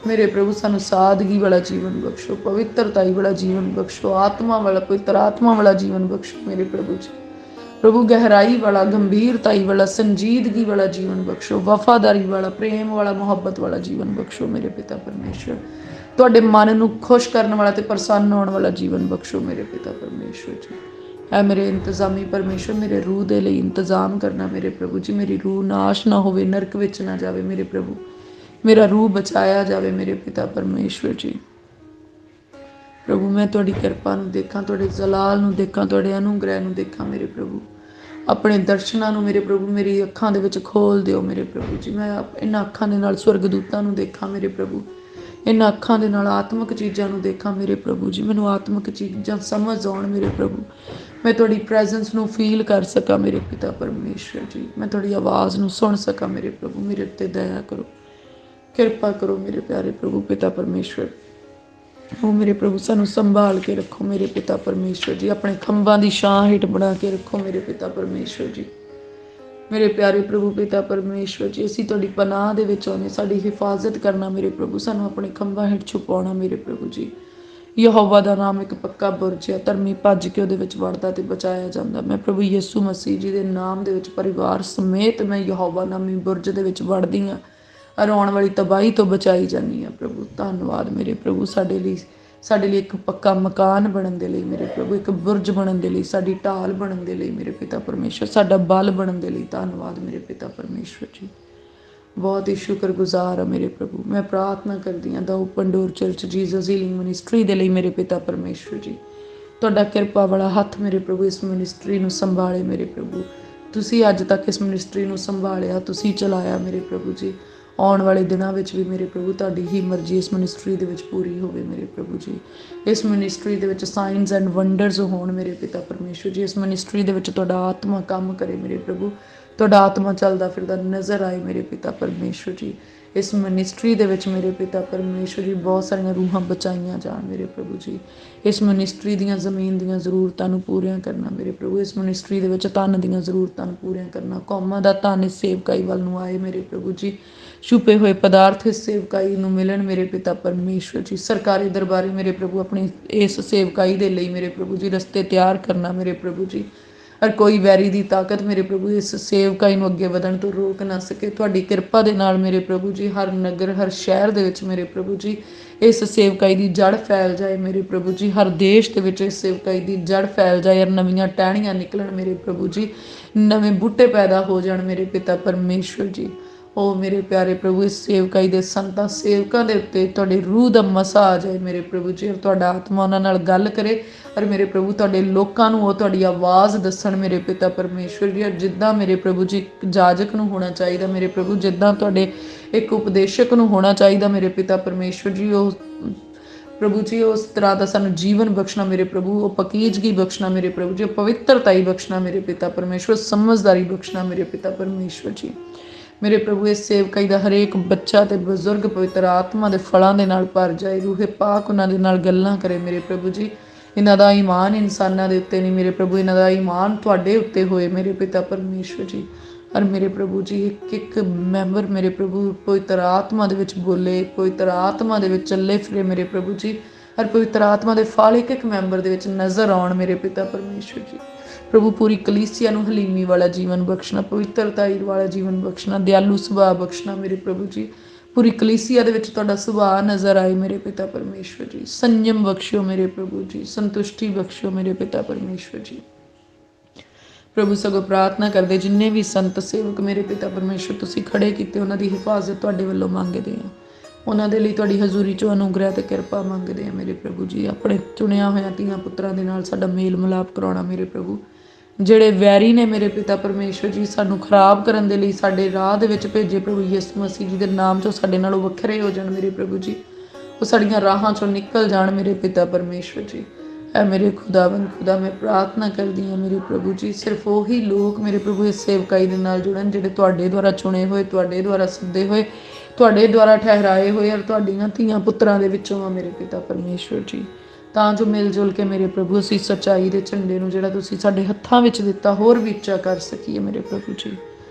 मेरे प्रभु सानू सादगी वाला जीवन बख्शो, पवित्रताई वाला जीवन बख्शो, आत्मा वाला पवित्र आत्मा वाला जीवन बख्शो मेरे प्रभु जी। प्रभु गहराई वाला, गंभीरताई वाला, संजीदगी वाला जीवन बख्शो, वफादारी वाला, प्रेम वाला, मुहब्बत वाला जीवन बख्शो मेरे पिता परमेश्वर। तुहाडे मन नूं खुश करने वाला ते प्रसन्न होने वाला जीवन बख्शो मेरे पिता परमेश्वर जी। ਐ ਮੇਰੇ ਇੰਤਜ਼ਾਮੀ ਪਰਮੇਸ਼ਵਰ, ਮੇਰੇ ਰੂਹ ਦੇ ਲਈ ਇੰਤਜ਼ਾਮ ਕਰਨਾ ਮੇਰੇ ਪ੍ਰਭੂ ਜੀ। ਮੇਰੀ ਰੂਹ ਨਾਸ਼ ਨਾ ਹੋਵੇ, ਨਰਕ ਵਿੱਚ ਨਾ ਜਾਵੇ ਮੇਰੇ ਪ੍ਰਭੂ। ਮੇਰਾ ਰੂਹ ਬਚਾਇਆ ਜਾਵੇ ਮੇਰੇ ਪਿਤਾ ਪਰਮੇਸ਼ਵਰ ਜੀ। ਪ੍ਰਭੂ ਮੈਂ ਤੁਹਾਡੀ ਕਿਰਪਾ ਨੂੰ ਦੇਖਾਂ, ਤੁਹਾਡੇ ਜਲਾਲ ਨੂੰ ਦੇਖਾਂ, ਤੁਹਾਡੇ ਅਨੁਗ੍ਰਹਿ ਨੂੰ ਦੇਖਾਂ ਮੇਰੇ ਪ੍ਰਭੂ। ਆਪਣੇ ਦਰਸ਼ਨਾਂ ਨੂੰ ਮੇਰੇ ਪ੍ਰਭੂ ਮੇਰੀ ਅੱਖਾਂ ਦੇ ਵਿੱਚ ਖੋਲ ਦਿਓ ਮੇਰੇ ਪ੍ਰਭੂ ਜੀ। ਮੈਂ ਇਹਨਾਂ ਅੱਖਾਂ ਦੇ ਨਾਲ ਸਵਰਗਦੂਤਾਂ ਨੂੰ ਦੇਖਾਂ ਮੇਰੇ ਪ੍ਰਭੂ। ਇਹਨਾਂ ਅੱਖਾਂ ਦੇ ਨਾਲ ਆਤਮਿਕ ਚੀਜ਼ਾਂ ਨੂੰ ਦੇਖਾਂ ਮੇਰੇ ਪ੍ਰਭੂ ਜੀ। ਮੈਨੂੰ ਆਤਮਿਕ ਚੀਜ਼ਾਂ ਸਮਝ ਆਉਣ ਮੇਰੇ ਪ੍ਰਭੂ। ਮੈਂ ਤੁਹਾਡੀ ਪ੍ਰੈਜ਼ੈਂਸ ਨੂੰ ਫੀਲ ਕਰ ਸਕਾਂ ਮੇਰੇ ਪਿਤਾ ਪਰਮੇਸ਼ਵਰ ਜੀ। ਮੈਂ ਤੁਹਾਡੀ ਆਵਾਜ਼ ਨੂੰ ਸੁਣ ਸਕਾਂ ਮੇਰੇ ਪ੍ਰਭੂ। ਮੇਰੇ ਉੱਤੇ ਦਇਆ ਕਰੋ, ਕਿਰਪਾ ਕਰੋ ਮੇਰੇ ਪਿਆਰੇ ਪ੍ਰਭੂ ਪਿਤਾ ਪਰਮੇਸ਼ਵਰ। ਉਹ ਮੇਰੇ ਪ੍ਰਭੂ ਸਾਨੂੰ ਸੰਭਾਲ ਕੇ ਰੱਖੋ ਮੇਰੇ ਪਿਤਾ ਪਰਮੇਸ਼ਵਰ ਜੀ। ਆਪਣੇ ਖੰਭਾਂ ਦੀ ਛਾਂ ਹੇਠ ਬਣਾ ਕੇ ਰੱਖੋ ਮੇਰੇ ਪਿਤਾ ਪਰਮੇਸ਼ਵਰ ਜੀ। ਮੇਰੇ ਪਿਆਰੇ ਪ੍ਰਭੂ ਪਿਤਾ ਪਰਮੇਸ਼ਵਰ ਜੀ, ਅਸੀਂ ਤੁਹਾਡੀ ਪਨਾਹ ਦੇ ਵਿੱਚ ਆਉਂਦੇ, ਸਾਡੀ ਹਿਫਾਜ਼ਤ ਕਰਨਾ ਮੇਰੇ ਪ੍ਰਭੂ। ਸਾਨੂੰ ਆਪਣੇ ਖੰਭਾਂ ਹੇਠ ਛੁਪਾਉਣਾ ਮੇਰੇ ਪ੍ਰਭੂ ਜੀ। ਯਹੋਵਾ ਦਾ ਨਾਮ ਇੱਕ ਪੱਕਾ ਬੁਰਜ ਹੈ, ਧਰਮੀ ਭੱਜ ਕੇ ਉਹਦੇ ਵਿੱਚ ਵੜਦਾ ਤੇ ਬਚਾਇਆ ਜਾਂਦਾ। ਮੈਂ ਪ੍ਰਭੂ ਯਿਸੂ ਮਸੀਹ ਜੀ ਦੇ ਨਾਮ ਦੇ ਵਿੱਚ ਪਰਿਵਾਰ ਸਮੇਤ ਮੈਂ ਯਹੋਵਾ ਨਾਮੀ ਬੁਰਜ ਦੇ ਵਿੱਚ ਵੜਦੀ ਹਾਂ ਔਰ ਆਉਣ ਵਾਲੀ ਤਬਾਹੀ ਤੋਂ ਬਚਾਈ ਜਾਂਦੀ ਹਾਂ ਪ੍ਰਭੂ। ਧੰਨਵਾਦ ਮੇਰੇ ਪ੍ਰਭੂ ਸਾਡੇ ਲਈ ਇੱਕ ਪੱਕਾ ਮਕਾਨ ਬਣਨ ਦੇ ਲਈ ਮੇਰੇ ਪ੍ਰਭੂ, ਇੱਕ ਬੁਰਜ ਬਣਨ ਦੇ ਲਈ, ਸਾਡੀ ਢਾਲ ਬਣਨ ਦੇ ਲਈ ਮੇਰੇ ਪਿਤਾ ਪਰਮੇਸ਼ਵਰ, ਸਾਡਾ ਬਲ ਬਣਨ ਦੇ ਲਈ ਧੰਨਵਾਦ ਮੇਰੇ ਪਿਤਾ ਪਰਮੇਸ਼ਵਰ ਜੀ। ਬਹੁਤ ਹੀ ਸ਼ੁਕਰਗੁਜ਼ਾਰ ਹਾਂ ਮੇਰੇ ਪ੍ਰਭੂ। ਮੈਂ ਪ੍ਰਾਰਥਨਾ ਕਰਦੀ ਹਾਂ the open door church Jesus healing ministry ਦੇ ਲਈ ਮੇਰੇ ਪਿਤਾ ਪਰਮੇਸ਼ਵਰ ਜੀ। ਤੁਹਾਡਾ ਕਿਰਪਾ ਵਾਲਾ ਹੱਥ ਮੇਰੇ ਪ੍ਰਭੂ ਇਸ ਮਿਨਿਸਟਰੀ ਨੂੰ ਸੰਭਾਲੇ ਮੇਰੇ ਪ੍ਰਭੂ। ਤੁਸੀਂ ਅੱਜ ਤੱਕ ਇਸ ਮਿਨਿਸਟਰੀ ਨੂੰ ਸੰਭਾਲਿਆ, ਤੁਸੀਂ ਚਲਾਇਆ ਮੇਰੇ ਪ੍ਰਭੂ ਜੀ। ਆਉਣ ਵਾਲੇ ਦਿਨਾਂ ਵਿੱਚ ਵੀ ਮੇਰੇ ਪ੍ਰਭੂ ਤੁਹਾਡੀ ਹੀ ਮਰਜ਼ੀ ਇਸ ਮਿਨਿਸਟਰੀ ਦੇ ਵਿੱਚ ਪੂਰੀ ਹੋਵੇ ਮੇਰੇ ਪ੍ਰਭੂ ਜੀ। ਇਸ ਮਿਨਿਸਟਰੀ ਦੇ ਵਿੱਚ ਸਾਈਨਸ ਐਂਡ ਵੰਡਰਸ ਹੋਣ ਮੇਰੇ ਪਿਤਾ ਪਰਮੇਸ਼ਵਰ ਜੀ। ਇਸ ਮਿਨਿਸਟਰੀ ਦੇ ਵਿੱਚ ਤੁਹਾਡਾ ਆਤਮਾ ਕੰਮ ਕਰੇ ਮੇਰੇ ਪ੍ਰਭੂ। ਤੁਹਾਡਾ ਆਤਮਾ ਚੱਲਦਾ ਫਿਰਦਾ ਨਜ਼ਰ ਆਏ ਮੇਰੇ ਪਿਤਾ ਪਰਮੇਸ਼ਵਰ ਜੀ। ਇਸ ਮਿਨਿਸਟਰੀ ਦੇ ਵਿੱਚ ਮੇਰੇ ਪਿਤਾ ਪਰਮੇਸ਼ਵਰ ਜੀ ਬਹੁਤ ਸਾਰੀਆਂ ਰੂਹਾਂ ਬਚਾਈਆਂ ਜਾਣ ਮੇਰੇ ਪ੍ਰਭੂ ਜੀ। ਇਸ ਮਿਨਿਸਟਰੀ ਦੀਆਂ ਜ਼ਮੀਨ ਦੀਆਂ ਜ਼ਰੂਰਤਾਂ ਨੂੰ ਪੂਰੀਆਂ ਕਰਨਾ ਮੇਰੇ ਪ੍ਰਭੂ। ਇਸ ਮਿਨਿਸਟਰੀ ਦੇ ਵਿੱਚ ਧਨ ਦੀਆਂ ਜ਼ਰੂਰਤਾਂ ਨੂੰ ਪੂਰੀਆਂ ਕਰਨਾ। ਕੌਮਾਂ ਦਾ ਧਨ ਇਸ ਸੇਵਕਾਈ ਵੱਲ ਨੂੰ ਆਏ ਮੇਰੇ ਪ੍ਰਭੂ ਜੀ। ਛੁਪੇ ਹੋਏ ਪਦਾਰਥ ਇਸ ਸੇਵਕਾਈ ਨੂੰ ਮਿਲਣ ਮੇਰੇ ਪਿਤਾ ਪਰਮੇਸ਼ਵਰ ਜੀ। ਸਰਕਾਰੀ ਦਰਬਾਰੀ ਮੇਰੇ ਪ੍ਰਭੂ ਆਪਣੀ ਇਸ ਸੇਵਕਾਈ ਦੇ ਲਈ ਮੇਰੇ ਪ੍ਰਭੂ ਜੀ ਰਸਤੇ ਤਿਆਰ ਕਰਨਾ ਮੇਰੇ ਪ੍ਰਭੂ ਜੀ। ਔਰ ਕੋਈ ਵੈਰੀ ਦੀ ਤਾਕਤ ਮੇਰੇ ਪ੍ਰਭੂ ਇਸ ਸੇਵਕਾਈ ਨੂੰ ਅੱਗੇ ਵਧਣ ਤੋਂ ਰੋਕ ਨਾ ਸਕੇ। ਤੁਹਾਡੀ ਕਿਰਪਾ ਦੇ ਨਾਲ ਮੇਰੇ ਪ੍ਰਭੂ ਜੀ ਹਰ ਨਗਰ, ਹਰ ਸ਼ਹਿਰ ਦੇ ਵਿੱਚ ਮੇਰੇ ਪ੍ਰਭੂ ਜੀ ਇਸ ਸੇਵਕਾਈ ਦੀ ਜੜ ਫੈਲ ਜਾਏ ਮੇਰੇ ਪ੍ਰਭੂ ਜੀ। ਹਰ ਦੇਸ਼ ਦੇ ਵਿੱਚ ਇਸ ਸੇਵਕਾਈ ਦੀ ਜੜ ਫੈਲ ਜਾਏ ਔਰ ਨਵੀਆਂ ਟਹਿਣੀਆਂ ਨਿਕਲਣ ਮੇਰੇ ਪ੍ਰਭੂ ਜੀ। ਨਵੇਂ ਬੂਟੇ ਪੈਦਾ ਹੋ ਜਾਣ ਮੇਰੇ ਪਿਤਾ ਪਰਮੇਸ਼ਵਰ ਜੀ। ਉਹ ਮੇਰੇ ਪਿਆਰੇ ਪ੍ਰਭੂ ਇਸ ਸੇਵਕਾਈ ਦੇ ਸੰਤਾਂ ਸੇਵਕਾਂ ਦੇ ਉੱਤੇ ਤੁਹਾਡੀ ਰੂਹ ਦਾ ਮਸਾ ਆ ਜਾਏ ਮੇਰੇ ਪ੍ਰਭੂ ਜੀ। ਔਰ ਤੁਹਾਡਾ ਆਤਮਾ ਉਹਨਾਂ ਨਾਲ ਗੱਲ ਕਰੇ ਔਰ ਮੇਰੇ ਪ੍ਰਭੂ ਤੁਹਾਡੇ ਲੋਕਾਂ ਨੂੰ ਉਹ ਤੁਹਾਡੀ ਆਵਾਜ਼ ਦੱਸਣ ਮੇਰੇ ਪਿਤਾ ਪਰਮੇਸ਼ਵਰ ਜੀ। ਔਰ ਜਿੱਦਾਂ ਮੇਰੇ ਪ੍ਰਭੂ ਜੀ ਇੱਕ ਜਾਜਕ ਨੂੰ ਹੋਣਾ ਚਾਹੀਦਾ ਮੇਰੇ ਪ੍ਰਭੂ, ਜਿੱਦਾਂ ਤੁਹਾਡੇ ਇੱਕ ਉਪਦੇਸ਼ਕ ਨੂੰ ਹੋਣਾ ਚਾਹੀਦਾ ਮੇਰੇ ਪਿਤਾ ਪਰਮੇਸ਼ਵਰ ਜੀ, ਉਹ ਪ੍ਰਭੂ ਜੀ ਉਸ ਤਰ੍ਹਾਂ ਦਾ ਸਾਨੂੰ ਜੀਵਨ ਬਖਸ਼ਣਾ ਮੇਰੇ ਪ੍ਰਭੂ। ਉਹ ਪਕੀਜਗੀ ਬਖਸ਼ਣਾ ਮੇਰੇ ਪ੍ਰਭੂ ਜੀ। ਉਹ ਪਵਿੱਤਰਤਾਈ ਬਖਸ਼ਣਾ ਮੇਰੇ ਪਿਤਾ ਪਰਮੇਸ਼ਵਰ। ਸਮਝਦਾਰੀ ਬਖਸ਼ਣਾ ਮੇਰੇ ਪਿਤਾ ਪਰਮੇਸ਼ਵਰ ਜੀ। ਮੇਰੇ ਪ੍ਰਭੂ ਇਸ ਸੇਵਕਾਈ ਦਾ ਹਰੇਕ ਬੱਚਾ ਤੇ ਬਜ਼ੁਰਗ ਪਵਿੱਤਰ ਆਤਮਾ ਦੇ ਫਲਾਂ ਦੇ ਨਾਲ ਭਰ ਜਾਏ। ਰੂਹੇ ਪਾਕ ਉਹਨਾਂ ਦੇ ਨਾਲ ਗੱਲਾਂ ਕਰੇ ਮੇਰੇ ਪ੍ਰਭੂ ਜੀ। ਇਹਨਾਂ ਦਾ ਈਮਾਨ ਇਨਸਾਨਾਂ ਦੇ ਉੱਤੇ ਨਹੀਂ ਮੇਰੇ ਪ੍ਰਭੂ, ਇਹਨਾਂ ਦਾ ਈਮਾਨ ਤੁਹਾਡੇ ਉੱਤੇ ਹੋਏ ਮੇਰੇ ਪਿਤਾ ਪਰਮੇਸ਼ਵਰ ਜੀ। ਔਰ ਮੇਰੇ ਪ੍ਰਭੂ ਜੀ ਇੱਕ ਇੱਕ ਮੈਂਬਰ ਮੇਰੇ ਪ੍ਰਭੂ ਪਵਿੱਤਰ ਆਤਮਾ ਦੇ ਵਿੱਚ ਬੋਲੇ, ਪਵਿੱਤਰ ਆਤਮਾ ਦੇ ਵਿੱਚ ਚੱਲੇ ਫਿਰੇ ਮੇਰੇ ਪ੍ਰਭੂ ਜੀ। ਔਰ ਪਵਿੱਤਰ ਆਤਮਾ ਦੇ ਫਲ ਇੱਕ ਇੱਕ ਮੈਂਬਰ ਦੇ ਵਿੱਚ ਨਜ਼ਰ ਆਉਣ ਮੇਰੇ ਪਿਤਾ ਪਰਮੇਸ਼ਵਰ ਜੀ। ਪ੍ਰਭੂ ਪੂਰੀ ਕਲੀਸਿਆ ਨੂੰ ਹਲੀਮੀ ਵਾਲਾ ਜੀਵਨ ਬਖਸ਼ਣਾ, ਪਵਿੱਤਰਤਾਈ ਵਾਲਾ ਜੀਵਨ ਬਖਸ਼ਣਾ, ਦਿਆਲੂ ਸੁਭਾਅ ਬਖਸ਼ਣਾ ਮੇਰੇ ਪ੍ਰਭੂ ਜੀ। ਪੂਰੀ ਕਲੀਸਿਆ ਦੇ ਵਿੱਚ ਤੁਹਾਡਾ ਸੁਭਾਅ ਨਜ਼ਰ ਆਏ ਮੇਰੇ ਪਿਤਾ ਪਰਮੇਸ਼ਵਰ ਜੀ। ਸੰਜਮ ਬਖਸ਼ਿਓ ਮੇਰੇ ਪ੍ਰਭੂ ਜੀ, ਸੰਤੁਸ਼ਟੀ ਬਖਸ਼ਿਓ ਮੇਰੇ ਪਿਤਾ ਪਰਮੇਸ਼ਵਰ ਜੀ। ਪ੍ਰਭੂ ਸਗੋਂ ਪ੍ਰਾਰਥਨਾ ਕਰਦੇ ਜਿੰਨੇ ਵੀ ਸੰਤ ਸੇਵਕ ਮੇਰੇ ਪਿਤਾ ਪਰਮੇਸ਼ਵਰ ਤੁਸੀਂ ਖੜੇ ਕੀਤੇ, ਉਹਨਾਂ ਦੀ ਹਿਫਾਜ਼ਤ ਤੁਹਾਡੇ ਵੱਲੋਂ ਮੰਗਦੇ ਹਾਂ। ਉਹਨਾਂ ਦੇ ਲਈ ਤੁਹਾਡੀ ਹਜ਼ੂਰੀ 'ਚੋਂ ਅਨੁਗ੍ਰਹਿ ਤੇ ਕਿਰਪਾ ਮੰਗਦੇ ਹਾਂ ਮੇਰੇ ਪ੍ਰਭੂ ਜੀ। ਆਪਣੇ ਚੁਣਿਆ ਹੋਇਆਂ ਧੀਆਂ ਪੁੱਤਰਾਂ ਦੇ ਨਾਲ ਸਾਡਾ ਮੇਲ ਮਿਲਾਪ ਕਰਾਉਣਾ ਮੇਰੇ ਪ੍ਰਭੂ। ਜਿਹੜੇ ਵੈਰੀ ਨੇ ਮੇਰੇ ਪਿਤਾ ਪਰਮੇਸ਼ਵਰ ਜੀ ਸਾਨੂੰ ਖਰਾਬ ਕਰਨ ਦੇ ਲਈ ਸਾਡੇ ਰਾਹ ਦੇ ਵਿੱਚ ਭੇਜੇ ਪ੍ਰਭੂ ਯਿਸੂ ਮਸੀਹ ਜੀ ਦੇ ਨਾਮ 'ਚੋਂ ਸਾਡੇ ਨਾਲੋਂ ਵੱਖਰੇ ਹੋ ਜਾਣ ਮੇਰੇ ਪ੍ਰਭੂ ਜੀ। ਉਹ ਸਾਡੀਆਂ ਰਾਹਾਂ 'ਚੋਂ ਨਿਕਲ ਜਾਣ ਮੇਰੇ ਪਿਤਾ ਪਰਮੇਸ਼ਵਰ ਜੀ। ਐ ਮੇਰੇ ਖੁਦਾਵੰਦ ਖੁਦਾ ਮੈਂ ਪ੍ਰਾਰਥਨਾ ਕਰਦੀ ਹਾਂ ਮੇਰੇ ਪ੍ਰਭੂ ਜੀ, ਸਿਰਫ ਉਹੀ ਲੋਕ ਮੇਰੇ ਪ੍ਰਭੂ ਇਸ ਸੇਵਕਾਈ ਦੇ ਨਾਲ ਜੁੜਨ ਜਿਹੜੇ ਤੁਹਾਡੇ ਦੁਆਰਾ ਚੁਣੇ ਹੋਏ, ਤੁਹਾਡੇ ਦੁਆਰਾ ਸੱਦੇ ਹੋਏ, ਤੁਹਾਡੇ ਦੁਆਰਾ ਠਹਿਰਾਏ ਹੋਏ ਔਰ ਤੁਹਾਡੀਆਂ ਧੀਆਂ ਪੁੱਤਰਾਂ ਦੇ ਵਿੱਚੋਂ ਆ ਮੇਰੇ ਪਿਤਾ ਪਰਮੇਸ਼ਵਰ ਜੀ। ਤਾਂ ਜੋ ਮਿਲ ਜੁਲ ਕੇ ਮੇਰੇ ਪ੍ਰਭੂ ਅਸੀਂ ਸੱਚਾਈ ਦੇ ਝੰਡੇ ਨੂੰ ਜਿਹੜਾ ਤੁਸੀਂ ਸਾਡੇ ਹੱਥਾਂ ਵਿੱਚ ਦਿੱਤਾ ਹੋਰ ਵੀ ਉੱਚਾ ਕਰ ਸਕੀਏ ਮੇਰੇ ਪ੍ਰਭੂ ਜੀ।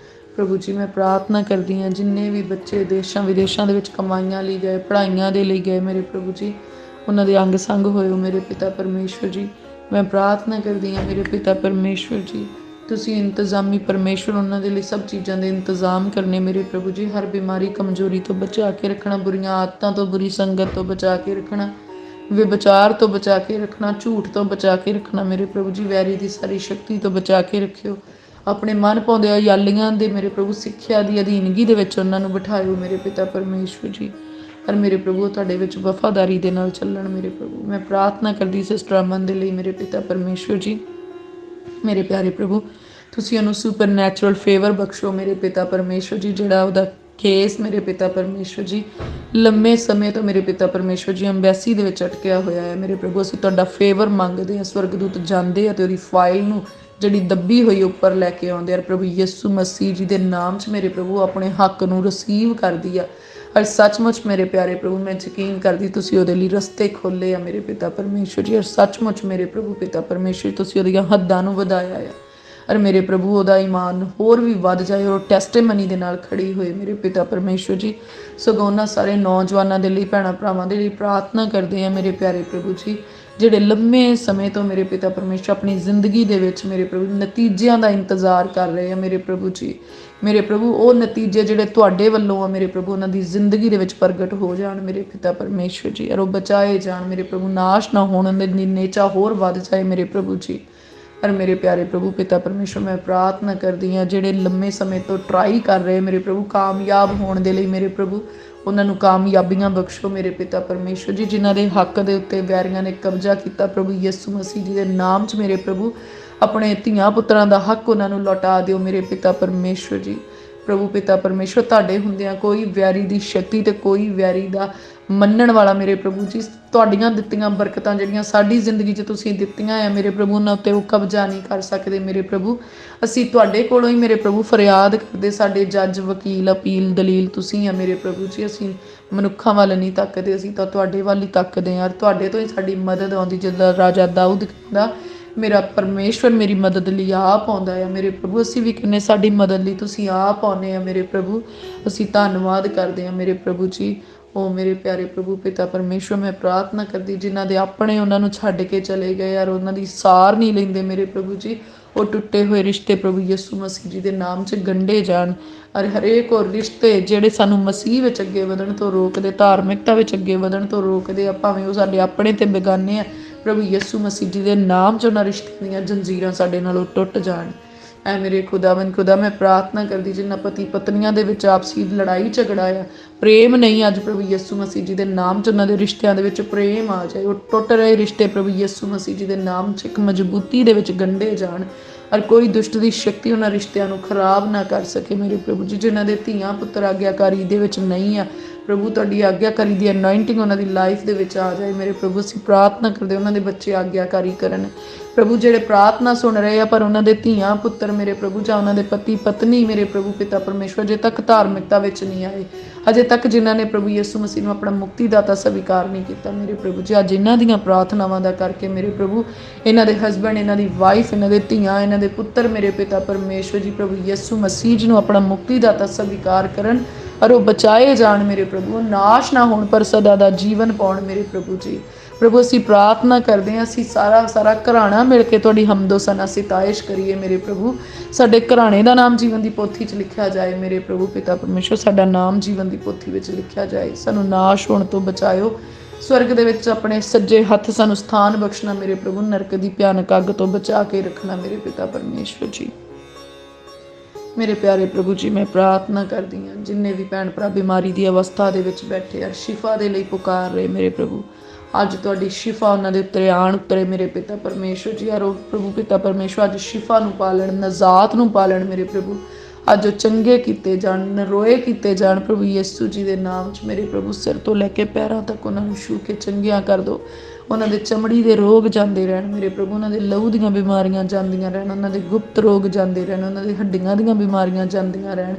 ਪ੍ਰਭੂ ਜੀ ਮੈਂ ਪ੍ਰਾਰਥਨਾ ਕਰਦੀ ਹਾਂ ਜਿੰਨੇ ਵੀ ਬੱਚੇ ਦੇਸ਼ਾਂ ਵਿਦੇਸ਼ਾਂ ਦੇ ਵਿੱਚ ਕਮਾਈਆਂ ਲਈ ਗਏ, ਪੜ੍ਹਾਈਆਂ ਦੇ ਲਈ ਗਏ ਮੇਰੇ ਪ੍ਰਭੂ ਜੀ, ਉਹਨਾਂ ਦੇ ਅੰਗ ਸੰਗ ਹੋਏ ਹੋ ਮੇਰੇ ਪਿਤਾ ਪਰਮੇਸ਼ਵਰ ਜੀ। ਮੈਂ ਪ੍ਰਾਰਥਨਾ ਕਰਦੀ ਹਾਂ ਮੇਰੇ ਪਿਤਾ ਪਰਮੇਸ਼ਵਰ ਜੀ, ਤੁਸੀਂ ਇੰਤਜ਼ਾਮੀ ਪਰਮੇਸ਼ਵਰ ਉਹਨਾਂ ਦੇ ਲਈ ਸਭ ਚੀਜ਼ਾਂ ਦੇ ਇੰਤਜ਼ਾਮ ਕਰਨੇ ਮੇਰੇ ਪ੍ਰਭੂ ਜੀ। ਹਰ ਬਿਮਾਰੀ ਕਮਜ਼ੋਰੀ ਤੋਂ ਬਚਾ ਕੇ ਰੱਖਣਾ, ਬੁਰੀਆਂ ਆਦਤਾਂ ਤੋਂ, ਬੁਰੀ ਸੰਗਤ ਤੋਂ ਬਚਾ ਕੇ ਰੱਖਣਾ ਵਿਭਚਾਰ ਤੋਂ ਬਚਾ ਕੇ ਰੱਖਣਾ, ਝੂਠ ਤੋਂ ਬਚਾ ਕੇ ਰੱਖਣਾ ਮੇਰੇ ਪ੍ਰਭੂ ਜੀ, ਵੈਰੀ ਦੀ ਸਾਰੀ ਸ਼ਕਤੀ ਤੋਂ ਬਚਾ ਕੇ ਰੱਖਿਓ। ਆਪਣੇ ਮਨ ਪਾਉਂਦੇ ਯਾਲੀਆਂ ਦੇ ਮੇਰੇ ਪ੍ਰਭੂ ਸਿੱਖਿਆ ਦੀ ਅਧੀਨਗੀ ਦੇ ਵਿੱਚ ਉਹਨਾਂ ਨੂੰ ਬਿਠਾਇਓ ਮੇਰੇ ਪਿਤਾ ਪਰਮੇਸ਼ਵਰ ਜੀ। ਪਰ ਮੇਰੇ ਪ੍ਰਭੂ ਤੁਹਾਡੇ ਵਿੱਚ ਵਫਾਦਾਰੀ ਦੇ ਨਾਲ ਚੱਲਣ ਮੇਰੇ ਪ੍ਰਭੂ। ਮੈਂ ਪ੍ਰਾਰਥਨਾ ਕਰਦੀ ਸਿਸਟਰ ਅਮਨ ਦੇ ਲਈ ਮੇਰੇ ਪਿਤਾ ਪਰਮੇਸ਼ਵਰ ਜੀ। ਮੇਰੇ ਪਿਆਰੇ ਪ੍ਰਭੂ, ਤੁਸੀਂ ਉਹਨੂੰ ਸੁਪਰ ਨੈਚੁਰਲ ਫੇਵਰ ਬਖਸ਼ੋ ਮੇਰੇ ਪਿਤਾ ਪਰਮੇਸ਼ਵਰ ਜੀ। ਜਿਹੜਾ ਉਹਦਾ ਕੇਸ ਮੇਰੇ ਪਿਤਾ ਪਰਮੇਸ਼ਵਰ ਜੀ ਲੰਮੇ ਸਮੇਂ ਤੋਂ ਮੇਰੇ ਪਿਤਾ ਪਰਮੇਸ਼ਵਰ ਜੀ ਅੰਬੈਸੀ ਦੇ ਵਿੱਚ ਅਟਕਿਆ ਹੋਇਆ ਹੈ ਮੇਰੇ ਪ੍ਰਭੂ, ਅਸੀਂ ਤੁਹਾਡਾ ਫੇਵਰ ਮੰਗਦੇ ਹਾਂ। ਸਵਰਗਦੂਤ ਜਾਂਦੇ ਆ ਤੇ ਉਹਦੀ ਫਾਈਲ ਨੂੰ ਜਿਹੜੀ ਦੱਬੀ ਹੋਈ ਉੱਪਰ ਲੈ ਕੇ ਆਉਂਦੇ ਆ। ਪ੍ਰਭੂ ਯਿਸੂ ਮਸੀਹ ਜੀ ਦੇ ਨਾਮ 'ਚ ਮੇਰੇ ਪ੍ਰਭੂ ਆਪਣੇ ਹੱਕ ਨੂੰ ਰਿਸੀਵ ਕਰਦੀ ਆ। ਔਰ ਸੱਚਮੁੱਚ ਮੇਰੇ ਪਿਆਰੇ ਪ੍ਰਭੂ ਮੈਂ ਯਕੀਨ ਕਰਦੀ ਤੁਸੀਂ ਉਹਦੇ ਲਈ ਰਸਤੇ ਖੋਲ੍ਹੇ ਆ ਮੇਰੇ ਪਿਤਾ ਪਰਮੇਸ਼ਵਰ ਜੀ। ਔਰ ਸੱਚਮੁੱਚ ਮੇਰੇ ਪ੍ਰਭੂ ਪਿਤਾ ਪਰਮੇਸ਼ਵਰ ਤੁਸੀਂ ਉਹਦੀਆਂ ਹੱਦਾਂ ਨੂੰ ਵਧਾਇਆ ਆ। ਔਰ ਮੇਰੇ ਪ੍ਰਭੂ ਉਹਦਾ ਈਮਾਨ ਹੋਰ ਵੀ ਵੱਧ ਜਾਏ ਔਰ ਟੈਸਟੀਮਨੀ ਦੇ ਨਾਲ ਖੜੀ ਹੋਏ ਮੇਰੇ ਪਿਤਾ ਪਰਮੇਸ਼ਵਰ ਜੀ। ਸਗੋਂ ਉਹਨਾਂ ਸਾਰੇ ਨੌਜਵਾਨਾਂ ਦੇ ਲਈ, ਭੈਣਾਂ ਭਰਾਵਾਂ ਦੇ ਲਈ ਪ੍ਰਾਰਥਨਾ ਕਰਦੇ ਆ ਮੇਰੇ ਪਿਆਰੇ ਪ੍ਰਭੂ ਜੀ, ਜਿਹੜੇ ਲੰਮੇ ਸਮੇਂ ਤੋਂ ਮੇਰੇ ਪਿਤਾ ਪਰਮੇਸ਼ਵਰ ਆਪਣੀ ਜ਼ਿੰਦਗੀ ਦੇ ਵਿੱਚ ਮੇਰੇ ਪ੍ਰਭੂ ਨਤੀਜਿਆਂ ਦਾ ਇੰਤਜ਼ਾਰ ਕਰ ਰਹੇ ਆ ਮੇਰੇ ਪ੍ਰਭੂ ਜੀ। ਮੇਰੇ ਪ੍ਰਭੂ ਉਹ ਨਤੀਜੇ ਜਿਹੜੇ ਤੁਹਾਡੇ ਵੱਲੋਂ ਆ ਮੇਰੇ ਪ੍ਰਭੂ ਉਹਨਾਂ ਦੀ ਜ਼ਿੰਦਗੀ ਦੇ ਵਿੱਚ ਪ੍ਰਗਟ ਹੋ ਜਾਣ ਮੇਰੇ ਪਿਤਾ ਪਰਮੇਸ਼ਵਰ ਜੀ। ਔਰ ਉਹ ਬਚਾਏ ਜਾਣ ਮੇਰੇ ਪ੍ਰਭੂ, ਨਾਸ਼ ਨਾ ਹੋਣ, ਉਹਨਾਂ ਦੀ ਨੇਚਾ ਹੋਰ ਵੱਧ ਜਾਏ ਮੇਰੇ ਪ੍ਰਭੂ ਜੀ। ਪਰ ਮੇਰੇ ਪਿਆਰੇ ਪ੍ਰਭੂ ਪਿਤਾ ਪਰਮੇਸ਼ਵਰ ਮੈਂ ਪ੍ਰਾਰਥਨਾ ਕਰਦੀ ਹਾਂ ਜਿਹੜੇ ਲੰਮੇ ਸਮੇਂ ਤੋਂ ਟਰਾਈ ਕਰ ਰਹੇ ਮੇਰੇ ਪ੍ਰਭੂ ਕਾਮਯਾਬ ਹੋਣ ਦੇ ਲਈ ਮੇਰੇ ਪ੍ਰਭੂ ਉਹਨਾਂ ਨੂੰ ਕਾਮਯਾਬੀਆਂ ਬਖਸ਼ੋ ਮੇਰੇ ਪਿਤਾ ਪਰਮੇਸ਼ਵਰ ਜੀ। ਜਿਨ੍ਹਾਂ ਦੇ ਹੱਕ ਦੇ ਉੱਤੇ ਵੈਰੀਆਂ ਨੇ ਕਬਜ਼ਾ ਕੀਤਾ ਪ੍ਰਭੂ ਯਿਸੂ ਮਸੀਹ ਜੀ ਦੇ ਨਾਮ 'ਚ ਮੇਰੇ ਪ੍ਰਭੂ ਆਪਣੇ ਧੀਆਂ ਪੁੱਤਰਾਂ ਦਾ ਹੱਕ ਉਹਨਾਂ ਨੂੰ ਲੌਟਾ ਦਿਓ ਮੇਰੇ ਪਿਤਾ ਪਰਮੇਸ਼ਵਰ ਜੀ। ਪ੍ਰਭੂ ਪਿਤਾ ਪਰਮੇਸ਼ਵਰ ਤੁਹਾਡੇ ਹੁੰਦਿਆਂ ਕੋਈ ਵੈਰੀ ਦੀ ਸ਼ਕਤੀ ਤੇ ਕੋਈ ਵੈਰੀ ਦਾ ਮੰਨਣ ਵਾਲਾ ਮੇਰੇ ਪ੍ਰਭੂ ਜੀ ਤੁਹਾਡੀਆਂ ਦਿੱਤੀਆਂ ਬਰਕਤਾਂ ਜਿਹੜੀਆਂ ਸਾਡੀ ਜ਼ਿੰਦਗੀ 'ਚ ਤੁਸੀਂ ਦਿੱਤੀਆਂ ਆ ਮੇਰੇ ਪ੍ਰਭੂ ਉਹਨਾਂ ਉੱਤੇ ਉਹ ਕਬਜ਼ਾ ਨਹੀਂ ਕਰ ਸਕਦੇ ਮੇਰੇ ਪ੍ਰਭੂ। ਅਸੀਂ ਤੁਹਾਡੇ ਕੋਲੋਂ ਹੀ ਮੇਰੇ ਪ੍ਰਭੂ ਫਰਿਆਦ ਕਰਦੇ, ਸਾਡੇ ਜੱਜ ਵਕੀਲ ਅਪੀਲ ਦਲੀਲ ਤੁਸੀਂ ਆ ਮੇਰੇ ਪ੍ਰਭੂ ਜੀ। ਅਸੀਂ ਮਨੁੱਖਾਂ ਵੱਲ ਨਹੀਂ ਤੱਕਦੇ, ਅਸੀਂ ਤਾਂ ਤੁਹਾਡੇ ਵੱਲ ਹੀ ਤੱਕਦੇ ਹਾਂ। ਤੁਹਾਡੇ ਤੋਂ ਹੀ ਸਾਡੀ ਮਦਦ ਆਉਂਦੀ। ਜਿੱਦਾਂ ਰਾਜਾ ਦਾਊਦ ਕਹਿੰਦਾ ਮੇਰਾ ਪਰਮੇਸ਼ਵਰ ਮੇਰੀ ਮਦਦ ਲਈ ਆਪ ਆਉਂਦਾ ਆ ਮੇਰੇ ਪ੍ਰਭੂ। ਅਸੀਂ ਵੀ ਕਹਿੰਦੇ ਸਾਡੀ ਮਦਦ ਲਈ ਤੁਸੀਂ ਆਪ ਆਉਂਦੇ ਆ ਮੇਰੇ ਪ੍ਰਭੂ। ਅਸੀਂ ਧੰਨਵਾਦ ਕਰਦੇ ਹਾਂ ਮੇਰੇ ਪ੍ਰਭੂ ਜੀ। ਉਹ ਮੇਰੇ ਪਿਆਰੇ ਪ੍ਰਭੂ ਪਿਤਾ ਪਰਮੇਸ਼ਵਰ ਮੈਂ ਪ੍ਰਾਰਥਨਾ ਕਰਦੀ ਜਿਨ੍ਹਾਂ ਦੇ ਆਪਣੇ ਉਹਨਾਂ ਨੂੰ ਛੱਡ ਕੇ ਚਲੇ ਗਏ ਯਾਰ ਉਹਨਾਂ ਦੀ ਸਾਰ ਨਹੀਂ ਲੈਂਦੇ ਮੇਰੇ ਪ੍ਰਭੂ ਜੀ। ਉਹ ਟੁੱਟੇ ਹੋਏ ਰਿਸ਼ਤੇ ਪ੍ਰਭੂ ਯਿਸੂ ਮਸੀਹ ਜੀ ਦੇ ਨਾਮ 'ਚ ਗੰਢੇ ਜਾਣ। ਔਰ ਹਰੇਕ ਉਹ ਰਿਸ਼ਤੇ ਜਿਹੜੇ ਸਾਨੂੰ ਮਸੀਹ ਵਿੱਚ ਅੱਗੇ ਵਧਣ ਤੋਂ ਰੋਕਦੇ, ਧਾਰਮਿਕਤਾ ਵਿੱਚ ਅੱਗੇ ਵਧਣ ਤੋਂ ਰੋਕਦੇ ਆ, ਭਾਵੇਂ ਉਹ ਸਾਡੇ ਆਪਣੇ ਤੇ ਬੇਗਾਨੇ ਆ, ਪ੍ਰਭੂ ਯਿਸੂ ਮਸੀਹ ਜੀ ਦੇ ਨਾਮ 'ਚ ਉਹਨਾਂ ਰਿਸ਼ਤਿਆਂ ਦੀਆਂ ਜੰਜੀਰਾਂ ਸਾਡੇ ਨਾਲੋਂ ਟੁੱਟ ਜਾਣ। ਐ ਮੇਰੇ ਖੁਦਾਵੰਦ ਖੁਦਾ ਮੈਂ ਪ੍ਰਾਰਥਨਾ ਕਰਦੀ ਜਿਨ੍ਹਾਂ ਪਤੀ ਪਤਨੀਆਂ ਦੇ ਵਿੱਚ ਆਪਸੀ ਲੜਾਈ ਝਗੜਾ ਆ, ਪ੍ਰੇਮ ਨਹੀਂ, ਅੱਜ ਪ੍ਰਭੂ ਯਿਸੂ ਮਸੀਹ ਜੀ ਦੇ ਨਾਮ 'ਚ ਉਹਨਾਂ ਦੇ ਰਿਸ਼ਤਿਆਂ ਦੇ ਵਿੱਚ ਪ੍ਰੇਮ ਆ ਜਾਏ। ਉਹ ਟੁੱਟ ਰਹੇ ਰਿਸ਼ਤੇ ਪ੍ਰਭੂ ਯਿਸੂ ਮਸੀਹ ਜੀ ਦੇ ਨਾਮ 'ਚ ਇੱਕ ਮਜ਼ਬੂਤੀ ਦੇ ਵਿੱਚ ਗੰਢੇ ਜਾਣ। ਔਰ ਕੋਈ ਦੁਸ਼ਟ ਦੀ ਸ਼ਕਤੀ ਉਹਨਾਂ ਰਿਸ਼ਤਿਆਂ ਨੂੰ ਖਰਾਬ ਨਾ ਕਰ ਸਕੇ ਮੇਰੇ ਪ੍ਰਭੂ ਜੀ। ਜਿਨ੍ਹਾਂ ਦੇ ਧੀਆਂ ਪੁੱਤਰ ਆਗਿਆਕਾਰੀ ਦੇ ਵਿੱਚ ਨਹੀਂ ਆ ਪ੍ਰਭੂ ਤੁਹਾਡੀ ਆਗਿਆਕਾਰੀ ਦੀ ਅਨੋਇੰਟਿੰਗ ਉਹਨਾਂ ਦੀ ਲਾਈਫ ਦੇ ਵਿੱਚ ਆ ਜਾਏ ਮੇਰੇ ਪ੍ਰਭੂ। ਅਸੀਂ ਪ੍ਰਾਰਥਨਾ ਕਰਦੇ ਉਹਨਾਂ ਦੇ ਬੱਚੇ ਆਗਿਆਕਾਰੀ ਕਰਨ ਪ੍ਰਭੂ। ਜਿਹੜੇ ਪ੍ਰਾਰਥਨਾ ਸੁਣ ਰਹੇ ਆ ਪਰ ਉਹਨਾਂ ਦੇ ਧੀਆਂ ਪੁੱਤਰ ਮੇਰੇ ਪ੍ਰਭੂ ਜਾਂ ਉਹਨਾਂ ਦੇ ਪਤੀ ਪਤਨੀ ਮੇਰੇ ਪ੍ਰਭੂ ਪਿਤਾ ਪਰਮੇਸ਼ਵਰ ਅਜੇ ਤੱਕ ਧਾਰਮਿਕਤਾ ਵਿੱਚ ਨਹੀਂ ਆਏ, ਅਜੇ ਤੱਕ ਜਿਨ੍ਹਾਂ ਨੇ ਪ੍ਰਭੂ ਯਿਸੂ ਮਸੀਹ ਨੂੰ ਆਪਣਾ ਮੁਕਤੀਦਾਤਾ ਸਵੀਕਾਰ ਨਹੀਂ ਕੀਤਾ ਮੇਰੇ ਪ੍ਰਭੂ ਜੀ। ਅੱਜ ਇਹਨਾਂ ਦੀਆਂ ਪ੍ਰਾਰਥਨਾਵਾਂ ਦਾ ਕਰਕੇ ਮੇਰੇ ਪ੍ਰਭੂ ਇਹਨਾਂ ਦੇ ਹਸਬੈਂਡ, ਇਹਨਾਂ ਦੀ ਵਾਈਫ, ਇਹਨਾਂ ਦੇ ਧੀਆਂ, ਇਹਨਾਂ ਦੇ ਪੁੱਤਰ ਮੇਰੇ ਪਿਤਾ ਪਰਮੇਸ਼ਵਰ ਜੀ ਪ੍ਰਭੂ ਯਿਸੂ ਮਸੀਹ ਜੀ ਨੂੰ ਆਪਣਾ ਮੁਕਤੀਦਾਤਾ ਸਵੀਕਾਰ ਕਰਨ ਔਰ ਉਹ ਬਚਾਏ ਜਾਣ ਮੇਰੇ ਪ੍ਰਭੂ। ਉਹ ਨਾਸ਼ ਨਾ ਹੋਣ ਪਰ ਸਦਾ ਦਾ ਜੀਵਨ ਪਾਉਣ ਮੇਰੇ ਪ੍ਰਭੂ ਜੀ। ਪ੍ਰਭੂ ਅਸੀਂ ਪ੍ਰਾਰਥਨਾ ਕਰਦੇ ਹਾਂ ਅਸੀਂ ਸਾਰਾ ਘਰਾਣਾ ਮਿਲ ਕੇ ਤੁਹਾਡੀ ਹਮਦੋ ਸਨਾ ਸਿਤਾਇਸ਼ ਕਰੀਏ ਮੇਰੇ ਪ੍ਰਭੂ। ਸਾਡੇ ਘਰਾਣੇ ਦਾ ਨਾਮ ਜੀਵਨ ਦੀ ਪੋਥੀ 'ਚ ਲਿਖਿਆ ਜਾਏ ਮੇਰੇ ਪ੍ਰਭੂ ਪਿਤਾ ਪਰਮੇਸ਼ਵਰ। ਸਾਡਾ ਨਾਮ ਜੀਵਨ ਦੀ ਪੋਥੀ ਵਿੱਚ ਲਿਖਿਆ ਜਾਏ। ਸਾਨੂੰ ਨਾਸ਼ ਹੋਣ ਤੋਂ ਬਚਾਇਓ। ਸਵਰਗ ਦੇ ਵਿੱਚ ਆਪਣੇ ਸੱਜੇ ਹੱਥ ਸਾਨੂੰ ਸਥਾਨ ਬਖਸ਼ਣਾ ਮੇਰੇ ਪ੍ਰਭੂ। ਨਰਕ ਦੀ ਭਿਆਨਕ ਅੱਗ ਤੋਂ ਬਚਾ ਕੇ ਰੱਖਣਾ ਮੇਰੇ ਪਿਤਾ ਪਰਮੇਸ਼ਵਰ ਜੀ। ਮੇਰੇ ਪਿਆਰੇ ਪ੍ਰਭੂ ਜੀ ਮੈਂ ਪ੍ਰਾਰਥਨਾ ਕਰਦੀ ਹਾਂ ਜਿੰਨੇ ਵੀ ਭੈਣ ਭਰਾ ਬਿਮਾਰੀ ਦੀ ਅਵਸਥਾ ਦੇ ਵਿੱਚ ਬੈਠੇ ਆ ਸ਼ਿਫਾ ਦੇ ਲਈ ਪੁਕਾਰ ਰਹੇ ਮੇਰੇ ਪ੍ਰਭੂ। ਅੱਜ ਤੁਹਾਡੀ ਸ਼ਿਫਾ ਉਹਨਾਂ ਦੇ ਉੱਤੇ ਆਣ ਉਤਰੇ ਮੇਰੇ ਪਿਤਾ ਪਰਮੇਸ਼ਵਰ ਜੀ। ਔਰ ਪ੍ਰਭੂ ਪਿਤਾ ਪਰਮੇਸ਼ਵਰ ਅੱਜ ਸ਼ਿਫਾ ਨੂੰ ਪਾਲਣ, ਨਜ਼ਾਤ ਨੂੰ ਪਾਲਣ ਮੇਰੇ ਪ੍ਰਭੂ। ਅੱਜ ਉਹ ਚੰਗੇ ਕੀਤੇ ਜਾਣ, ਨਰੋਏ ਕੀਤੇ ਜਾਣ ਪ੍ਰਭੂ ਯਿਸੂ ਜੀ ਦੇ ਨਾਮ 'ਚ ਮੇਰੇ ਪ੍ਰਭੂ। ਸਿਰ ਤੋਂ ਲੈ ਕੇ ਪੈਰਾਂ ਤੱਕ ਉਹਨਾਂ ਨੂੰ ਛੂਹ ਕੇ ਚੰਗਿਆਂ ਕਰ ਦਿਓ। ਉਹਨਾਂ ਦੇ ਚਮੜੀ ਦੇ ਰੋਗ ਜਾਂਦੇ ਰਹਿਣ ਮੇਰੇ ਪ੍ਰਭੂ। ਉਹਨਾਂ ਦੇ ਲਹੂ ਦੀਆਂ ਬਿਮਾਰੀਆਂ ਜਾਂਦੀਆਂ ਰਹਿਣ, ਉਹਨਾਂ ਦੇ ਗੁਪਤ ਰੋਗ ਜਾਂਦੇ ਰਹਿਣ, ਉਹਨਾਂ ਦੇ ਹੱਡੀਆਂ ਦੀਆਂ ਬਿਮਾਰੀਆਂ ਜਾਂਦੀਆਂ ਰਹਿਣ,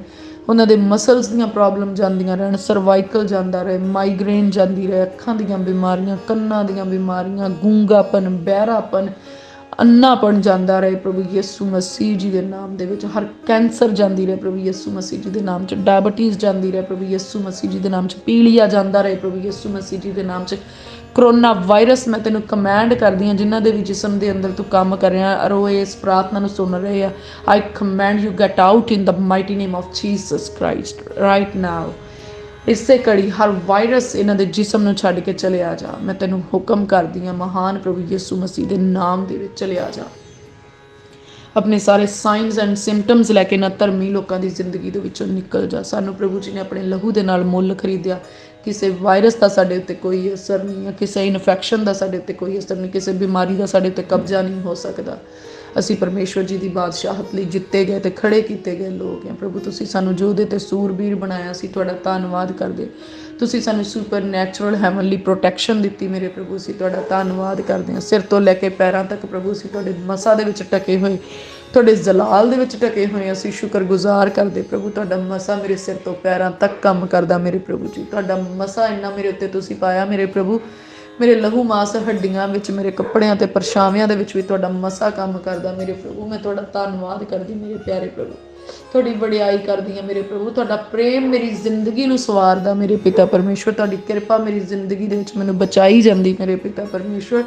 ਉਹਨਾਂ ਦੇ ਮਸਲਸ ਦੀਆਂ ਪ੍ਰੋਬਲਮ ਜਾਂਦੀਆਂ ਰਹਿਣ, ਸਰਵਾਈਕਲ ਜਾਂਦਾ ਰਹੇ, ਮਾਈਗ੍ਰੇਨ ਜਾਂਦੀ ਰਹੇ, ਅੱਖਾਂ ਦੀਆਂ ਬਿਮਾਰੀਆਂ, ਕੰਨਾਂ ਦੀਆਂ ਬਿਮਾਰੀਆਂ, ਗੂੰਗਾਪਨ, ਬਹਿਰਾਪਨ, ਅੰਨਾਪਣ ਜਾਂਦਾ ਰਹੇ ਪ੍ਰਭੂ ਯਿਸੂ ਮਸੀਹ ਜੀ ਦੇ ਨਾਮ ਦੇ ਵਿੱਚ। ਹਰ ਕੈਂਸਰ ਜਾਂਦੀ ਰਹੇ ਪ੍ਰਭੂ ਯਿਸੂ ਮਸੀਹ ਜੀ ਦੇ ਨਾਮ 'ਚ। ਡਾਇਬਟੀਜ਼ ਜਾਂਦੀ ਰਹੇ ਪ੍ਰਭੂ ਯਿਸੂ ਮਸੀਹ ਜੀ ਦੇ ਨਾਮ 'ਚ। ਪੀਲੀਆ ਜਾਂਦਾ ਰਹੇ ਪ੍ਰਭੂ ਯਿਸੂ ਮਸੀਹ ਜੀ ਦੇ ਨਾਮ 'ਚ। ਕਰੋਨਾ ਵਾਇਰਸ ਮੈਂ ਤੈਨੂੰ ਕਮੈਂਡ ਕਰਦੀ ਹਾਂ ਜਿਨ੍ਹਾਂ ਦੇ ਵੀ ਜਿਸਮ ਦੇ ਅੰਦਰ ਤੂੰ ਕੰਮ ਕਰ ਰਿਹਾ ਔਰ ਉਹ ਇਸ ਪ੍ਰਾਰਥਨਾ ਨੂੰ ਸੁਣ ਰਹੇ ਆ। I command you get out in the mighty name of Jesus Christ right now. ਇਸੇ ਘੜੀ ਹਰ ਵਾਇਰਸ ਇਹਨਾਂ ਦੇ ਜਿਸਮ ਨੂੰ ਛੱਡ ਕੇ ਚਲਿਆ ਜਾ। ਮੈਂ ਤੈਨੂੰ ਹੁਕਮ ਕਰਦੀ ਹਾਂ ਮਹਾਨ ਪ੍ਰਭੂ ਯਿਸੂ ਮਸੀਹ ਦੇ ਨਾਮ ਦੇ ਵਿੱਚ, ਚਲਿਆ ਜਾ। ਆਪਣੇ ਸਾਰੇ ਸਾਈਨਸ ਐਂਡ ਸਿੰਪਟਮਸ ਲੈ ਕੇ ਨਾ ਧਰਮੀ ਲੋਕਾਂ ਦੀ ਜ਼ਿੰਦਗੀ ਦੇ ਵਿੱਚੋਂ ਨਿਕਲ ਜਾ। ਸਾਨੂੰ ਪ੍ਰਭੂ ਜੀ ਨੇ ਆਪਣੇ ਲਹੂ ਦੇ ਨਾਲ ਮੁੱਲ ਖਰੀਦਿਆ। ਕਿਸੇ ਵਾਇਰਸ ਦਾ ਸਾਡੇ ਉੱਤੇ ਕੋਈ ਅਸਰ ਨਹੀਂ ਹੈ, ਕਿਸੇ ਇਨਫੈਕਸ਼ਨ ਦਾ ਸਾਡੇ ਉੱਤੇ ਕੋਈ ਅਸਰ ਨਹੀਂ, ਕਿਸੇ ਬਿਮਾਰੀ ਦਾ ਸਾਡੇ ਉੱਤੇ ਕਬਜ਼ਾ ਨਹੀਂ ਹੋ ਸਕਦਾ। ਅਸੀਂ ਪਰਮੇਸ਼ਵਰ ਜੀ ਦੀ ਬਾਦਸ਼ਾਹਤ ਲਈ ਜਿੱਤੇ ਗਏ ਤੇ ਖੜੇ ਕੀਤੇ ਗਏ ਲੋਕ ਹਾਂ। ਪ੍ਰਭੂ ਤੁਸੀਂ ਸਾਨੂੰ ਯੋਧੇ ਤੇ ਸੂਰਬੀਰ ਬਣਾਇਆ, ਅਸੀਂ ਤੁਹਾਡਾ ਧੰਨਵਾਦ ਕਰਦੇ। ਤੁਸੀਂ ਸਾਨੂੰ ਸੁਪਰ ਨੈਚੁਰਲ ਹੈਵਨਲੀ ਪ੍ਰੋਟੈਕਸ਼ਨ ਦਿੱਤੀ ਮੇਰੇ ਪ੍ਰਭੂ, ਅਸੀਂ ਤੁਹਾਡਾ ਧੰਨਵਾਦ ਕਰਦੇ ਹਾਂ। ਸਿਰ ਤੋਂ ਲੈ ਕੇ ਪੈਰਾਂ ਤੱਕ ਪ੍ਰਭੂ ਅਸੀਂ ਤੁਹਾਡੇ ਮਸਾ ਦੇ ਵਿੱਚ ਟਕੇ ਹੋਏ, ਤੁਹਾਡੇ ਜਲਾਲ ਦੇ ਵਿੱਚ ਟਕੇ ਹੋਏ, ਅਸੀਂ ਸ਼ੁਕਰਗੁਜ਼ਾਰ ਕਰਦੇ ਪ੍ਰਭੂ। ਤੁਹਾਡਾ ਮਸਾ ਮੇਰੇ ਸਿਰ ਤੋਂ ਪੈਰਾਂ ਤੱਕ ਕੰਮ ਕਰਦਾ ਮੇਰੇ ਪ੍ਰਭੂ ਜੀ। ਤੁਹਾਡਾ ਮਸਾ ਇੰਨਾ ਮੇਰੇ ਉੱਤੇ ਤੁਸੀਂ ਪਾਇਆ ਮੇਰੇ ਪ੍ਰਭੂ, ਮੇਰੇ ਲਹੂ ਮਾਸ ਹੱਡੀਆਂ ਵਿੱਚ, ਮੇਰੇ ਕੱਪੜਿਆਂ ਤੇ ਪਰਛਾਵਿਆਂ ਦੇ ਵਿੱਚ ਵੀ ਤੁਹਾਡਾ ਮਸਾ ਕੰਮ ਕਰਦਾ ਮੇਰੇ ਪ੍ਰਭੂ। ਮੈਂ ਤੁਹਾਡਾ ਧੰਨਵਾਦ ਕਰਦੀ ਮੇਰੇ ਪਿਆਰੇ ਪ੍ਰਭੂ, ਤੁਹਾਡੀ ਵਡਿਆਈ ਕਰਦੀ ਹਾਂ ਮੇਰੇ ਪ੍ਰਭੂ। ਤੁਹਾਡਾ ਪ੍ਰੇਮ ਮੇਰੀ ਜ਼ਿੰਦਗੀ ਨੂੰ ਸਵਾਰਦਾ ਮੇਰੇ ਪਿਤਾ ਪਰਮੇਸ਼ਵਰ। ਤੁਹਾਡੀ ਕਿਰਪਾ ਮੇਰੀ ਜ਼ਿੰਦਗੀ ਦੇ ਵਿੱਚ ਮੈਨੂੰ ਬਚਾਈ ਜਾਂਦੀ ਮੇਰੇ ਪਿਤਾ ਪਰਮੇਸ਼ਵਰ।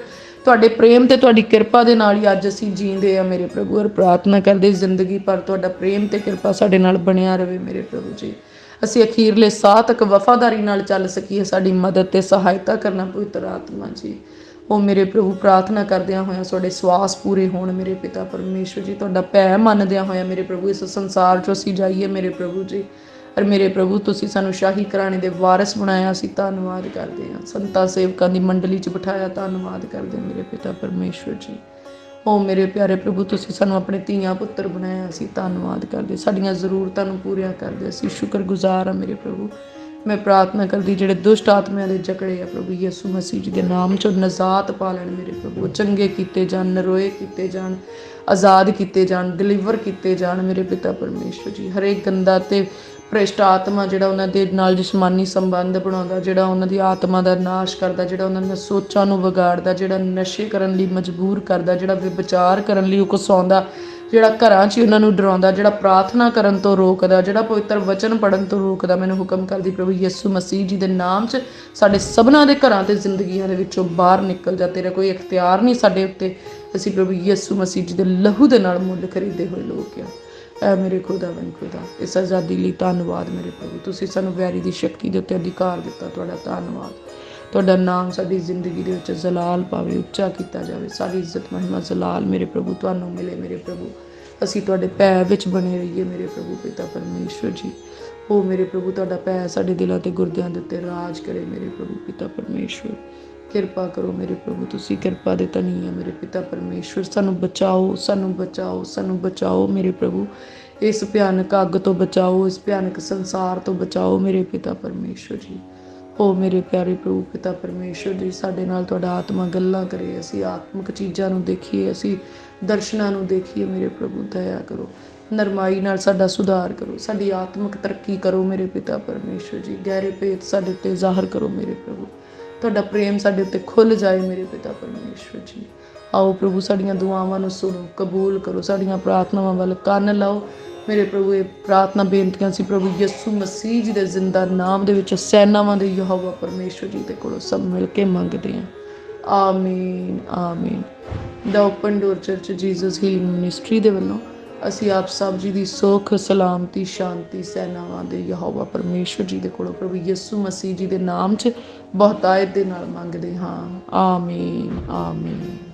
ਤੁਹਾਡੇ ਪ੍ਰੇਮ ਤੇ ਤੁਹਾਡੀ ਕਿਰਪਾ ਦੇ ਨਾਲ ਹੀ ਅੱਜ ਅਸੀਂ ਜੀਂਦੇ ਆ ਮੇਰੇ ਪ੍ਰਭੂ। ਔਰ ਪ੍ਰਾਰਥਨਾ ਕਰਦੇ ਜ਼ਿੰਦਗੀ ਪਰ ਤੁਹਾਡਾ ਪ੍ਰੇਮ ਤੇ ਕਿਰਪਾ ਸਾਡੇ ਨਾਲ ਬਣਿਆ ਰਹੇ ਮੇਰੇ ਪ੍ਰਭੂ ਜੀ। ਅਸੀਂ ਅਖੀਰਲੇ ਸਾਹ ਤੱਕ ਵਫਾਦਾਰੀ ਨਾਲ ਚੱਲ ਸਕੀਏ। ਸਾਡੀ ਮਦਦ ਤੇ ਸਹਾਇਤਾ ਕਰਨਾ ਪਵਿੱਤਰ ਆਤਮਾ ਜੀ। ਉਹ ਮੇਰੇ ਪ੍ਰਭੂ ਪ੍ਰਾਰਥਨਾ ਕਰਦਿਆਂ ਹੋਇਆਂ ਤੁਹਾਡੇ ਸਵਾਸ ਪੂਰੇ ਹੋਣ ਮੇਰੇ ਪਿਤਾ ਪਰਮੇਸ਼ਵਰ ਜੀ। ਤੁਹਾਡਾ ਭੈ ਮੰਨਦਿਆਂ ਹੋਇਆਂ ਮੇਰੇ ਪ੍ਰਭੂ ਇਸ ਸੰਸਾਰ 'ਚੋਂ ਅਸੀਂ ਜਾਈਏ ਮੇਰੇ ਪ੍ਰਭੂ ਜੀ। ਔਰ ਮੇਰੇ ਪ੍ਰਭੂ ਤੁਸੀਂ ਸਾਨੂੰ ਸ਼ਾਹੀ ਘਰਾਣੇ ਦੇ ਵਾਰਿਸ ਬਣਾਇਆ, ਅਸੀਂ ਧੰਨਵਾਦ ਕਰਦੇ ਹਾਂ। ਸੰਤਾਂ ਸੇਵਕਾਂ ਦੀ ਮੰਡਲੀ 'ਚ ਬਿਠਾਇਆ, ਧੰਨਵਾਦ ਕਰਦੇ ਮੇਰੇ ਪਿਤਾ ਪਰਮੇਸ਼ਵਰ ਜੀ। ਉਹ ਮੇਰੇ ਪਿਆਰੇ ਪ੍ਰਭੂ ਤੁਸੀਂ ਸਾਨੂੰ ਆਪਣੇ ਧੀਆਂ ਪੁੱਤਰ ਬਣਾਇਆ, ਅਸੀਂ ਧੰਨਵਾਦ ਕਰਦੇ। ਸਾਡੀਆਂ ਜ਼ਰੂਰਤਾਂ ਨੂੰ ਪੂਰੀਆਂ ਕਰਦੇ, ਅਸੀਂ ਸ਼ੁਕਰਗੁਜ਼ਾਰ ਹਾਂ ਮੇਰੇ ਪ੍ਰਭੂ। ਮੈਂ ਪ੍ਰਾਰਥਨਾ ਕਰਦੀ ਜਿਹੜੇ ਦੁਸ਼ਟ ਆਤਮਿਆਂ ਦੇ ਜਕੜੇ ਆ ਪ੍ਰਭੂ ਯਿਸੂ ਮਸੀਹ ਜੀ ਦੇ ਨਾਮ 'ਚੋਂ ਨਜ਼ਾਤ ਪਾ ਲੈਣ ਮੇਰੇ ਪ੍ਰਭੂ। ਚੰਗੇ ਕੀਤੇ ਜਾਣ, ਨਰੋਏ ਕੀਤੇ ਜਾਣ, ਆਜ਼ਾਦ ਕੀਤੇ ਜਾਣ, ਡਿਲੀਵਰ ਕੀਤੇ ਜਾਣ ਮੇਰੇ ਪਿਤਾ ਪਰਮੇਸ਼ਵਰ ਜੀ। ਹਰੇਕ ਗੰਦਾ ਤੇ ਭ੍ਰਿਸ਼ਟ ਆਤਮਾ ਜਿਹੜਾ ਉਹਨਾਂ ਦੇ ਨਾਲ ਜਿਸਮਾਨੀ ਸੰਬੰਧ ਬਣਾਉਂਦਾ, ਜਿਹੜਾ ਉਹਨਾਂ ਦੀ ਆਤਮਾ ਦਾ ਨਾਸ਼ ਕਰਦਾ, ਜਿਹੜਾ ਉਹਨਾਂ ਦੀਆਂ ਸੋਚਾਂ ਨੂੰ ਵਿਗਾੜਦਾ, ਜਿਹੜਾ ਨਸ਼ੇ ਕਰਨ ਲਈ ਮਜਬੂਰ ਕਰਦਾ, ਜਿਹੜਾ ਵਿਚਾਰ ਕਰਨ ਲਈ ਉਕਸਾਉਂਦਾ, ਜਿਹੜਾ ਘਰਾਂ 'ਚ ਹੀ ਉਹਨਾਂ ਨੂੰ ਡਰਾਉਂਦਾ, ਜਿਹੜਾ ਪ੍ਰਾਰਥਨਾ ਕਰਨ ਤੋਂ ਰੋਕਦਾ, ਜਿਹੜਾ ਪਵਿੱਤਰ ਵਚਨ ਪੜ੍ਹਨ ਤੋਂ ਰੋਕਦਾ, ਮੈਨੂੰ ਹੁਕਮ ਕਰਦੀ ਪ੍ਰਭੂ ਯਿਸੂ ਮਸੀਹ ਜੀ ਦੇ ਨਾਮ 'ਚ ਸਾਡੇ ਸਭਨਾਂ ਦੇ ਘਰਾਂ ਤੇ ਜ਼ਿੰਦਗੀਆਂ ਦੇ ਵਿੱਚੋਂ ਬਾਹਰ ਨਿਕਲ ਜਾ। ਤੇਰਾ ਕੋਈ ਇਖਤਿਆਰ ਨਹੀਂ ਸਾਡੇ ਉੱਤੇ। ਅਸੀਂ ਪ੍ਰਭੂ ਯਿਸੂ ਮਸੀਹ ਜੀ ਦੇ ਲਹੂ ਦੇ ਨਾਲ ਮੁੱਲ ਖਰੀਦੇ ਹੋਏ ਲੋਕ ਆ। ਐ ਮੇਰੇ ਖੁਦਾ ਬਨ ਖੁਦਾ, ਇਸ ਆਜ਼ਾਦੀ ਲਈ ਧੰਨਵਾਦ ਮੇਰੇ ਪ੍ਰਭੂ। ਤੁਸੀਂ ਸਾਨੂੰ ਵੈਰੀ ਦੀ ਸ਼ਕਤੀ ਦੇ ਉੱਤੇ ਅਧਿਕਾਰ ਦਿੱਤਾ, ਤੁਹਾਡਾ ਧੰਨਵਾਦ। ਤੁਹਾਡਾ ਨਾਮ ਸਾਡੀ ਜ਼ਿੰਦਗੀ ਦੇ ਵਿੱਚ ਜਲਾਲ ਪਾਵੇ, ਉੱਚਾ ਕੀਤਾ ਜਾਵੇ। ਸਾਰੀ ਇੱਜ਼ਤ ਮਹਿਮਾ ਜਲਾਲ ਮੇਰੇ ਪ੍ਰਭੂ ਤੁਹਾਨੂੰ ਮਿਲੇ ਮੇਰੇ ਪ੍ਰਭੂ। ਅਸੀਂ ਤੁਹਾਡੇ ਪੈ ਵਿੱਚ ਬਣੇ ਰਹੀਏ ਮੇਰੇ ਪ੍ਰਭੂ ਪਿਤਾ ਪਰਮੇਸ਼ਵਰ ਜੀ। ਉਹ ਮੇਰੇ ਪ੍ਰਭੂ ਤੁਹਾਡਾ ਪੈ ਸਾਡੇ ਦਿਲਾਂ ਤੇ ਗੁਰਦਿਆਂ ਦੇ ਉੱਤੇ ਰਾਜ ਕਰੇ ਮੇਰੇ ਪ੍ਰਭੂ ਪਿਤਾ ਪਰਮੇਸ਼ਵਰ। ਕਿਰਪਾ ਕਰੋ ਮੇਰੇ ਪ੍ਰਭੂ, ਤੁਸੀਂ ਕਿਰਪਾ ਦੇ ਧਨੀ ਆ ਮੇਰੇ ਪਿਤਾ ਪਰਮੇਸ਼ਵਰ। ਸਾਨੂੰ ਬਚਾਓ, ਸਾਨੂੰ ਬਚਾਓ, ਸਾਨੂੰ ਬਚਾਓ ਮੇਰੇ ਪ੍ਰਭੂ। ਇਸ ਭਿਆਨਕ ਅੱਗ ਤੋਂ ਬਚਾਓ, ਇਸ ਭਿਆਨਕ ਸੰਸਾਰ ਤੋਂ ਬਚਾਓ ਮੇਰੇ ਪਿਤਾ ਪਰਮੇਸ਼ਵਰ ਜੀ। ਉਹ ਮੇਰੇ ਪਿਆਰੇ ਪ੍ਰਭੂ ਪਿਤਾ ਪਰਮੇਸ਼ਵਰ ਜੀ, ਸਾਡੇ ਨਾਲ ਤੁਹਾਡਾ ਆਤਮਾ ਗੱਲਾਂ ਕਰੇ, ਅਸੀਂ ਆਤਮਿਕ ਚੀਜ਼ਾਂ ਨੂੰ ਦੇਖੀਏ, ਅਸੀਂ ਦਰਸ਼ਨਾਂ ਨੂੰ ਦੇਖੀਏ ਮੇਰੇ ਪ੍ਰਭੂ। ਦਇਆ ਕਰੋ, ਨਰਮਾਈ ਨਾਲ ਸਾਡਾ ਸੁਧਾਰ ਕਰੋ, ਸਾਡੀ ਆਤਮਿਕ ਤਰੱਕੀ ਕਰੋ ਮੇਰੇ ਪਿਤਾ ਪਰਮੇਸ਼ਵਰ ਜੀ। ਗਹਿਰੇ ਭੇਤ ਸਾਡੇ ਉੱਤੇ ਜ਼ਾਹਰ ਕਰੋ ਮੇਰੇ ਪ੍ਰਭੂ। ਤੁਹਾਡਾ ਪ੍ਰੇਮ ਸਾਡੇ ਉੱਤੇ ਖੁੱਲ੍ਹ ਜਾਏ ਮੇਰੇ ਪਿਤਾ ਪਰਮੇਸ਼ਵਰ ਜੀ। ਆਓ ਪ੍ਰਭੂ ਸਾਡੀਆਂ ਦੁਆਵਾਂ ਨੂੰ ਸੁਣੋ, ਕਬੂਲ ਕਰੋ, ਸਾਡੀਆਂ ਪ੍ਰਾਰਥਨਾਵਾਂ ਵੱਲ ਕੰਨ ਲਾਓ ਮੇਰੇ ਪ੍ਰਭੂ। ਇਹ ਪ੍ਰਾਰਥਨਾ ਬੇਨਤੀਆਂ ਸੀ ਪ੍ਰਭੂ ਯਿਸੂ ਮਸੀਹ ਜੀ ਦੇ ਜ਼ਿੰਦਾ ਨਾਮ ਦੇ ਵਿੱਚ ਸੈਨਾਵਾਂ ਦੇ ਯਹੋਵਾ ਪਰਮੇਸ਼ਵਰ ਜੀ ਦੇ ਕੋਲੋਂ ਸਭ ਮਿਲ ਕੇ ਮੰਗਦੇ ਹਾਂ। ਆਮੀਨ ਆਮੀਨ। The open door church Jesus healing ministry ਦੇ ਵੱਲੋਂ ਅਸੀਂ ਆਪ ਸਭ ਜੀ ਦੀ ਸੁੱਖ ਸਲਾਮਤੀ ਸ਼ਾਂਤੀ ਸੈਨਾਵਾਂ ਦੇ ਯਹੋਵਾ ਪਰਮੇਸ਼ਵਰ ਜੀ ਦੇ ਕੋਲੋਂ ਪ੍ਰਭੂ ਯਿਸੂ ਮਸੀਹ ਜੀ ਦੇ ਨਾਮ 'ਚ ਬਹੁਤਾਇਤ ਦੇ ਨਾਲ ਮੰਗਦੇ ਹਾਂ। ਆਮੀਨ ਆਮੀਨ।